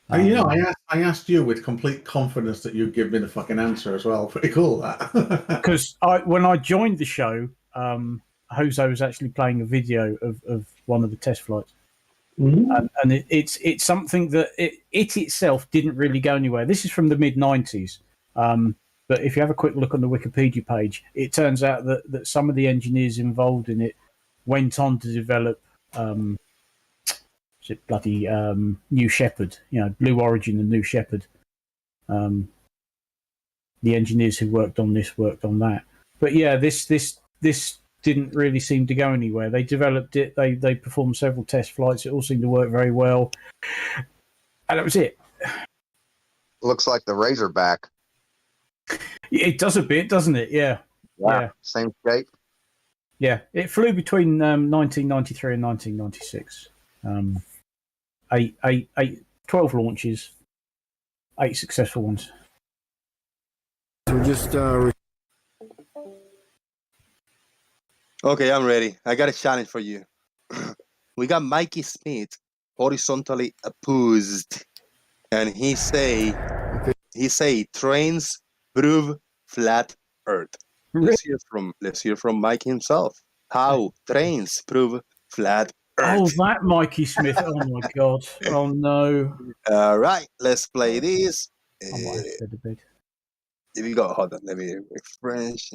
I asked you with complete confidence that you'd give me the fucking answer as well. Pretty cool, that. Because when I joined the show, Jose was actually playing a video of one of the test flights. Mm-hmm. And it's something that it itself didn't really go anywhere. This is from the mid-90s. But if you have a quick look on the Wikipedia page, it turns out that some of the engineers involved in it went on to develop New Shepard, Blue Origin and New Shepard. The engineers who worked on this worked on that. But yeah, this didn't really seem to go anywhere. They developed it. They performed several test flights. It all seemed to work very well, and that was it. Looks like the Razorback. It does a bit, doesn't it? Yeah. Yeah. Same shape. Yeah. It flew between 1993 and 1996. 12 launches, 8 successful ones. We're just Okay, I'm ready. I got a challenge for you. We got Mikey Smith horizontally opposed, and he say trains prove flat Earth. Let's hear from Mike himself. How trains prove flat Earth? Oh, that Mikey Smith! Oh my God! Oh no! All right, let's play this. I might have said a bit. Here we go. Hold on, let me refresh.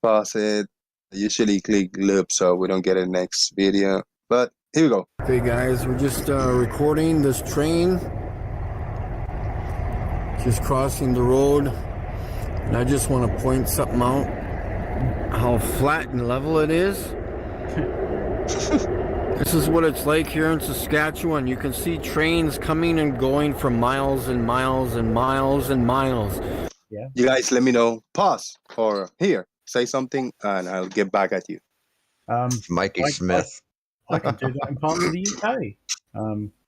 Pause it. I usually click loop so we don't get a next video. But here we go. okay, guys. We're just recording this train just crossing the road, and I just want to point something out: how flat and level it is. This is what it's like here in Saskatchewan. You can see trains coming and going for miles and miles and miles and miles. Yeah. You guys let me know. Pause or here. Say something and I'll get back at you. Mikey Smith. I can do that in parts of the UK,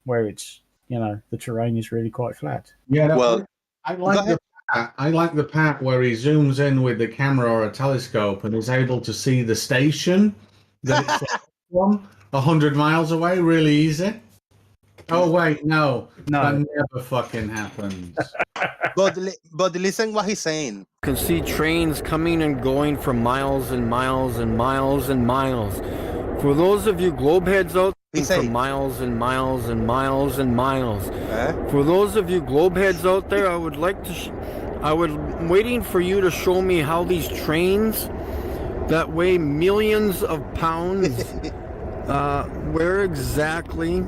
where it's, the terrain is really quite flat. Yeah. Well, I like the part where he zooms in with the camera or a telescope and is able to see the station that it's from 100 miles away, really easy. Oh wait, no, that never fucking happens. But listen what he's saying. You can see trains coming and going for miles and miles and miles and miles. For those of you globeheads out there, for miles and miles and miles and miles. For those of you globeheads out there, I would like to. I was waiting for you to show me how these trains that weigh millions of pounds. Where exactly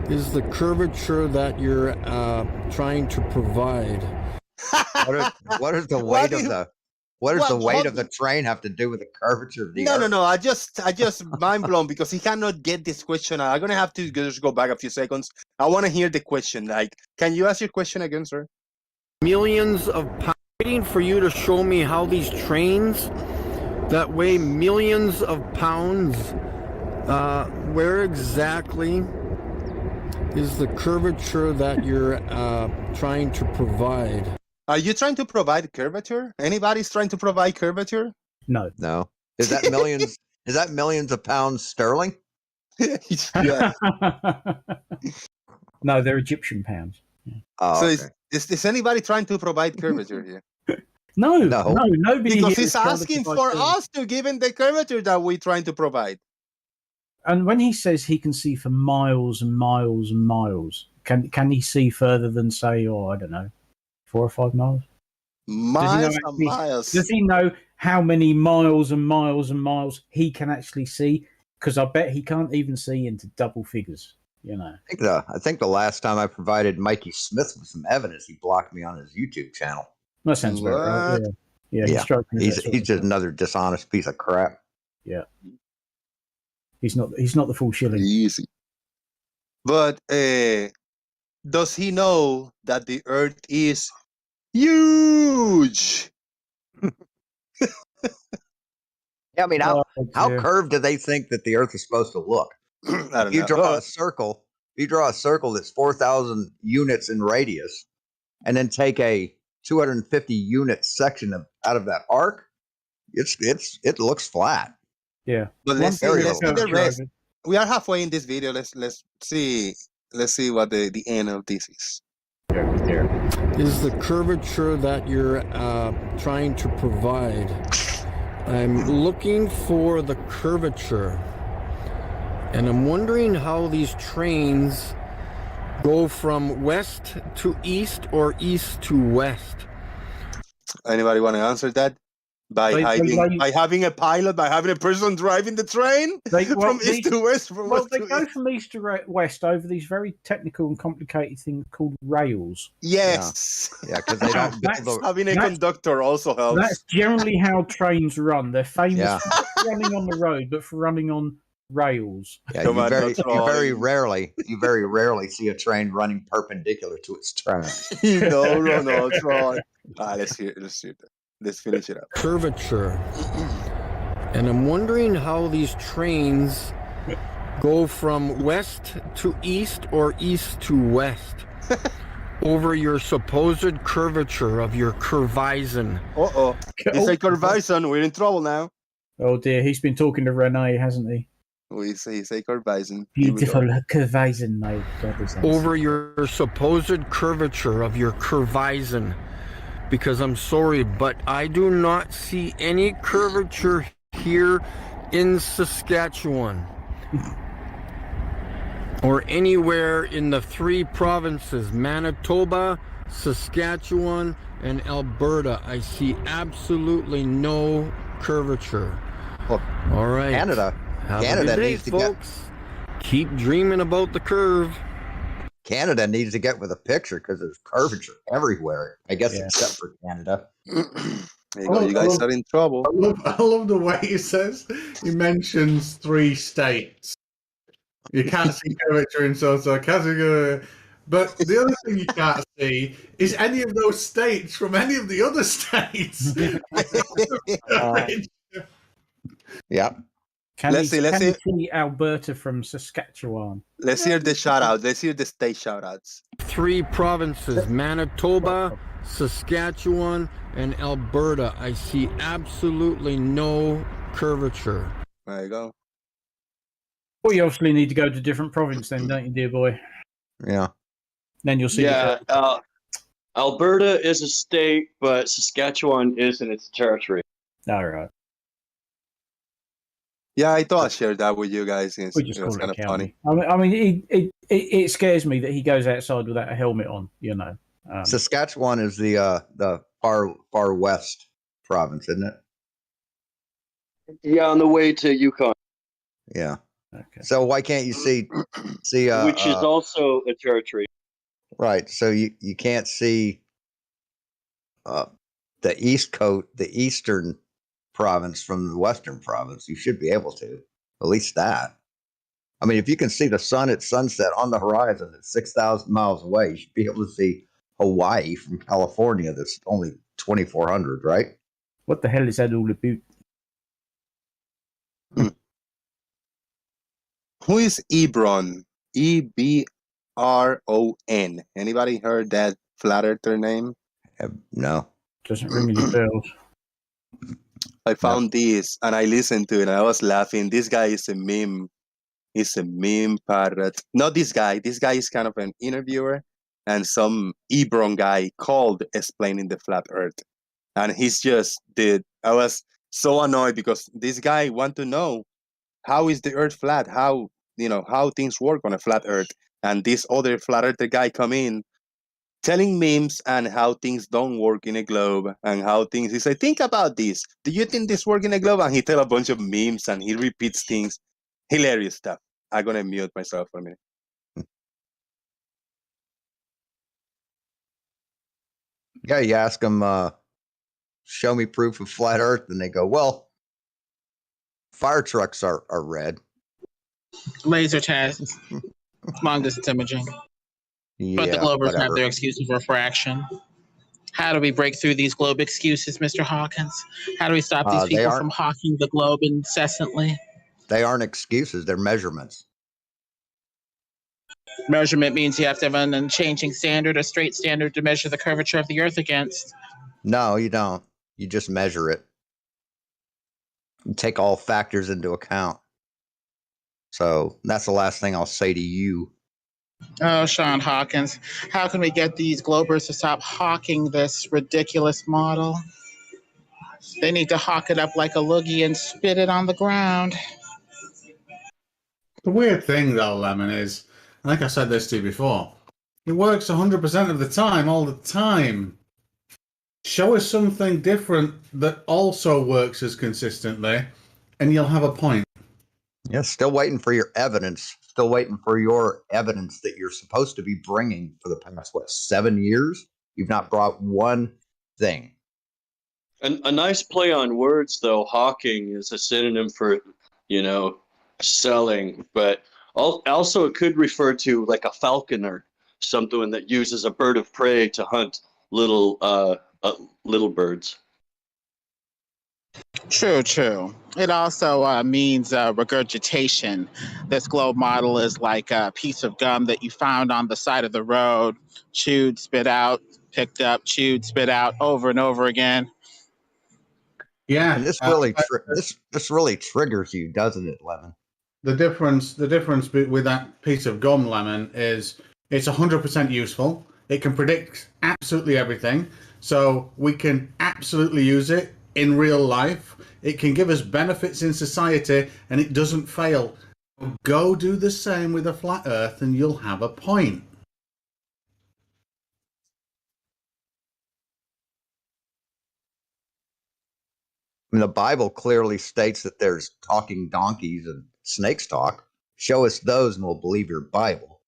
is the curvature that you're trying to provide? What is the weight of the weight of the train have to do with the curvature of the Earth? No. I just mind blown because he cannot get this question. I'm gonna have to just go back a few seconds. I want to hear the question. Like, can you ask your question again, sir? Millions of pounds. Waiting for you to show me how these trains that weigh millions of pounds. Where exactly is the curvature that you're trying to provide? Are you trying to provide curvature? Anybody's trying to provide curvature? No. No. Is that millions? Is that millions of pounds sterling? Yeah. No, they're Egyptian pounds. Yeah. Oh, so okay. is anybody trying to provide curvature here? No, nobody. Because here he's is trying to asking provide for curvature. us to give him the curvature that we're trying to provide. And when he says he can see for miles and miles and miles, can he see further than, say, I don't know, 4 or 5 miles? Miles and miles. Does he know how many miles and miles and miles he can actually see? Because I bet he can't even see into double figures. I think the last time I provided Mikey Smith with some evidence, he blocked me on his YouTube channel. That sounds about right. Yeah. He's just another dishonest piece of crap. Yeah. He's not the full shilling. Easy. But does he know that the Earth is huge? Yeah, I mean, how curved do they think that the Earth is supposed to look? I don't you know. draw a circle. You draw a circle that's 4,000 units in radius, and then take a 250 unit section out of that arc. It looks flat. Yeah, but let's see the rest. We are halfway in this video. Let's see what the end of this is. Is the curvature that you're trying to provide? I'm looking for the curvature, and I'm wondering how these trains go from west to east or east to west. Anybody want to answer that? by having a pilot, by having a person driving the train from east to west. They go from east to west over these very technical and complicated things called rails. Yes. Yeah, because they don't having a conductor also helps. That's generally how trains run. They're famous for not running on the road, but for running on rails. Yeah, you very rarely see a train running perpendicular to its track. No, Ron. Let's finish it up. Curvature. And I'm wondering how these trains go from west to east or east to west over your supposed curvature of your curvaison. He said curvaison. We're in trouble now. Oh dear, he's been talking to Renee, hasn't he? We say curvaison. Beautiful curvaison, my brothers. Over your supposed curvature of your curvaison. Because I'm sorry, but I do not see any curvature here in Saskatchewan. Or anywhere in the 3 provinces, Manitoba, Saskatchewan, and Alberta. I see absolutely no curvature. Well, all right. Canada needs to folks. Keep dreaming about the curve. Canada needs to get with a picture because there's curvature everywhere. I guess except for Canada. You guys are in trouble. I love the way he says. He mentions 3 states. You can't see curvature in so-so. But the other thing you can't see is any of those states from any of the other states. Yeah. Let's see Alberta from Saskatchewan. Let's hear the shout out. Let's hear the state shout outs. 3 provinces, Manitoba, Saskatchewan, and Alberta. I see absolutely no curvature. There you go. Well, you obviously need to go to a different province then, don't you, dear boy? Yeah. Then you'll see. Yeah, Alberta is a state, but Saskatchewan isn't. It's a territory. All right. Yeah, I thought I'd share that with you guys. It was kind of funny. I mean, it scares me that he goes outside without a helmet on. You know, Saskatchewan is the far west province, isn't it? Yeah, on the way to Yukon. Yeah. Okay. So why can't you see? Which is also a territory. Right. So you can't see the east coast, the eastern province from the western province. You should be able to, at least that. I mean, if you can see the sun at sunset on the horizon at 6,000 miles away, you should be able to see Hawaii from California. That's only 2,400, right? What the hell is that all about? Who is Ebron? Ebron. Anybody heard that flat earther name? No. Doesn't ring any bells. I found this and I listened to it and I was laughing. This guy is a meme. He's a meme parrot. Not this guy. This guy is kind of an interviewer and some Ebron guy called explaining the flat earth. And he's just I was so annoyed because this guy want to know how is the earth flat? How things work on a flat earth? And this other flat earther guy come in telling memes and how things don't work in a globe and how things. He said, think about this. Do you think this works in a globe? And he tell a bunch of memes and he repeats things. Hilarious stuff. I'm going to mute myself for a minute. Yeah, you ask them, show me proof of flat earth. And they go, well, fire trucks are red. Laser tests, long distance imaging. But the globers have their excuse of refraction. How do we break through these globe excuses, Mr. Hawkins? How do we stop these people from hawking the globe incessantly? They aren't excuses, they're measurements. Measurement means you have to have an unchanging standard, a straight standard to measure the curvature of the Earth against. No, you don't. You just measure it. You take all factors into account. So that's the last thing I'll say to you. Oh, Sean Hawkins, how can we get these globers to stop hawking this ridiculous model? They need to hawk it up like a loogie and spit it on the ground. The weird thing, though, Lemon, is, I think I said this to you before, it works 100% of the time, all the time. Show us something different that also works as consistently, and you'll have a point. Yeah, still waiting for your evidence. Still waiting for your evidence that you're supposed to be bringing for the past, 7 years? You've not brought one thing. A nice play on words, though. Hawking is a synonym for, selling, but also it could refer to like a falconer, something that uses a bird of prey to hunt little birds. True. It also means regurgitation. This globe model is like a piece of gum that you found on the side of the road, chewed, spit out, picked up, chewed, spit out, over and over again. Yeah, and this really triggers you, doesn't it, Lemon? The difference with that piece of gum, Lemon, is it's 100% useful. It can predict absolutely everything, so we can absolutely use it in real life. It can give us benefits in society, and it doesn't fail. Go do the same with a flat Earth, and you'll have a point. I mean, the Bible clearly states that there's talking donkeys and snakes talk. Show us those, and we'll believe your Bible.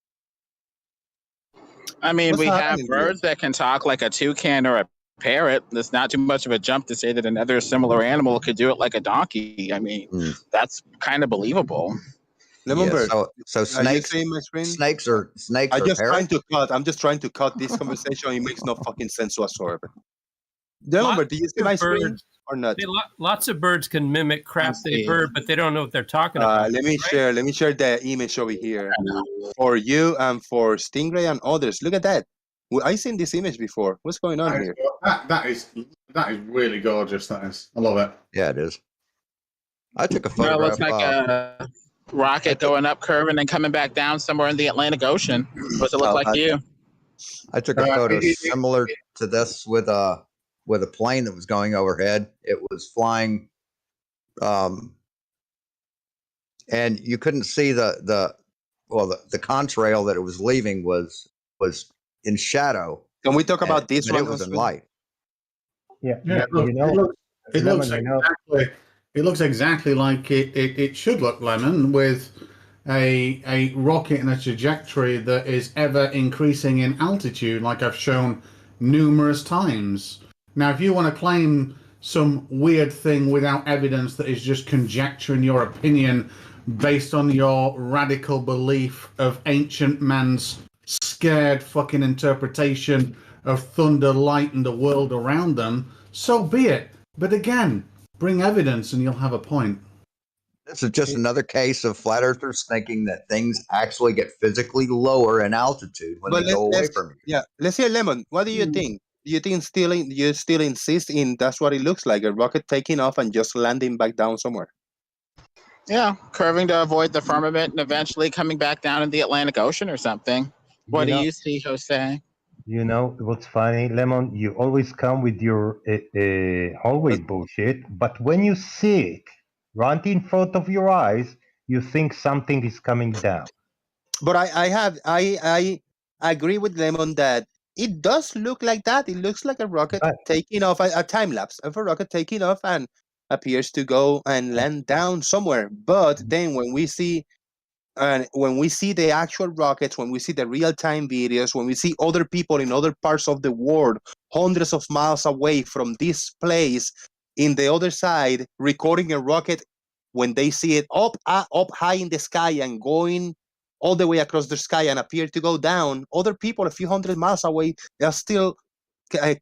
I mean, What's we have happening birds that can talk like a toucan or a parrot. It's not too much of a jump to say that another similar animal could do it like a donkey. I mean, that's kind of believable. Lemon bird. So snakes. Are you seeing my screen? Snakes are I'm just trying parrots? to cut. I'm just trying to cut this conversation. It makes no fucking sense whatsoever. Lemon bird, do you see my screen or not? Lots of birds can mimic crap they've heard, but they don't know what they're talking about. Let me share the image over here for you and for Stingray and others. Look at that. I've seen this image before. What's going on here? That is really gorgeous. That is. I love it. Yeah, it is. I took a It photograph. looks like a rocket going up, curving, and coming back down somewhere in the Atlantic Ocean. What's it look like to you? I took a photo similar to this with a plane that was going overhead. It was flying, and you couldn't see the contrail that it was leaving was in shadow. Can we talk about this one? It was in light. Yeah, it looks exactly like it should look, Lemon, with a rocket and a trajectory that is ever increasing in altitude, like I've shown numerous times. Now, if you want to claim some weird thing without evidence that is just conjecture in your opinion based on your radical belief of ancient man's scared fucking interpretation of thunder, light, and the world around them, so be it. But again, bring evidence and you'll have a point. This is just another case of flat earthers thinking that things actually get physically lower in altitude when they go away from you. Yeah, let's hear Lemon. What do you think? Do you think you still insist in that's what it looks like, a rocket taking off and just landing back down somewhere? Yeah, curving to avoid the firmament and eventually coming back down in the Atlantic Ocean or something. What do you see, Jose? You know what's funny, Lemon? You always come with your hallway bullshit, but when you see it right in front of your eyes, you think something is coming down. But I agree with Lemon that it does look like that. It looks like a rocket taking off, a time lapse of a rocket taking off and appears to go and land down somewhere. But then when we see the actual rockets, when we see the real-time videos, when we see other people in other parts of the world, hundreds of miles away from this place, in the other side, recording a rocket, when they see it up high in the sky and going all the way across the sky and appear to go down, other people a few hundred miles away, they're still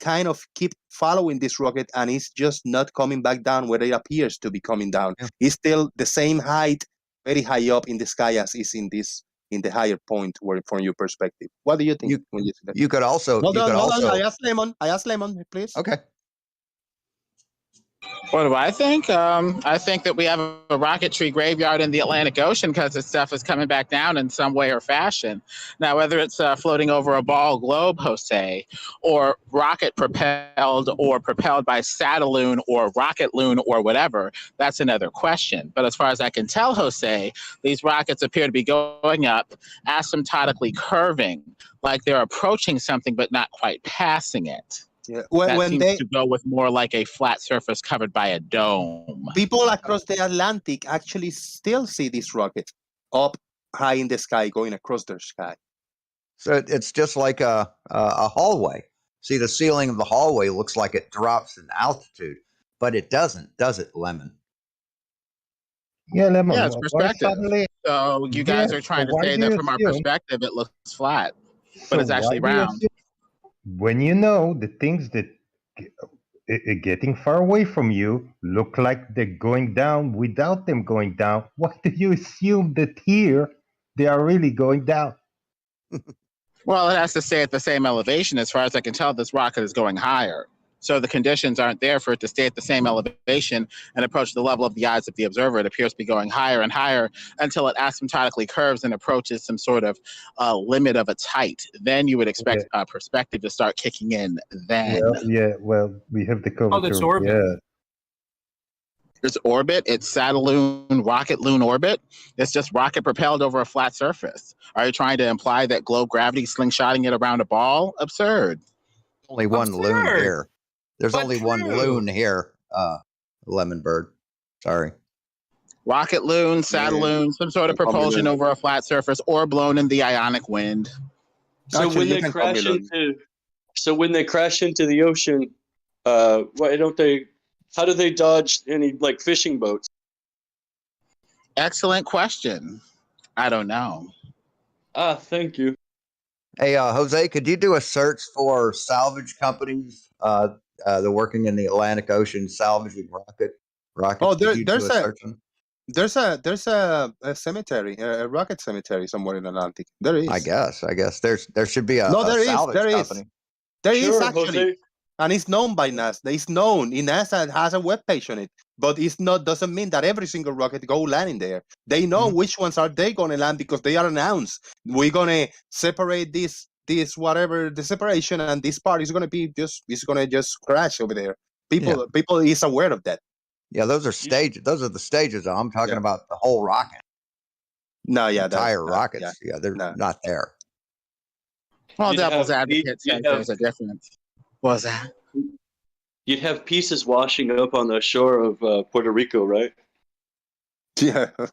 kind of keep following this rocket, and it's just not coming back down where it appears to be coming down. Yeah. It's still the same height, very high up in the sky as is in the higher point where from your perspective. What do you think when you see that? You could also hold on. I asked Lemon, please. Okay. What do I think? I think that we have a rocketry graveyard in the Atlantic Ocean because this stuff is coming back down in some way or fashion. Now, whether it's floating over a ball globe, Jose, or rocket propelled or propelled by Satelloon or Rocket Loon or whatever, that's another question. But as far as I can tell, Jose, these rockets appear to be going up, asymptotically curving, like they're approaching something but not quite passing it. Yeah. That When seems to go with more like a flat surface covered by a dome. people across the Atlantic actually still see this rocket up high in the sky going across their sky. So it's just like a hallway. See, the ceiling of the hallway looks like it drops in altitude, but it doesn't, does it, Lemon? Yeah, Lemon. Yeah, it's Why perspective. suddenly? So you guys are trying to why say do that you from our assume? perspective it looks flat, So but it's why actually do you round. assume? When you know the things that getting far away from you look like they're going down without them going down, why do you assume that here they are really going down? Well, it has to stay at the same elevation. As far as I can tell, this rocket is going higher. So the conditions aren't there for it to stay at the same elevation and approach the level of the eyes of the observer. It appears to be going higher and higher until it asymptotically curves and approaches some sort of limit of its height. Then you would expect perspective to start kicking in then. Well, we have the curvature. that's orbit. Yeah. It's orbit. It's Saturn rocket loon orbit. It's just rocket propelled over a flat surface. Are you trying to imply that globe gravity slingshotting it around a ball? Absurd. Only one loon here. There's only one loon here, Lemon Bird. Sorry. Rocket loon, Saturn, some sort of propulsion over a flat surface, or blown in the ionic wind. So when they crash into the ocean, why don't they? How do they dodge any like fishing boats? Excellent question. I don't know. Thank you. Hey, Jose, could you do a search for salvage companies? They're working in the Atlantic Ocean salvaging rockets. Oh, Could you do a search on? there's a cemetery, a rocket cemetery somewhere in the Atlantic. There is. I guess there should be a salvage company. There is actually, Jose. And it's known by NASA. It's known. NASA has a webpage on it, but it's not. Doesn't mean that every single rocket go landing there. They know which ones are they going to land because they are announced. We're gonna separate this whatever the separation, and this part is gonna be just crash over there. People is aware of that. Yeah, those are stages. Those are the stages. I'm talking about the whole rocket. No, the entire rockets. Yeah, they're not there. Well, devil's advocate says there's a difference. What was that? You'd have pieces washing up on the shore of Puerto Rico, right? Yeah. I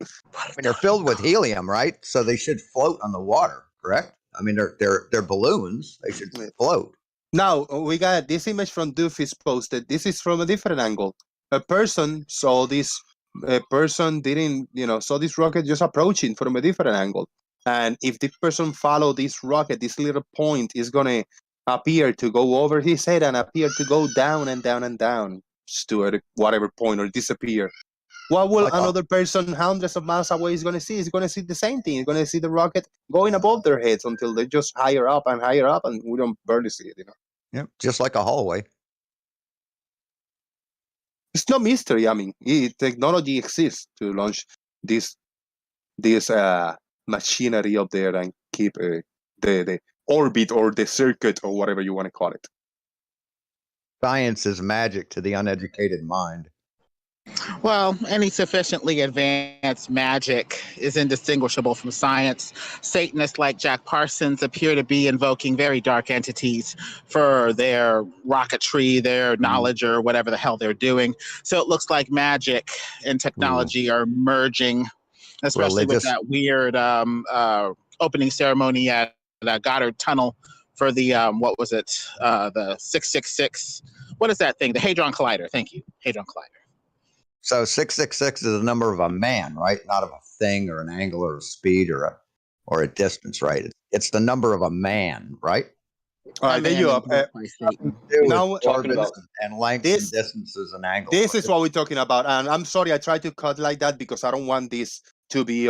mean, they're filled with helium, right? So they should float on the water, correct? I mean, they're balloons. They should float. Now we got this image from Doofus posted. This is from a different angle. A person saw this. A person didn't, saw this rocket just approaching from a different angle. And if this person follow this rocket, this little point is gonna appear to go over his head and appear to go down and down and down to whatever point or disappear. What will another person hundreds of miles away is going to see? He's going to see the same thing. He's going to see the rocket going above their heads until they're just higher up, and we don't barely see it. Yeah, just like a hallway. It's no mystery. I mean, technology exists to launch this machinery up there and keep the orbit or the circuit or whatever you want to call it. Science is magic to the uneducated mind. Well, any sufficiently advanced magic is indistinguishable from science. Satanists like Jack Parsons appear to be invoking very dark entities for their rocketry, their knowledge, or whatever the hell they're doing. So it looks like magic and technology are merging, especially with that weird opening ceremony at Goddard Tunnel for the, the 666. What is that thing? The Hadron Collider. Thank you. Hadron Collider. So 666 is a number of a man, right? Not of a thing or an angle or a speed or a distance, right? It's the number of a man, right? All right, there you are. Now talking about and length and distances and angles. This is what we're talking about, and I'm sorry I tried to cut like that because I don't want this to be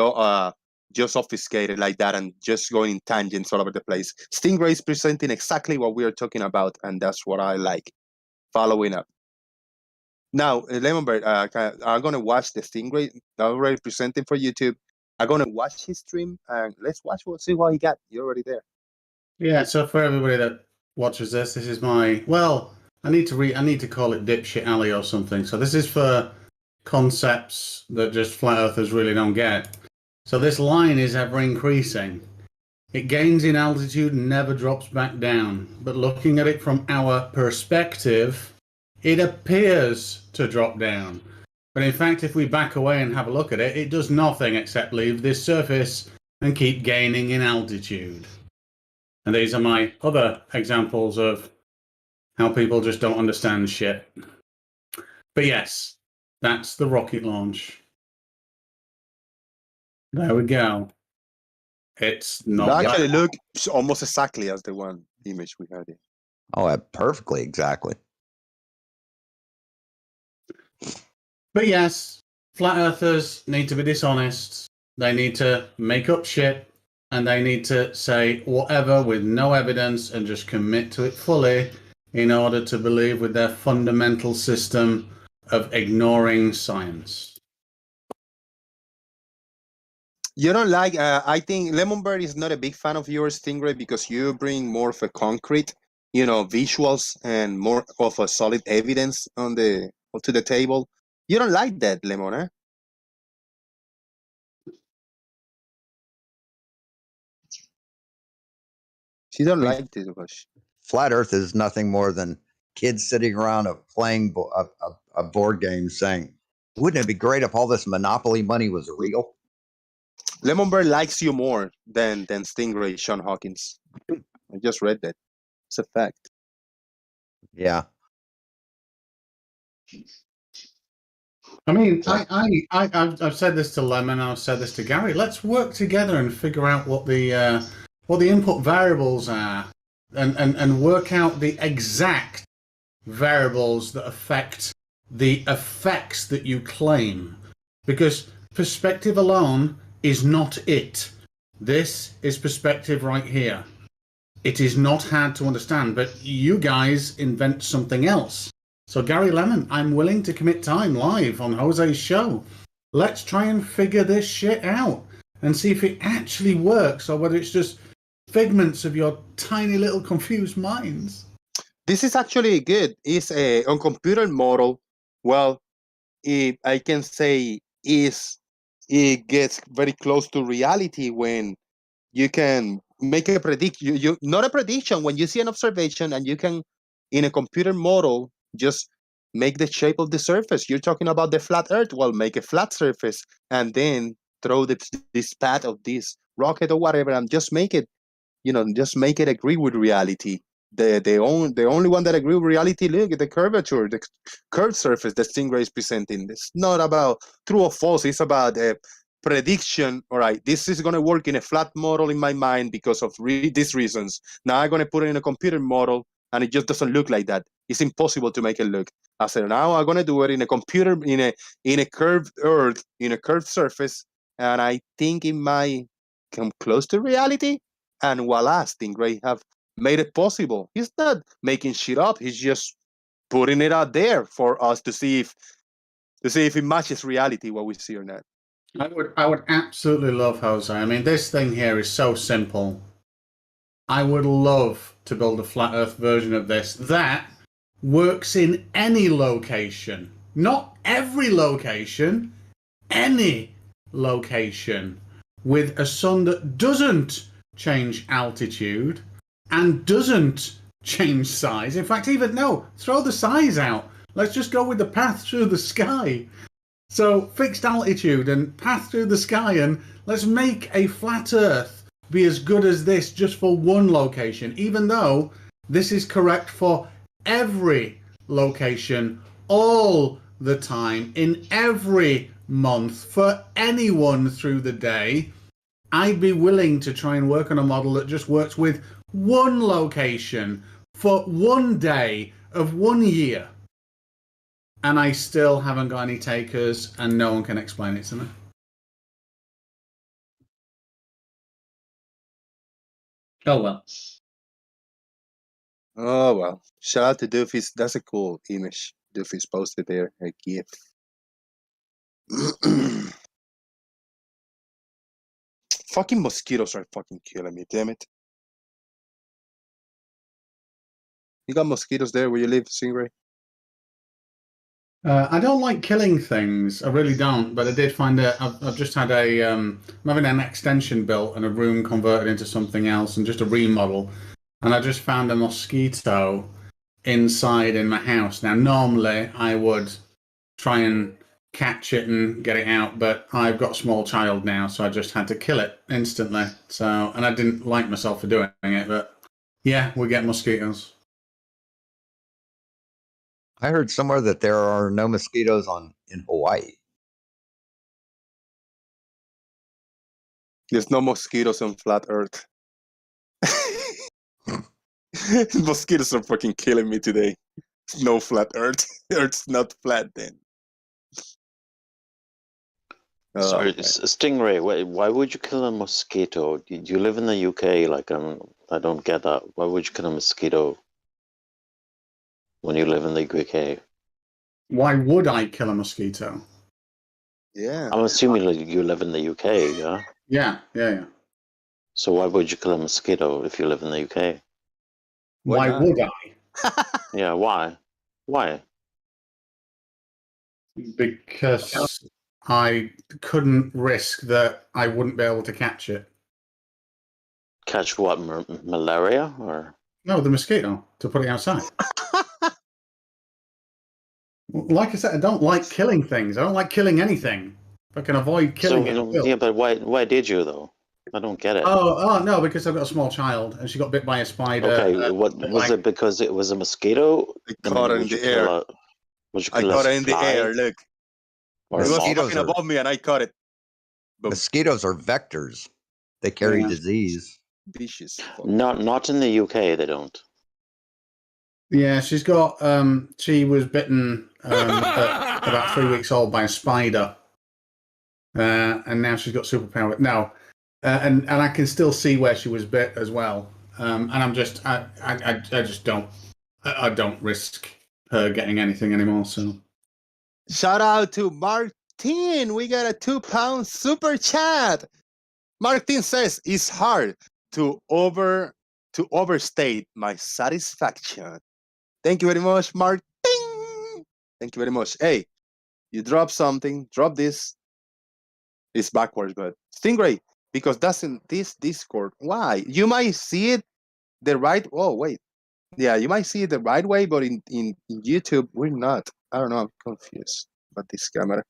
just obfuscated like that and just going in tangents all over the place. Stingray is presenting exactly what we are talking about, and that's what I like. Following up. Now, Lemonbird, I'm going to watch the Stingray already presenting for YouTube. I'm going to watch his stream, and let's see what he got. You're already there. Yeah, so for everybody that watches this is my, I need to call it Dipshit Alley or something. So this is for concepts that just flat earthers really don't get. So this line is ever increasing. It gains in altitude and never drops back down. But looking at it from our perspective, it appears to drop down. But in fact, if we back away and have a look at it, it does nothing except leave this surface and keep gaining in altitude. And these are my other examples of how people just don't understand shit. But yes, that's the rocket launch. There we go. It's not Actually look almost exactly as the one image we had here. Oh, perfectly, exactly. But yes, flat earthers need to be dishonest. They need to make up shit, and they need to say whatever with no evidence and just commit to it fully in order to believe with their fundamental system of ignoring science. You don't like, I think Lemonbird is not a big fan of yours, Stingray, because you bring more of a concrete, visuals and more of a solid evidence to the table. You don't like that, Lemon, eh? She don't like this much. Flat Earth is nothing more than kids sitting around playing a board game saying, wouldn't it be great if all this Monopoly money was real? Lemonbird likes you more than Stingray, Sean Hawkins. I just read that. It's a fact. Yeah. I mean, I've said this to Lemon, I've said this to Gary. Let's work together and figure out what the input variables are, and work out the exact variables that affect the effects that you claim. Because perspective alone is not it. This is perspective right here. It is not hard to understand, but you guys invent something else. So Gary Lemon, I'm willing to commit time live on Jose's show. Let's try and figure this shit out and see if it actually works or whether it's just figments of your tiny little confused minds. This is actually good. It's a on computer model. Well, I can say it gets very close to reality when you can make a prediction. You not a prediction when you see an observation and you can in a computer model just make the shape of the surface. You're talking about the flat Earth. Well, make a flat surface and then throw this path of this rocket or whatever, and just make it, just make it agree with reality. The only one that agree with reality, look at the curvature, the curved surface that Stingray is presenting. It's not about true or false. It's about a prediction. All right, this is going to work in a flat model in my mind because of these reasons. Now I'm going to put it in a computer model, and it just doesn't look like that. It's impossible to make it look. I said, now I'm going to do it in a computer, in a curved Earth, in a curved surface, and I think it might come close to reality. And voila, Stingray have made it possible. He's not making shit up. He's just putting it out there for us to see if it matches reality, what we see or not. I would absolutely love Jose. I mean, this thing here is so simple. I would love to build a flat Earth version of this that works in any location. Not every location, any location, with a sun that doesn't change altitude and doesn't change size. In fact, throw the size out. Let's just go with the path through the sky. So fixed altitude and path through the sky, and let's make a flat Earth be as good as this just for one location, even though this is correct for every location all the time, in every month, for anyone through the day. I'd be willing to try and work on a model that just works with one location for one day of 1 year. And I still haven't got any takers, and no one can explain it to me. Oh well. Oh well. Shout out to Doofy's. That's a cool image Doofy's posted there. A GIF. Fucking mosquitoes are fucking killing me, damn it. You got mosquitoes there where you live, Stingray? I don't like killing things. I really don't. But I did find I've just had I'm having an extension built and a room converted into something else and just a remodel. And I just found a mosquito inside in my house. Now, normally I would try and catch it and get it out, but I've got a small child now, so I just had to kill it instantly. So, and I didn't like myself for doing it, but yeah, we get mosquitoes. I heard somewhere that there are no mosquitoes in Hawaii. There's no mosquitoes on flat Earth. Mosquitoes are fucking killing me today. No flat Earth. Earth's not flat then. Sorry, Okay. Stingray. Why would you kill a mosquito? You live in the UK. Like I don't get that. Why would you kill a mosquito when you live in the UK? Why would I kill a mosquito? Yeah. I'm assuming like, you live in the UK, yeah? Yeah. So why would you kill a mosquito if you live in the UK? Why would I? Yeah, why? Why? Because I couldn't risk that I wouldn't be able to catch it. Catch what? Malaria or? No, the mosquito, to put it outside. Like I said, I don't like killing things. I don't like killing anything. If I can avoid killing it, I will. Yeah, but why did you though? I don't get it. Oh no, because I've got a small child and she got bit by a spider. Okay, what was it? Because it was a mosquito? I caught her in the air. I caught her in the air. Look, it was fucking above me, and I caught it. Mosquitoes are vectors. They carry disease. Vicious. Not in the UK. They don't. Yeah, she's got. She was bitten at about 3 weeks old by a spider, and now she's got superpower. No, and I can still see where she was bit as well. And I'm just, I just don't, I don't risk her getting anything anymore. So, shout out to Martin. We got a £2 super chat. Martin says it's hard to overstate my satisfaction. Thank you very much, Martin. Thank you very much. Hey, you drop something, drop this. It's backwards, but Stingray, because that's in this Discord. Why? You might see it the right. Oh, wait. Yeah, you might see it the right way, but in YouTube, we're not. I don't know. I'm confused about this camera.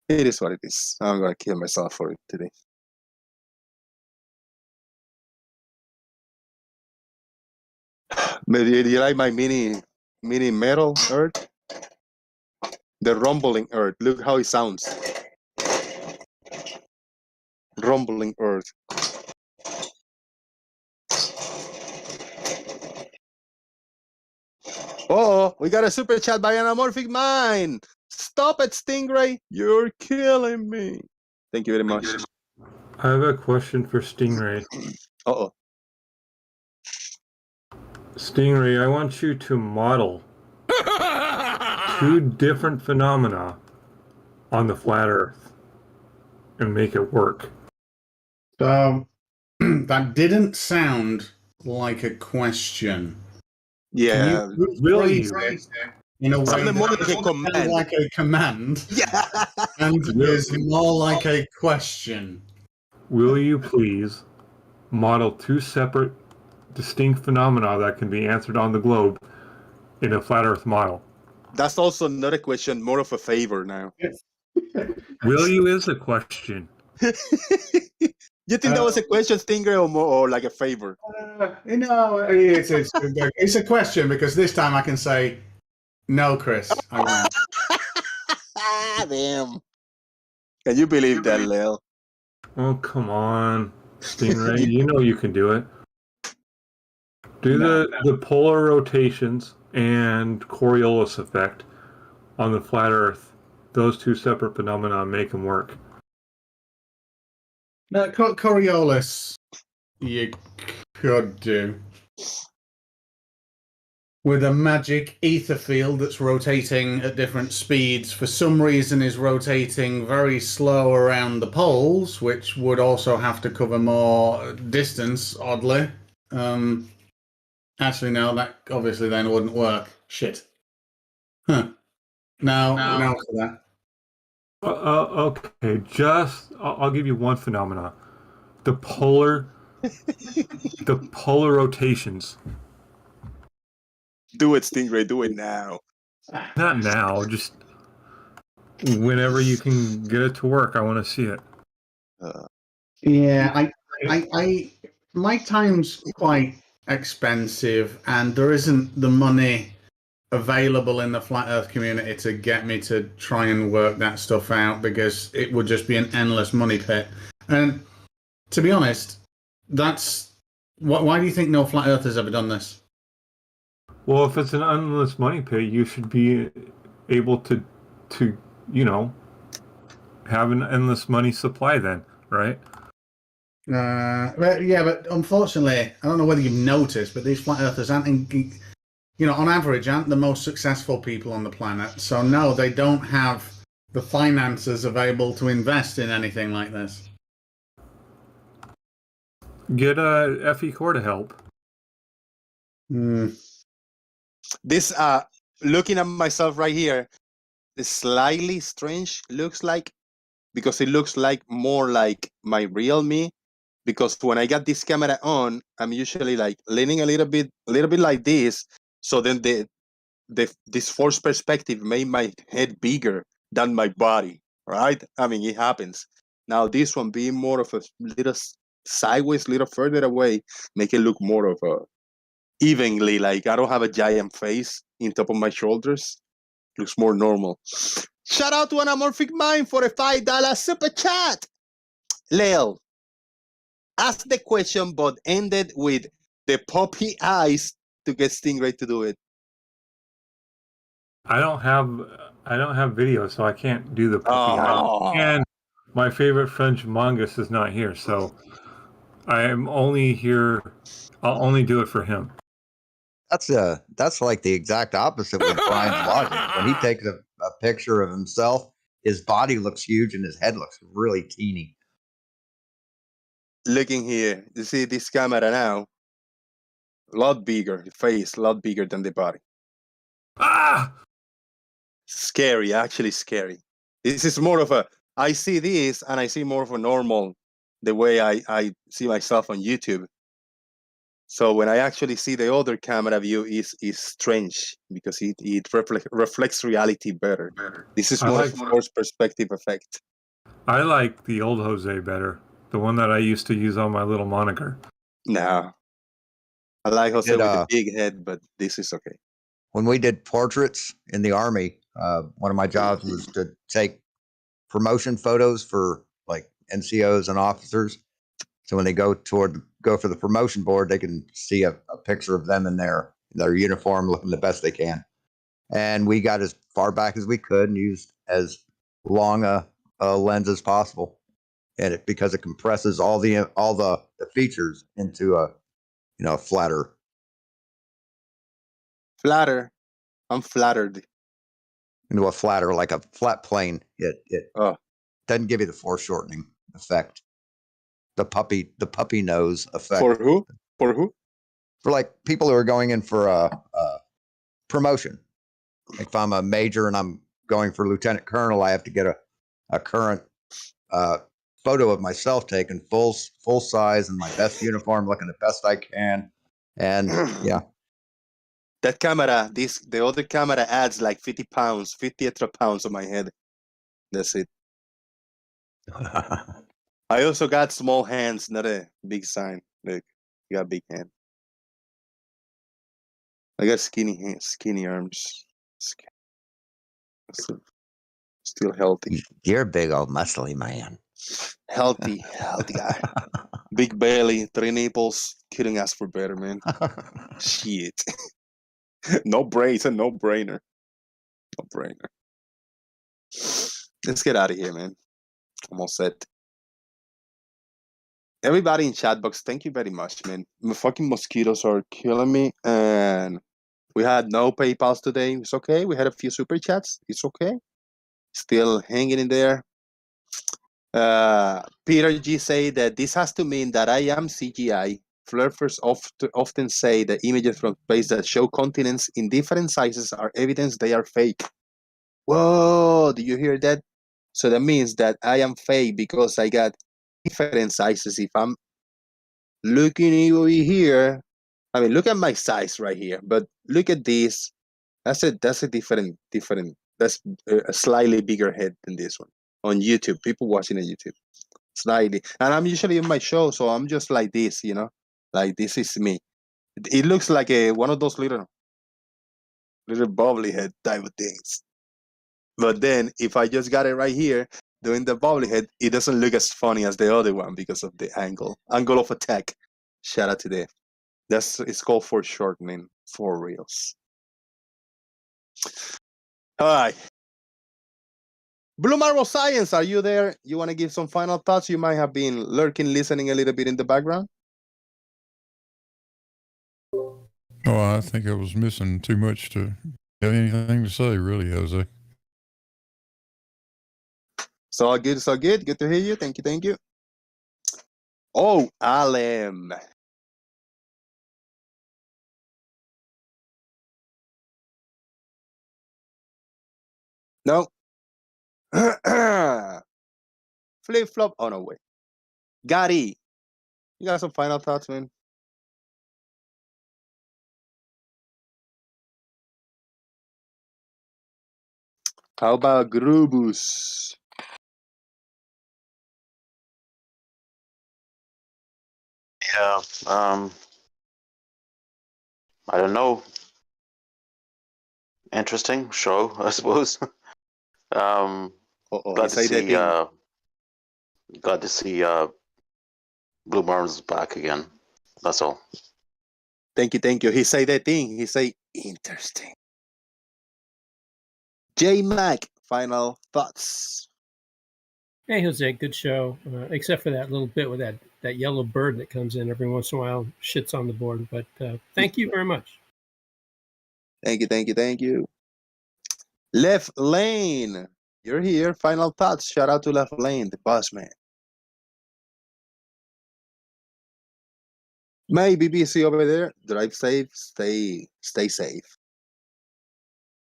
It is what it is. I'm going to kill myself for it today. Do you like my mini metal Earth? The rumbling Earth. Look how it sounds. Rumbling Earth. Oh, we got a super chat by Anamorphic Mind. Stop it, Stingray. You're killing me. Thank you very much. I have a question for Stingray. Uh-oh. Stingray, I want you to model 2 different phenomena on the flat Earth and make it work. So that didn't sound like a question. Yeah, really. In a way something more like a command. Like a command. Yeah. And is more like a question. Will you please model 2 separate, distinct phenomena that can be answered on the globe in a flat Earth model? That's also not a question, more of a favor now. Will you is a question. You think that was a question, Stingray, or more, or like a favor? It's a question because this time I can say, no, Chris, I won't. Damn. Can you believe that, Lil? Oh, come on, Stingray. You know you can do it. Do the polar rotations and Coriolis effect on the flat Earth. Those 2 separate phenomena make them work. No, Coriolis, you could do. With a magic ether field that's rotating at different speeds, for some reason is rotating very slow around the poles, which would also have to cover more distance, oddly. Actually, no, that obviously then wouldn't work. Shit. Now for that. Okay, I'll give you one phenomenon. The polar rotations. Do it, Stingray. Do it now. Not now, just whenever you can get it to work. I want to see it. Yeah, I my time's quite expensive, and there isn't the money available in the flat Earth community to get me to try and work that stuff out, because it would just be an endless money pit. And to be honest, that's why do you think no flat Earthers ever done this? Well, if it's an endless money pit, you should be able to have an endless money supply then, right? But unfortunately, I don't know whether you've noticed, but these flat earthers aren't, on average, aren't the most successful people on the planet. So no, they don't have the finances available to invest in anything like this. Get FE Core to help. This looking at myself right here, is slightly strange. Looks like, because it looks like more like my real me. Because when I got this camera on, I'm usually like leaning a little bit like this. So then this forced perspective made my head bigger than my body, right? I mean, it happens. Now this one being more of a little sideways, little further away, make it look more of a evenly, like I don't have a giant face in top of my shoulders. Looks more normal. Shout out to Anamorphic Mind for a $5 super chat. Lel, ask the question, but ended with the puppy eyes to get Stingray to do it. I don't have video, so I can't do the puppy eye. And my favorite French mongoose is not here, so I am only here. I'll only do it for him. That's like the exact opposite with Brian's logic. When he takes a picture of himself, his body looks huge and his head looks really teeny. Looking here, you see this camera now, a lot bigger, the face, a lot bigger than the body. Scary, actually scary. This is more of a, I see this and I see more of a normal, the way I see myself on YouTube. So when I actually see the other camera view is strange, because it reflects reality better. This is more of a forced perspective effect. I like the old Jose better, the one that I used to use on my little moniker. No, I like Jose with the big head, but this is okay. When we did portraits in the Army, one of my jobs was to take promotion photos for like NCOs and officers. So when they go for the promotion board, they can see a picture of them in their uniform looking the best they can. And we got as far back as we could and used as long a lens as possible. And because it compresses all the features into a flatter. I'm flattered. Into a flatter, like a flat plane. It doesn't give you the foreshortening effect. The puppy nose effect. For who? For like people who are going in for a promotion. Like if I'm a major and I'm going for lieutenant colonel, I have to get a current photo of myself taken full size in my best uniform, looking the best I can. And yeah. That camera, the other camera adds like 50 extra pounds on my head. That's it. I also got small hands, not a big sign. Look, you got big hand. I got skinny hands, skinny arms. Still healthy. You're a big old muscly man. Healthy guy. Big belly, 3 nipples. Couldn't ask for better, man. Shit. No brains, a no-brainer. No-brainer. Let's get out of here, man. Almost set. Everybody in chat box, thank you very much, man. My fucking mosquitoes are killing me, and we had no PayPals today. It's okay. We had a few super chats. It's okay. Still hanging in there. Peter G say that this has to mean that I am CGI. Flippers often say that images from space that show continents in different sizes are evidence they are fake. Whoa, do you hear that? So that means that I am fake because I got different sizes. If I'm looking over here, I mean, look at my size right here, but look at this. That's a different. That's a slightly bigger head than this one on YouTube. People watching on YouTube, slightly. And I'm usually in my show, so I'm just like this, you know, like this is me. It looks like one of those little bubbly head type of things. But then if I just got it right here doing the bubbly head, it doesn't look as funny as the other one because of the angle of attack. Shout out to them. It's called foreshortening for reals. All right. Blue Marble Science, are you there? You want to give some final thoughts? You might have been lurking, listening a little bit in the background. Oh, I think I was missing too much to have anything to say, really, Jose. So good, so good. Good to hear you. Thank you. Oh, Alem. No. Flip flop. Oh no, wait. Gary, you got some final thoughts, man? How about Grubus? Yeah. I don't know. Interesting show, I suppose. Glad to see Blue Barnes back again. That's all. Thank you. He say that thing. He say interesting. J Mac, final thoughts. Hey, Jose, good show. Except for that little bit with that yellow bird that comes in every once in a while, shits on the board. But thank you very much. Thank you. Left Lane, you're here. Final thoughts. Shout out to Left Lane, the boss man. Maybe busy over there. Drive safe. Stay safe.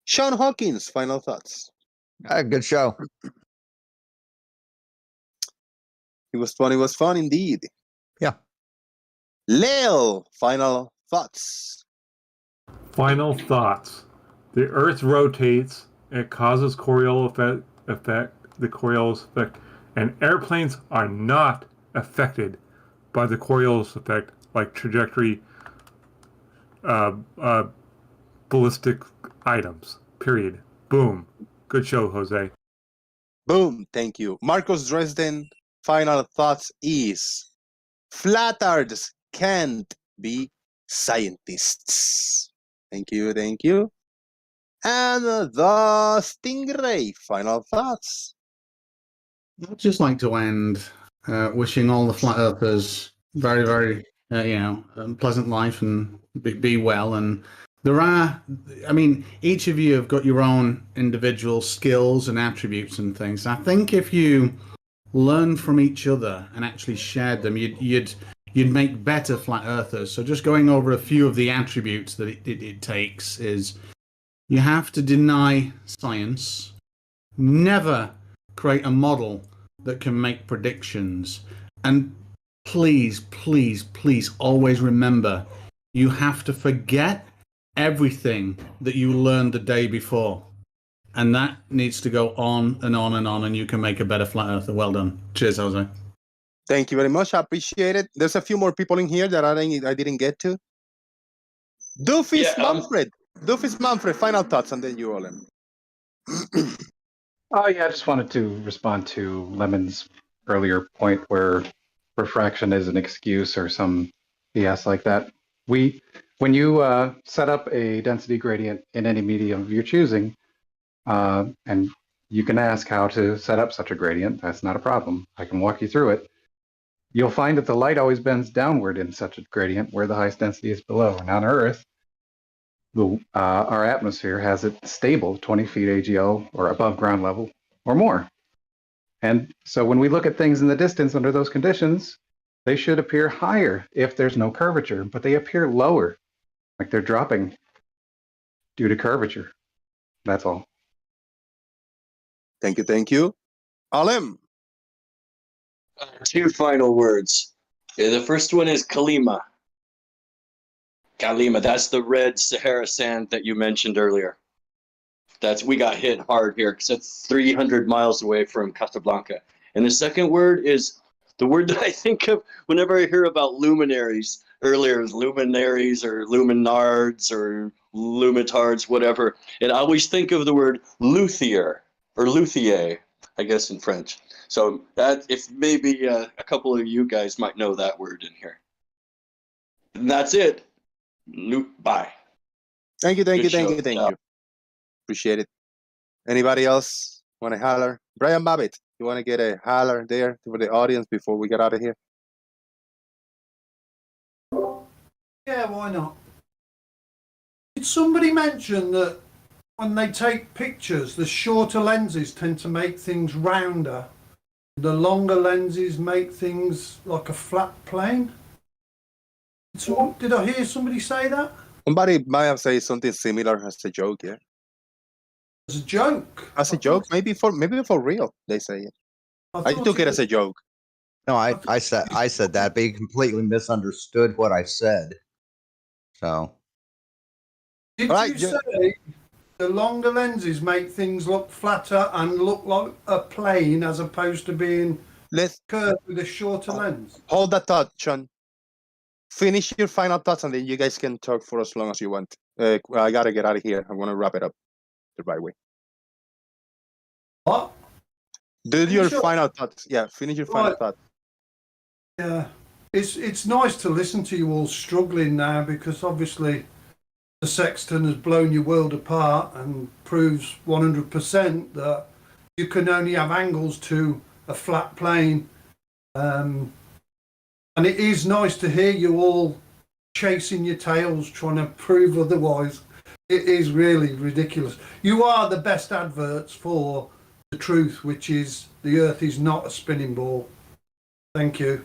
Sean Hawkins, final thoughts. Good show. It was fun indeed. Yeah. Lil, final thoughts. Final thoughts. The Earth rotates. It causes Coriolis effect. The Coriolis effect, and airplanes are not affected by the Coriolis effect, like trajectory, ballistic items. Period. Boom. Good show, Jose. Boom. Thank you. Marcos Dresden, final thoughts is flatards can't be scientists. Thank you. And the Stingray, final thoughts. I'd just like to end wishing all the flat earthers very, very, pleasant life and be well. And there are, each of you have got your own individual skills and attributes and things. I think if you learn from each other and actually shared them, you'd make better flat earthers. So just going over a few of the attributes that it takes is you have to deny science, never create a model that can make predictions, and please always remember you have to forget everything that you learned the day before, and that needs to go on and on and on, and you can make a better flat earther. Well done. Cheers, Jose. Thank you very much. I appreciate it. There's a few more people in here that I didn't get to. Doofus Manfred, final thoughts, and then you all in. Oh yeah, I just wanted to respond to Lemon's earlier point where refraction is an excuse or some BS like that. When you set up a density gradient in any medium of your choosing, and you can ask how to set up such a gradient, that's not a problem. I can walk you through it. You'll find that the light always bends downward in such a gradient where the highest density is below. And on Earth, our atmosphere has it stable 20 feet AGL or above ground level or more. And so when we look at things in the distance under those conditions, They should appear higher if there's no curvature, but they appear lower, like they're dropping due to curvature. That's all. Thank you, thank you. Alem. 2 final words. The first one is Kalima. Kalima, that's the red Sahara sand that you mentioned earlier. We got hit hard here because it's 300 miles away from Casablanca. And the second word is the word that I think of whenever I hear about luminaries. Earlier, is luminaries or luminards or lumitards, whatever. And I always think of the word luthier or luthier, I guess in French. So that if maybe a couple of you guys might know that word in here. And that's it. Bye. Thank you, thank Good you, thank show. you, thank Ciao. you. Appreciate it. Anybody else want to holler? Brian Babbitt, you want to get a holler there for the audience before we get out of here? Yeah, why not? Did somebody mention that when they take pictures, the shorter lenses tend to make things rounder? The longer lenses make things like a flat plane? So, did I hear somebody say that? Somebody might have said something similar as a joke, yeah. As a joke? As a joke, maybe for real, they say it. I took it as a joke. No, I said that, but he completely misunderstood what I said. So. Did you say the longer lenses make things look flatter and look like a plane as opposed to being curved with a shorter lens? Hold that thought, Sean. Finish your final thoughts, and then you guys can talk for as long as you want. I gotta get out of here. I want to wrap it up the right way. What? Do your final thoughts. Yeah, finish your final thought. Yeah, it's nice to listen to you all struggling now, because obviously the sextant has blown your world apart and proves 100% that you can only have angles to a flat plane. And it is nice to hear you all chasing your tails, trying to prove otherwise. It is really ridiculous. You are the best adverts for the truth, which is the Earth is not a spinning ball. Thank you.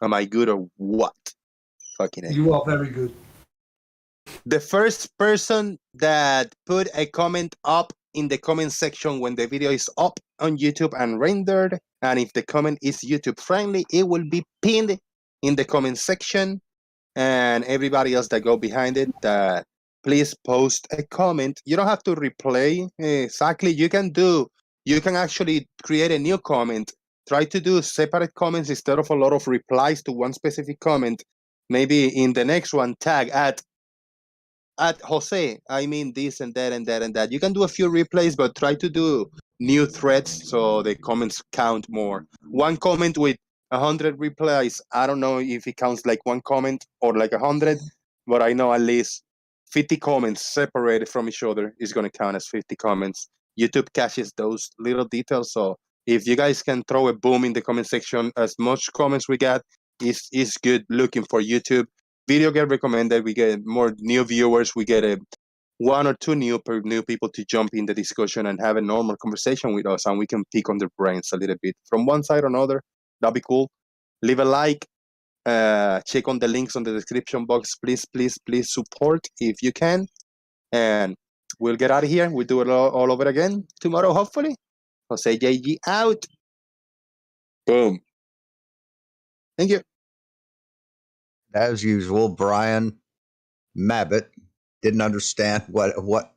Am I good or what? Fucking A. You are very good. The first person that put a comment up in the comment section when the video is up on YouTube and rendered, and if the comment is YouTube friendly, it will be pinned in the comment section. And everybody else that go behind it, please post a comment. You don't have to replay exactly. You can actually create a new comment. Try to do separate comments instead of a lot of replies to one specific comment. Maybe in the next one, tag at Jose, I mean this and that and that and that. You can do a few replays, but try to do new threads so the comments count more. One comment with 100 replies, I don't know if it counts like one comment or like 100, but I know at least 50 comments separated from each other is going to count as 50 comments. YouTube caches those little details, so if you guys can throw a boom in the comment section, as much comments we get is good looking for YouTube. Video get recommended, we get more new viewers, we get 1 or 2 new people to jump in the discussion and have a normal conversation with us, and we can pick on their brains a little bit from one side or another. That'd be cool. Leave a like, check on the links on the description box. Please support if you can, and we'll get out of here. We'll do it all over again tomorrow, hopefully. Jose JG out. Boom. Thank you. As usual, Brian Mabbott didn't understand what